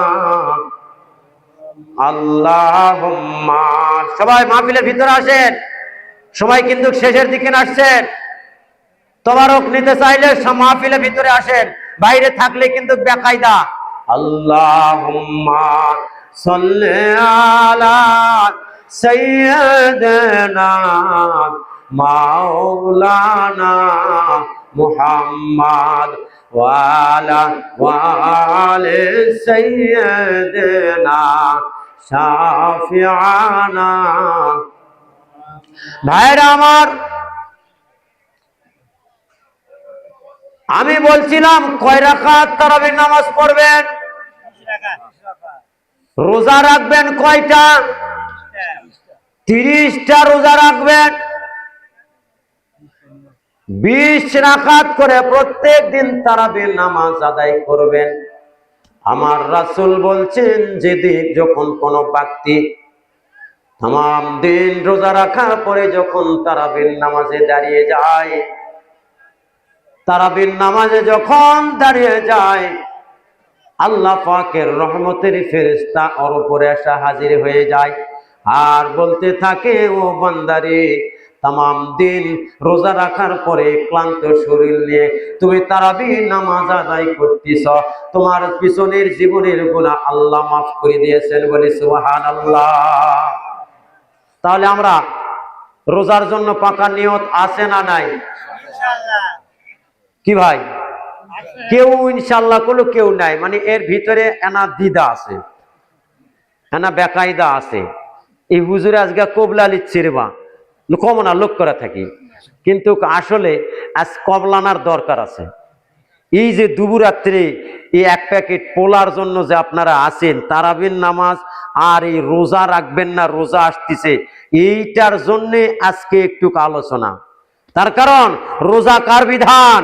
আল্লাহুম্মা। সবাই মাহফিলের ভিতরে আসেন, সবাই কিন্তু শেষের দিকে আসছেন। তবারক নিতে চাইলে মাহফিলের ভিতরে আসেন, বাইরে থাকলে কিন্তু বেকায়দা। আল্লাহুম্মা সাল্লি আলা সাইয়্যিদিনা মাওলানা মুহাম্মদ ওয়া আলা আলি সাইয়্যিদিনা শাফিআনা। ভাইরা আমার, আমি বলছিলাম কয় রাকাত তারাবির নামাজ পড়বেন, রোজা রাখবেন কয়টা? 30টা রোজা রাখবেন, 20 রাকাত করে প্রত্যেক দিন তারাবির নামাজ আদায় করবেন। আমার রাসূল বলছেন, যেদিন যখন কোন ব্যক্তি তামাম দিন রোজা রাখার পরে যখন তারাবির নামাজে দাঁড়িয়ে যায়, তারাবির নামাজে যখন দাঁড়িয়ে যায়, আল্লাহ পাকের রহমতের ফেরেশতা ওর উপরে এসে হাজির হয়ে যায় আর বলতে থাকে, ও বান্দারে, তামাম দিন রোজা রাখার পরে ক্লান্ত শরীর নিয়ে তুমি তারাবির নামাজ আদায় করতেছ, তোমার পিছনের জীবনের গুনাহ আল্লাহ মাফ করে দিয়েছেন, বলে সুবহানাল্লাহ। তাহলে আমরা রোজার জন্য পাকা নিয়ত আছে না নাই? কি ভাই, কেউ ইনশাল্লাহ করলো, কেউ নাই, মানে এর ভিতরে এনা দ্বিধা আছে, এনা বেকায়দা আছে। এই হুজুরে আজকে কবলা লিচ্ছে রে বা কমনা লোক করে থাকি, কিন্তু আসলে আজ কবলানার দরকার আছে। এই যে দুপুরাত্রি এই 1 প্যাকেট পোলার জন্য যে আপনারা আছেন, তারাবির নামাজ আর এই রোজা রাখবেন না, রোজা আসতেছে, এইটার জন্য আজকে একটু আলোচনা। তার কারণ রোজা কার বিধান?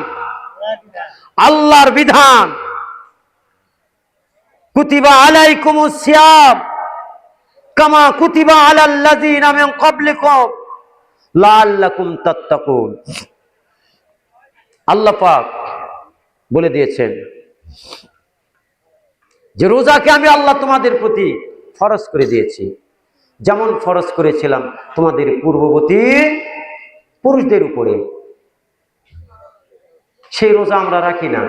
আল্লাহর বিধান। কুতিবা আলাইকুমুস সিয়াম কামা কুতিবা আলাল্লাযিনা মিন ক্বাবলিকুম লাআল্লাকুম তাত্তাকুন। আল্লাহ পাক বলে দিয়েছেন যে রোজাকে আমি আল্লাহ তোমাদের প্রতি ফরজ করে দিয়েছি, যেমন ফরজ করেছিলাম তোমাদের পূর্ববর্তী পুরুষদের উপরে। সেই রোজা আমরা রাখি না।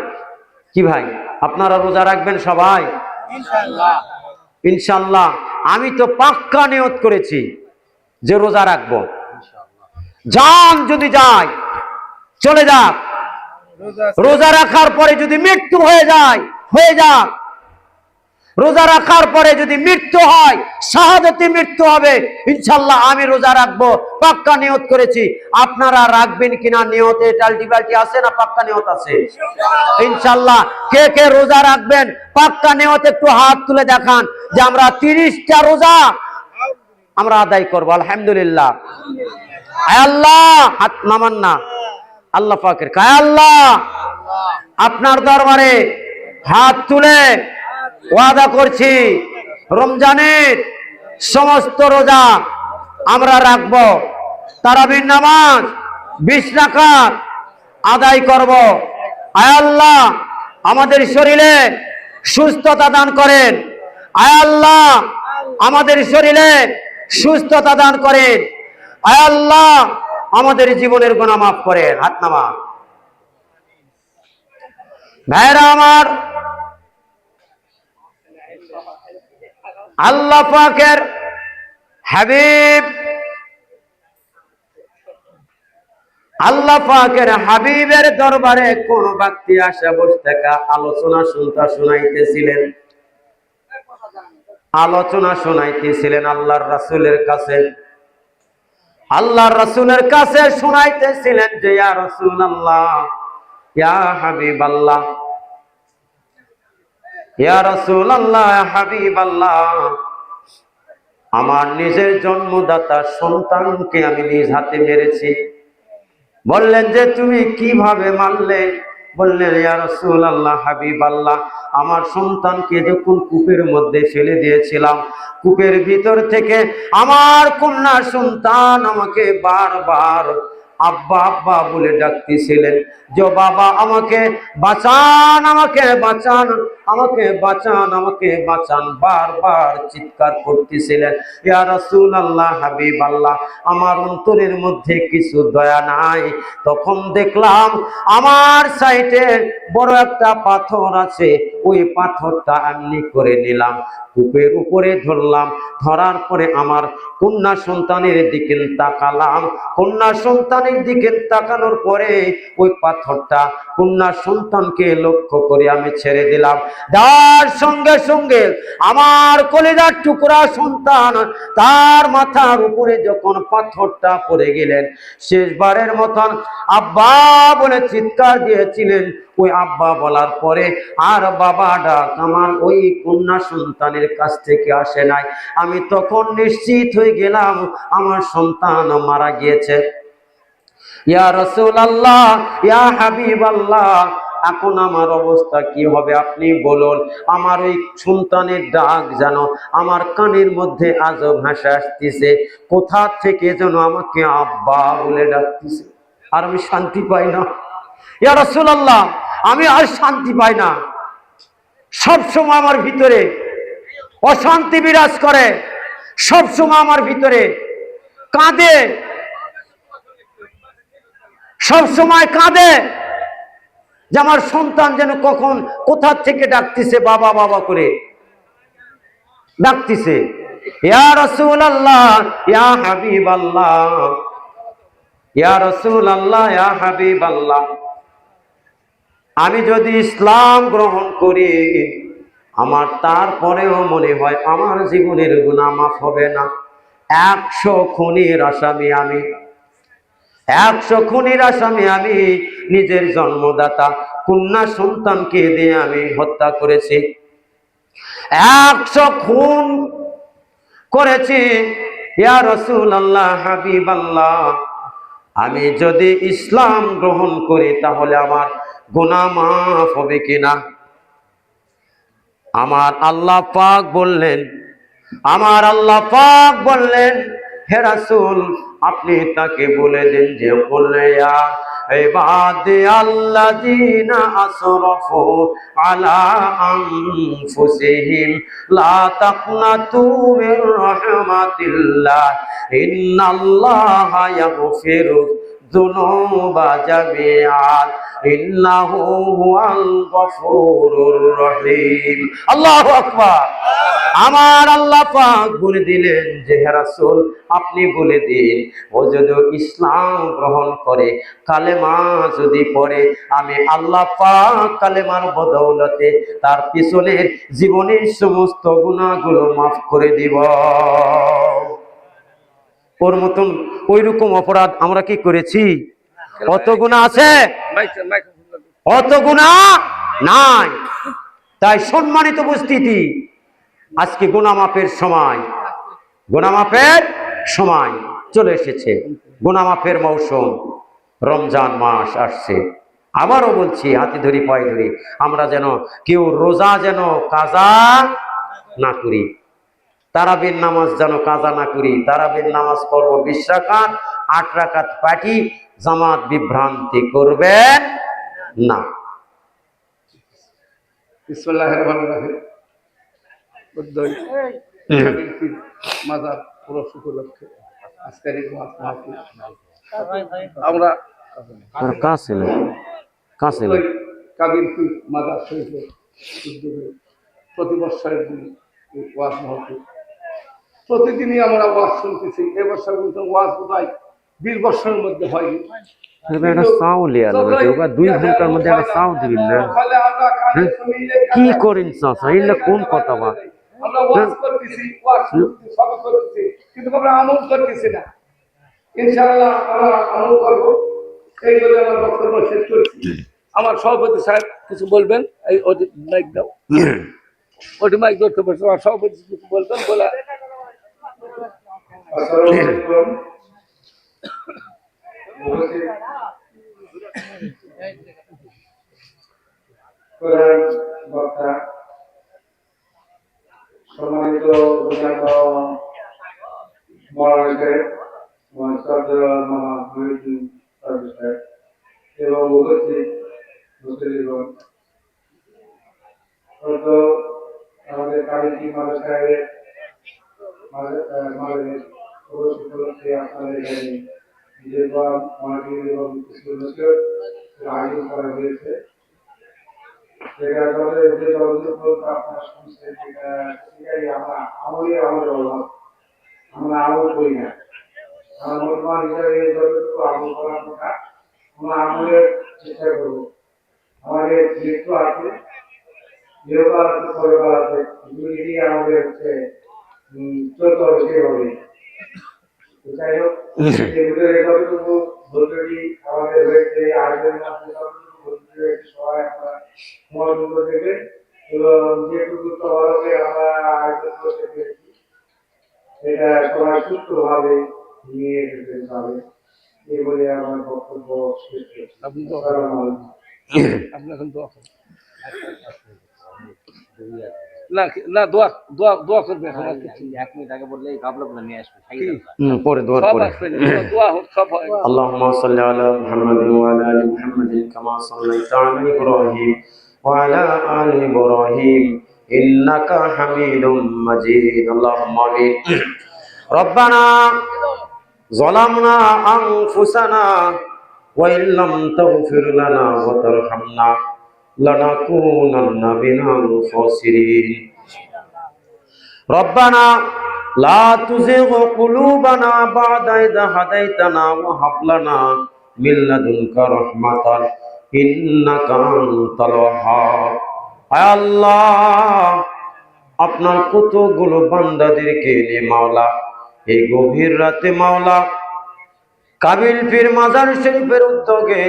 কি ভাই, আপনারা রোজা রাখবেন সবাই? ইনশাআল্লাহ। ইনশাআল্লাহ। আমি তো পাক্কা নিয়ত করেছি যে রোজা রাখবো। জান যদি যায় চলে যাক, রোজা রাখার পরে যদি মৃত্যু হয়ে যায় হয়ে যাক, রোজা রাখার পরে যদি মৃত্যু হয়, শাহাদাতে মৃত্যু হবে, ইনশাআল্লাহ আমি রোজা রাখবো, পাক্কা নিয়ত করেছি। আপনারা রাখবেন কিনা নিয়তে টাল্টি বাল্টি আছে না পাক্কা নিয়ত আছে? ইনশাআল্লাহ কে কে রোজা রাখবেন পাক্কা নিয়ত একটু হাত তুলে দেখান যে আমরা 30টা রোজা আমরা আদায় করবো। আলহামদুলিল্লাহ। আল্লাহ হাত নামান না, আল্লাহ পাকের কায় আল্লাহ আপনার দরবারে হাত তুলে ওয়াদা করছি রমজানের সমস্ত রোজা আমরা রাখবো, তারাবির নামাজ 20 রাকাত আদায় করব। আয় আল্লাহ আমাদের শরীরে সুস্থতা দান করেন, আয় আল্লাহ আমাদের শরীরে সুস্থতা দান করেন, আয় আল্লাহ আমাদের জীবনের গুনাহ মাফ করেন। হাত নামা। ভাইরা আমার, আল্লাহ পাকের হাবিব, আল্লাহ পাকের হাবিবের দরবারে কোন ব্যক্তি আসে বসে থাকা আলোচনা শোনাইতেছিলেন, আলোচনা শোনাইতেছিলেন আল্লাহর রাসূলের কাছে। আল্লাহর রাসূলের কাছে শোনাইতেছিলেন যে ইয়া রাসূলুল্লাহ, ইয়া হাবিবাল্লাহ, ইয়া রাসূলুল্লাহ, ইয়া হাবিবাল্লাহ, আমার নিজের জন্মদাতা সন্তানকে আমি নিজ হাতে মেরেছি। বললেন যে তুমি কিভাবে মারলে? বললেন ইয়া রাসূলুল্লাহ, হাবিবাল্লাহ, আমার সন্তানকে যখন কূপের মধ্যে ফেলে দিয়েছিলাম, কূপের ভিতর থেকে আমার কন্যা সন্তান আমাকে বারবার আব্বা আব্বা বলে ডাকতেছিলেন যে বাবা আমাকে বাঁচান, আমাকে বাঁচান, আমাকে বাঁচান, আমাকে বাঁচান, বারবার চিৎকার করতেছিলেন। ইয়া রাসূলুল্লাহ, হাবিবাল্লাহ, আমার অন্তরের মধ্যে কিছু দয়া নাই। তখন দেখলাম আমার সাইডে বড় একটা পাথর আছে, ওই পাথরটা এমনি করে নিলাম, কূপের উপরে ধরলাম, ধরার পরে আমার কন্যা সন্তানের দিকে তাকালাম, কন্যা সন্তানের দিকে তাকানোর পরে ওই পাথরটা কন্যা সন্তানকে লক্ষ্য করে আমি ছেড়ে দিলাম। তার সঙ্গে সঙ্গে আমার কলিজার টুকরা সন্তান তার মাথার উপরে যখন পাথরটা পড়ে গেলেন, শেষবারের মতন আব্বা বলে চিৎকার দিয়েছিলেন। ওই আব্বা বলার পরে আর বাবা ডাক আমার ওই কন্যা সন্তানের কাছ থেকে আসে নাই। আমি তখন নিশ্চিত হয়ে গেলাম আমার সন্তান মারা গিয়েছে। ইয়া রাসূলুল্লাহ, ইয়া হাবিবাল্লাহ, এখন আমার অবস্থা কি হবে আপনি বলুন? আমার ওই সন্তানের ডাক যেন আমার কানের মধ্যে আজব ভাষা আসতেছে, কোথা থেকে যেন আমাকে আব্বা বলে ডাকতেছে, আর আমি শান্তি পাই না। ইয়া রাসূলুল্লাহ, আমি আর শান্তি পাই না, সবসময় আমার ভিতরে অশান্তি বিরাজ করে, সবসময় আমার ভিতরে কাঁদে, সবসময় কাঁদে যে আমার সন্তান যেন কখন কোথা থেকে ডাকতেছে, বাবা বাবা করে ডাকতেছে। ইয়া রাসূলুল্লাহ, ইয়া হাবিবাল্লাহ, ইয়া রাসূলুল্লাহ, ইয়া হাবিবাল্লাহ, আমি যদি ইসলাম গ্রহণ করি আমার তারপরেও মনে হয় আমার জীবনের গুনাহ মাফ হবে না। 100 খুনের আসামি আমি, 100 খুনের আসামি আমি, নিজের জন্মদাতা কন্যা সন্তানকে দিয়ে আমি হত্যা করেছি, 100 খুন করেছি। ইয়া রাসূলুল্লাহ, হাবিবাল্লাহ, আমি যদি ইসলাম গ্রহণ করি তাহলে আমার গুনাহ মাফ হবে কিনা? আমার আল্লাহ পাক বললেন, আমার আল্লাহ পাক বললেন, হে রাসূল আপনি তাকে বলে দেন যে বলয়া ইবাদি আল্লাযীনা আসরাফু আলা আনফুসিহিম লা তাকনাতু মির রাহমাতিল্লাহ ইন্নাল্লাহা ইয়াগফিরু যুনুবা জামিআন ইন্নাহু হুয়াল গফুরুর রহিম। আল্লাহু আকবার। আমার আল্লাহ পাক বলে দিলেন যে হে রাসূল আপনি বলে দিন ও যদি ইসলাম গ্রহণ করে কালেমা যদি পড়ে আমি আল্লাহ পাক কালেমার বদৌলতে তার পিছনের জীবনের সমস্ত গুনাহগুলো মাফ করে দিব। ওর মতন ওই রকম অপরাধ আমরা কি করেছি? অত গুনাহ আছে? অত গুনাহ নাই। তাই সম্মানিত উপস্থিতি আজকে গুনাহ মাফের সময়, গুনাহ মাফের সময় চলে এসেছে। গুনাহ মাফের মৌসুম, রমজান মাস আসছে। আবারও বলছি হাতে ধরি পায়ে ধরি আমরা যেন কেউ রোজা যেন কাজা না করি, তারাবির নামাজ যেন কাজা না করি। তারাবির নামাজ পড়ব 20 রাকাত, 8 রাকাত পাঠি, জামাত বিভ্রান্তি করবেন না। বিসমিল্লাহির রহমানির রহিম। বুদ্ধই মাজার পুরুষ উপলক্ষে আজকের এই মাহফিল আমরা কাবির পীর মাজার শরীফের উদ্যোগে প্রতি বছরের দিন ওয়াজ মাহফিল প্রতিদিনই আমরা ওয়াজ শুনতেছি। এবছর কিন্তু ওয়াজ বোধহয় 20 বছরের মধ্যে হয়নি। কি করেন কোন কথা আমরা ওয়াজ করতেছি, ওয়াজ শুনতেছি, সব করতেছি, কিন্তু আমরা আমল করতেছি না। ইনশাআল্লাহ আমরা আমল করব, এই বলে আমার বক্তব্য শেষ করছি। আমার সভাপতি সাহেব কিছু বলবেন। এই মাইক দাও, ওটি মাইক ধরতে পারছো। আমার সভাপতি কিছু বলবেন বলে। আসসালামু আলাইকুম। বক্তা সম্মানিত এবং উপস্থিত মুসলিমগণ, আমাদের কালিকি মাদ্রাসা সাহেবের উপলক্ষে আপনাদের এখানে এবং আয়োজন করা হয়েছে। আমরা আমল করি না। মুসলমান হিসাবে যতটুকু আমল করার কথা আমরা আমলের চেষ্টা করবো। আমাদের মৃত্যু আছে, ইহকাল আছে, পরকাল আছে, দুই দিয়ে আমাদের হচ্ছে চলতে হবে সেভাবে। যাই হোক, যতটুকু ভর্তি আমাদের হয়েছে আয়োজনের মাধ্যমে যতটুকু ভর্তি হয়েছে সবাই আমরা মনোযোগ দেবেন এবং যেটুকু সবাইকে আমরা আয়োজন করতে পেরেছি এটা সবাই সুস্থভাবে নিয়ে যেতে হবে। এই বলে আমার বক্তব্য শেষ করছি। আপনি এখন দোয়া করুন। না দোয়া দোয়া দোয়া করবে। 1 মিনিট আগে বললে এই গাবলাগুলো নিয়ে আসবে, পরে দোয়া করে দোয়া হোক সব হয়। আল্লাহুম্মা সাল্লি আলা মুহাম্মাদিন ওয়া আলা আলি মুহাম্মাদিন কামা সাল্লাইতা আলা ইব্রাহিম ওয়া আলা আলি ইব্রাহিম ইন্নাকা হামিদুম মাজিদ। আল্লাহুম্মা আমিন। রব্বানা যালামনা আনফুসানা ওয়া ইল্লাম তাগফির লানা ওয়া তারহামনা লানাকুনান্না মিনাল খাসিরিন। রব্বানা লা তুযিগ কুলুবানা বা'দা ইয হাদাইতানা ওয়া হাব লানা মিন লাদুনকা রাহমাতান ইন্নাকা আনতাল ওয়াহ্হাব। আয় আল্লাহ, আপনার কতগুলো বান্দাদেরকে নিয়ে মাওলা এই গভীর রাতে মাওলা কাবিল পীর মাজার শরীফের উদ্যোগে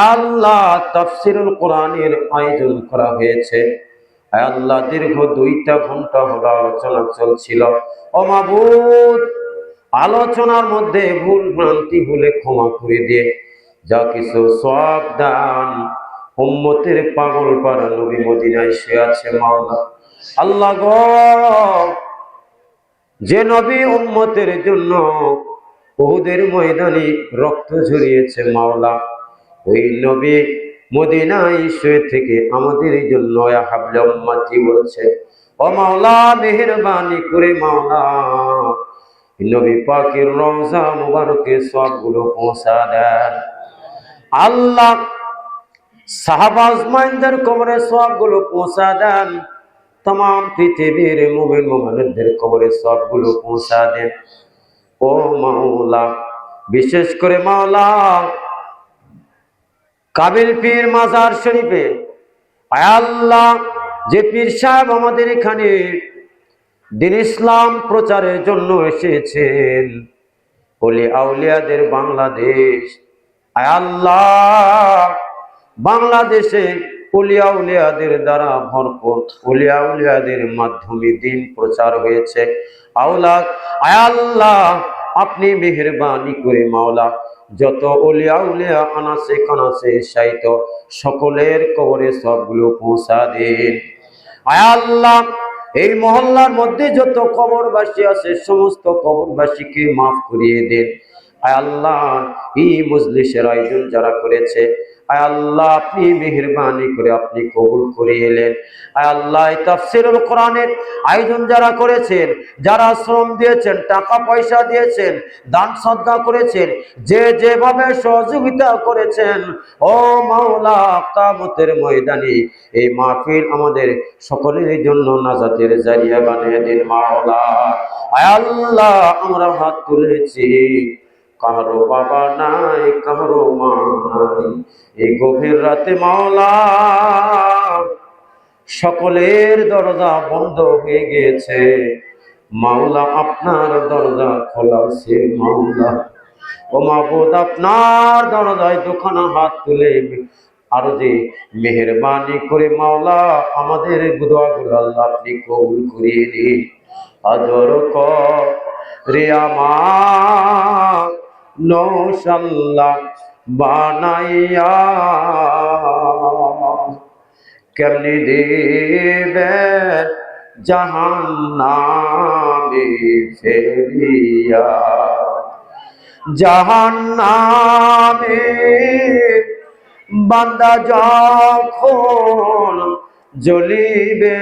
আল্লাহ তাফসীরুল কোরআনের আয়োজন করা হয়েছে। আল্লাহ দীর্ঘ 2টা ঘন্টা হলো আলোচনা চলছিল। ও মাবুদ, আলোচনার মধ্যে ভুল ভ্রান্তি হলে ক্ষমা করে দিয়ে যা কিছু সওয়াব দান উম্মতের পাগল পারা নবী মদিনায় শুয়ে আছে মাওলা। আল্লাহ গো, যে নবী উম্মতের জন্য উহুদের ময়দানে রক্ত ঝরিয়েছে মাওলা, ওই নবী মদিনায় শুয়ে থেকে আমাদের জন্য ইয়া হাবলা উম্মতি বলছে। ও মাওলা, মেহেরবানি করে মাওলা নবী পাকের রওজা মুবারকে সবগুলো পৌঁছা দেন। আল্লাহ সাহাবা আজমাইনদের কবরে সবগুলো পৌঁছা দেন। तमाम পৃথিবীর মুমিন মুমিনদের কবরে সবগুলো পৌঁছা দেন। ও মাওলা, বিশেষ করে মাওলা কাবিল পীর মাজার শরীফে আয় আল্লাহ যে পীর সাহেব আমাদের এখানে দিন ইসলাম প্রচারের জন্য এসেছেন, ওলি আউলিয়াদের বাংলাদেশ, আয় আল্লাহ বাংলাদেশে ওলি আউলিয়াদের দ্বারা ভরপুর, ওলি আউলিয়াদের মাধ্যমে দিন প্রচার হয়েছে। আয় আল্লাহ আপনি মেহেরবানি করে মাওলা যত ওলি আউলিয়া আনাসে কানাসে শায়িত সকলের কবরে সবগুলো পৌঁছা দিন। আয় আল্লাহ এই মহল্লার মধ্যে যত কবরবাসী আছে সমস্ত কবরবাসীকে মাফ করিয়ে দেন। আয় আল্লাহ এই মজলিসের আয়োজন যারা করেছে, আয় আল্লাহ আপনি মেহেরবানি করে আপনি কবুল করিয়ে এলেন। আয় আল্লাহ এই তাফসীরুল কোরআনের আয়োজন যারা করেছেন, যারা শ্রম দিয়েছেন, টাকা পয়সা দিয়েছেন, দান সদকা করেছেন, যে যেভাবে সহযোগিতা করেছেন, ও মাওলা কিয়ামতের ময়দানে এই মাহফিল আমাদের সকলের জন্য নাজাতের জারিয়া বানিয়ে দিন মাওলা। আয় আল্লাহ আমরা হাত তুলেছি, কারো বাবা নাই, কারো মা নাই, এই গভীর রাতে মাওলা সকলের দরজা বন্ধ হয়ে গিয়েছে মাওলা, আপনার দরজা খোলা আছে মাওলা। ও মাবুদ আপনার দরজায় দুখানা হাত তুলে আরো যে মেহেরবানি করে মাওলা আমাদের দোয়াগুলো আল্লাহ আপনি কবুল করিয়ে দিন। আদর করে আমার নৌশাল্লাহ বানাইয়া কেমনি দেবেন জাহান্নামে ফেলিয়া, জাহান্নামে বান্দা যখন জ্বলিবে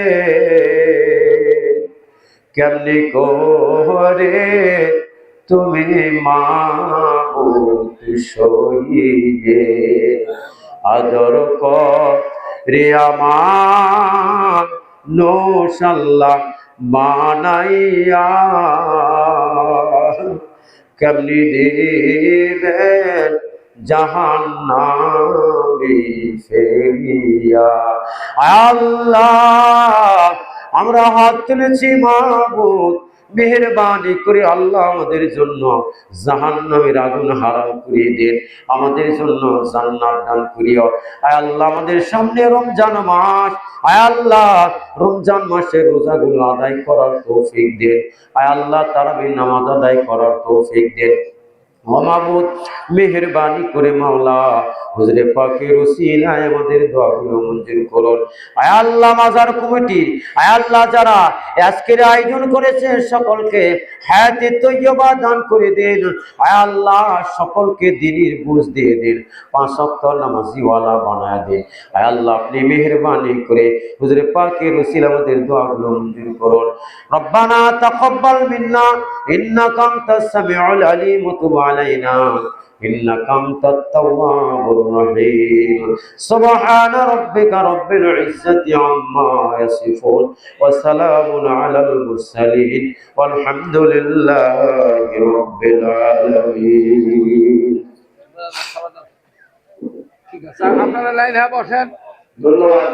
কেমনি করে তুমি মাবুদ সহিবে। আদর করে আমার নৌশাল্লাহ বানাইয়া কেমনি দেবেন জাহান্নামে ফেলিয়া। আল্লাহ আমরা হাত তুলেছি মাবুদ মেহেরবানি করে আল্লাহ আমাদের জন্য জাহান্নামের আগুন হারাম করিয়ে দেন, আমাদের জন্য জান্নাত দান করিও। আয় আল্লাহ আমাদের সামনে রমজান মাস, আয় আল্লাহ রমজান মাসের রোজাগুলো আদায় করার তৌফিক দেন। আয় আল্লাহ তারাবির নামাজ আদায় করার তৌফিক দেন। ও মাবুদ মেহেরবানি করে মাওলা হুজুরে পাকের ওসিলায় আমাদের দোয়াগুলো মঞ্জুর করুন। আয় আল্লাহ মাজার কমিটি, আয় আল্লাহ যারা আজকের আয়োজন করেছে সকলকে হায়াতে তৈয়বা দান করে দেন। আয় আল্লাহ সকলকে দ্বীনের বুঝ দিয়ে দেন, 5 ওয়াক্ত নামাজিওয়ালা বানায় দেন। আয় আল্লাহ আপনি মেহেরবানি করে হুজুরে পাকের ওসিলায় আমাদের দোয়াগুলো মঞ্জুর করুন। রব্বানা তাকাব্বাল মিন্না ইন্নাকা আনতাস সামিউল আলিম ওয়া তুব আলাইনা إنك أنت التواب الرحيم سبحان ربك رب العزة عما يصفون وسلام على المرسلين والحمد لله رب العالمين ঠিক আছে আপনারা লাইনে বসেন। ধন্যবাদ।